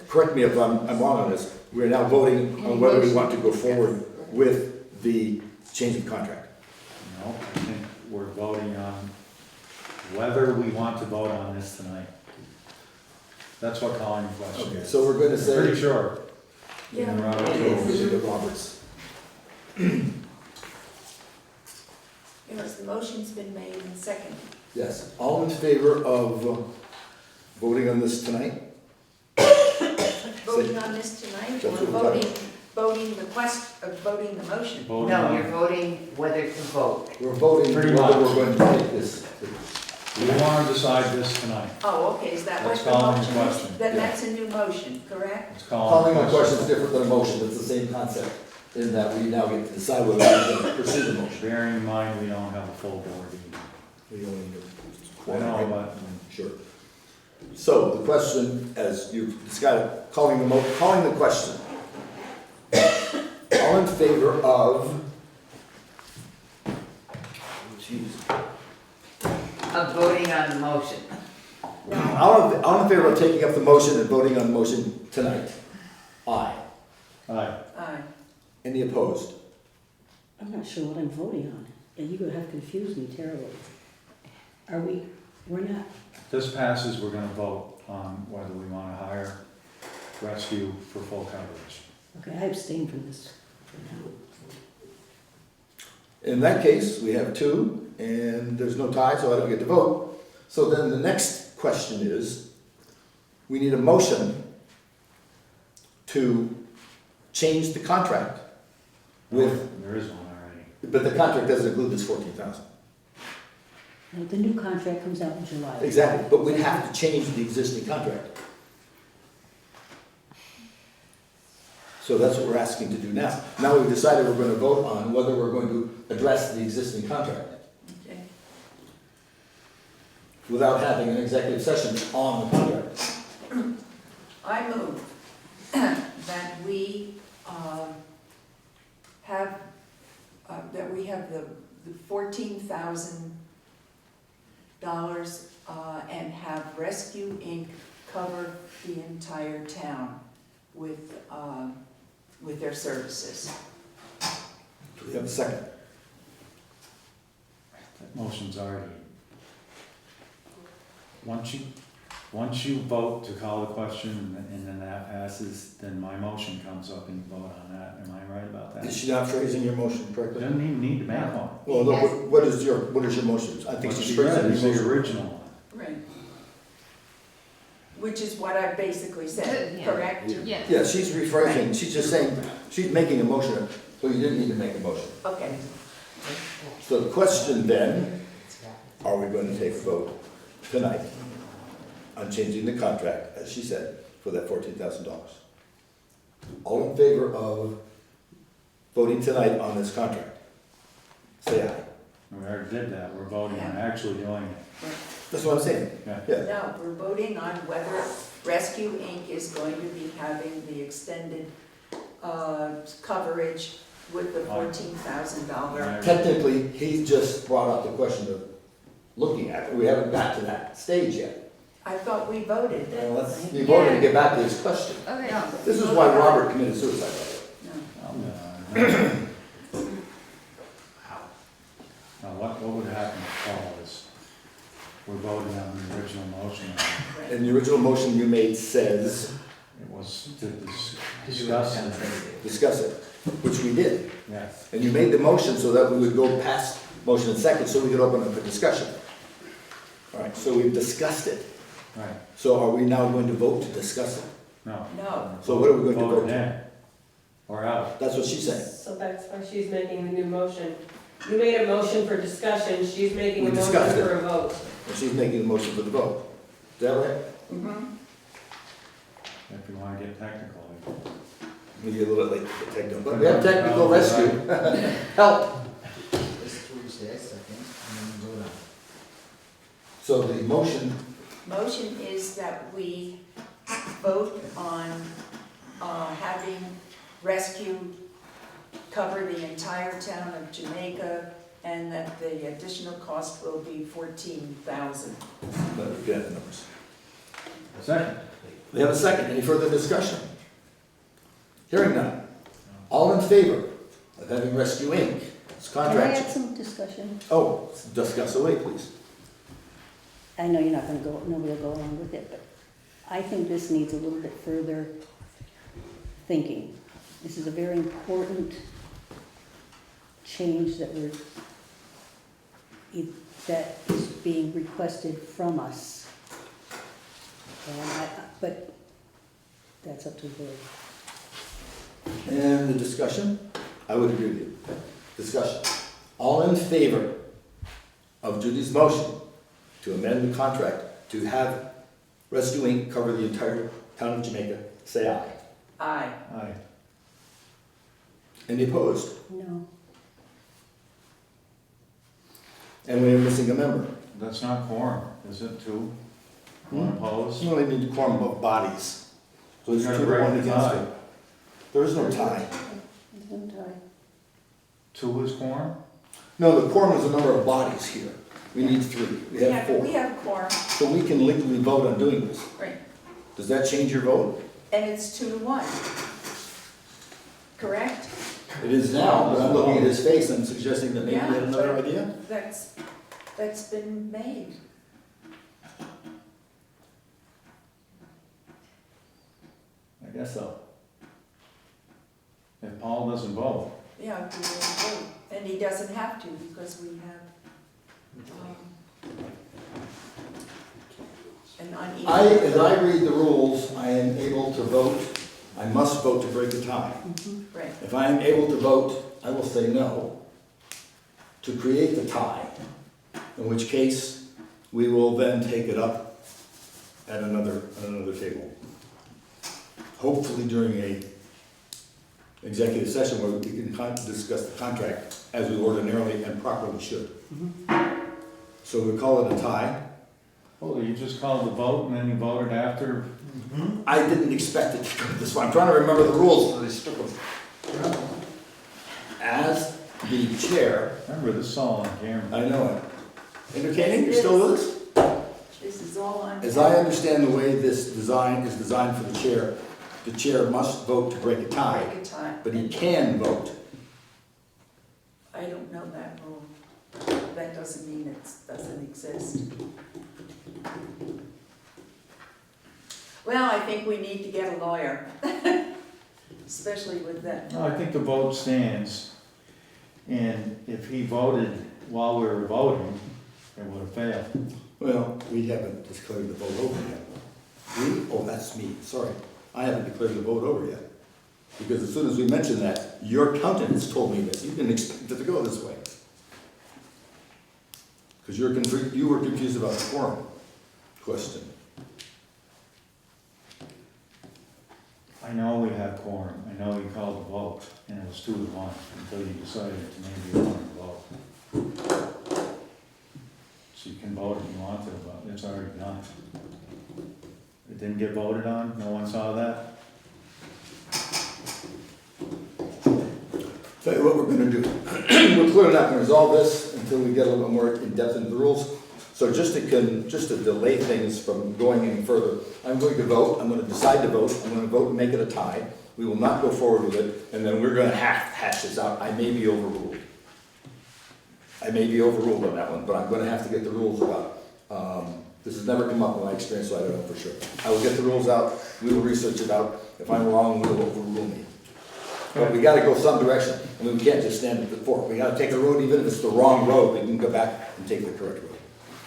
correct me if I'm wrong on this, we're now voting on whether we want to go forward with the change of contract.
No, I think we're voting on whether we want to vote on this tonight. That's what calling the question
Okay,
is.
so we're gonna say.
Pretty sure.
Yeah.
In Robert's
Okay,
rules.
Mr. Roberts.
Yes, the motion's been made and seconded.
Yes, all in favor of voting on this tonight?
Voting on this tonight,
That's
or
what we're talking
voting the motion?
Voting
No,
on-
you're voting whether to vote.
We're voting
Pretty
whether
much.
we're going to take this.
We want to decide this tonight.
Oh, okay, is that what
That's
the
calling the
motion is?
question.
Then
Yeah.
that's a new motion, correct?
It's
Calling a question is different than a motion, it's the same concept, in that we now get to decide whether we're going to pursue the motion.
Bearing in mind, we don't have a full board either.
We only need
I know, but
Sure. So the question, as you've discussed, calling the question. All in favor of,
Of voting on the motion.
all in favor of taking up the motion and voting on the motion tonight? Aye.
aye.
Aye.
Any opposed?
I'm not sure what I'm voting on, and you have confused me terribly. We're not,
If this passes, we're gonna vote on whether we want to hire rescue for full coverage.
okay, I abstain from this for now.
In that case, we have two, and there's no tie, so I don't get to vote. So then the next question is, we need a motion to change the contract with,
There is one already.
But the contract doesn't include this 14,000.
No, the new contract comes out in July.
Exactly, but we'd have to change the existing contract. So that's what we're asking to do now. Now we've decided we're gonna vote on whether we're going to address the existing contract
Okay.
without having an executive session on the contract.
I move that we have, the $14,000 and have Rescue Inc. cover the entire town with their services.
Do we have a second?
That motion's already. Once you vote to call the question and then that passes, then my motion comes up and you vote on that. Am I right about that?
Is she not phrasing your motion correctly?
Doesn't even need to make one.
Well, look, what is your motion? I think
What
she's
she read
phrasing
is
your
the
motion.
original one.
Right. Which is what I basically said,
Yeah.
correct?
Yes.
Yeah, she's rephrasing, she's just saying, she's making a motion, so you didn't need to make a motion.
Okay.
So the question then, are we going to take a vote tonight on changing the contract, as she said, for that $14,000? All in favor of voting tonight on this contract? Say aye.
We already did that. We're voting on actually doing it.
That's what I'm saying.
Yeah.
Yeah.
No, we're voting on whether Rescue Inc. is going to be having the extended coverage with the $14,000.
Technically, he just brought up the question of looking at it. We haven't got to that stage yet.
I thought we voted that.
Well, let's, we voted to get back to this question.
Okay.
This is why Robert committed suicide, by the way.
No.
Now, what would happen if Paul is, we're voting on the original motion.
And the original motion you made says,
It was to discuss it.
discuss it, which we did.
Yes.
And you made the motion so that we would go past motion and second, so we could open up a discussion. All right, so we've discussed it.
Right.
So are we now going to vote to discuss it?
No.
No.
So what are we going to vote
in?
to?
Or out.
That's what she's saying.
So that's why she's making the new motion. You made a motion for discussion, she's making
We
a motion
discussed it.
for a vote.
And she's making the motion for the vote. Is that right?
Mhm.
If you want to get technical.
We get a little bit late to get technical, but we have technical rescue. Help. So the motion,
Motion is that we vote on having Rescue cover the entire town of Jamaica, and that the additional cost will be $14,000.
let me get the numbers.
Second.
We have a second. Any further discussion? Hearing none. All in favor of having Rescue Inc. This
Can I
contract?
add some discussion?
Oh, discuss away, please.
I know you're not gonna go, nobody will go along with it, but I think this needs a little bit further thinking. This is a very important change that that is being requested from us. But that's up to the board.
And the discussion? I would agree with you. Discussion. All in favor of Judy's motion to amend the contract to have Rescue Inc. cover the entire town of Jamaica, say aye.
Aye.
Aye.
Any opposed?
No.
And we are missing a member.
That's not quorum, is it, two? One opposed?
You only need to quorum of bodies. So it's
You
2
gotta
to 1
break the
against
tie.
it. There is no tie.
There's no tie.
Two is quorum?
No, the quorum is the number of bodies here. We need 3. We have 4.
We have quorum,
So we can legally vote on doing this.
right,
Does that change your vote?
and it's 2 to 1. Correct?
It is now, but I'm looking at his face and suggesting that maybe he had
Yeah,
another
but
idea.
That's been made.
I guess so. If Paul doesn't vote.
Yeah, we will vote, and he doesn't have to because we have, an uneven.
As I read the rules, I am able to vote, I must vote to break the tie.
Right,
If I am able to vote, I will say no. to create the tie, in which case we will then take it up at another table. Hopefully during a executive session where we can discuss the contract as we ordinarily and properly should. So we call it a tie.
Oh, you just called the vote and then you voted after?
I didn't expect it to go this way. I'm trying to remember the rules for this. As the chair,
Remember, this is all on camera.
I know it. Entertaining, you're still with us?
This is all on.
As I understand the way this design is designed for the chair must vote to break a tie,
Break a tie.
but he can vote.
I don't know that rule. That doesn't mean it doesn't exist. Well, I think we need to get a lawyer, especially with that.
No, I think the vote stands, and if he voted while we were voting, it would have failed.
Well, we haven't declared the vote over yet. Oh, that's me, sorry. I haven't declared the vote over yet. Because as soon as we mentioned that, your countenance told me this. You didn't expect it to go this way. Because you were confused about the quorum question.
I know we have quorum, I know you called the vote, and it was 2-1, until you decided to maybe you wanted to vote. So you can vote if you want to, but it's already done. It didn't get voted on, no one saw that?
Tell you what we're gonna do. We're clearly not gonna resolve this until we get a little bit more in depth into the rules. So just to delay things from going any further, I'm going to vote, I'm gonna decide to vote, I'm gonna vote and make it a tie. We will not go forward with it, and then we're gonna hash this out. I may be overruled. I may be overruled on that one, but I'm gonna have to get the rules out. This has never come up in my experience, so I don't know for sure. I will get the rules out, we will research it out. If I'm wrong, we will overrule me. But we gotta go some direction. I mean, we can't just stand at the fork. We gotta take a road, even if it's the wrong road, we can go back and take the correct road.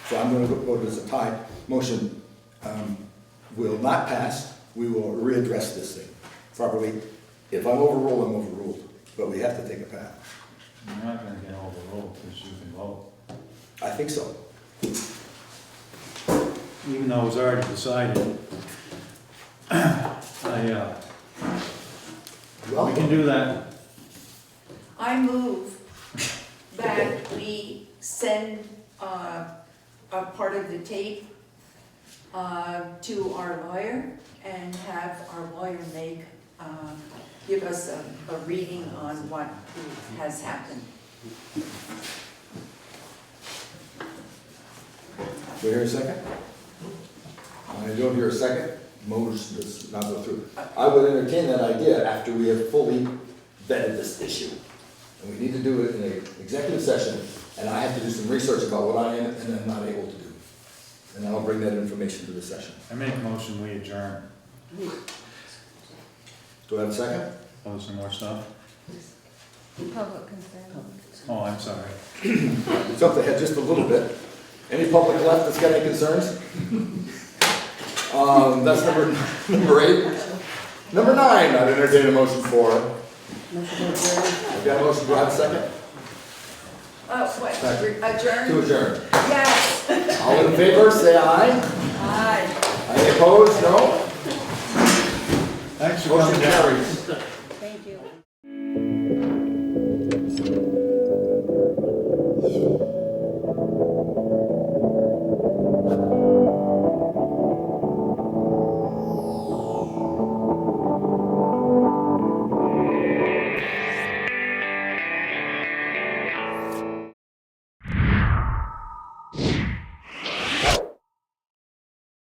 So I'm gonna vote as a tie. Motion will not pass. We will readdress this thing properly. If I'm overruled, I'm overruled. But we have to take a path.
You're not gonna get overruled, because you can vote.
I think so.
Even though it was already decided. We can do that.
I move that we send a part of the tape to our lawyer and have our lawyer give us a reading on what has happened.
Do I hear a second? I don't hear a second. Motion does not go through. I would entertain that idea after we have fully vetted this issue. And we need to do it in an executive session, and I have to do some research about what I am and am not able to do. And then I'll bring that information to the session.
I make a motion, we adjourn.
Do I have a second?
Oh, some more stuff?
Public concern.
Oh, I'm sorry.
Jump ahead just a little bit. Any public left that's got any concerns? That's number 8. Number 9, I'd entertain a motion for. I've got a motion, do I have a second?
Adjourn?
To adjourn.
Yes.
All in favor, say aye.
Aye.
Any opposed, no?
Thanks for
Motion
coming down.
carries.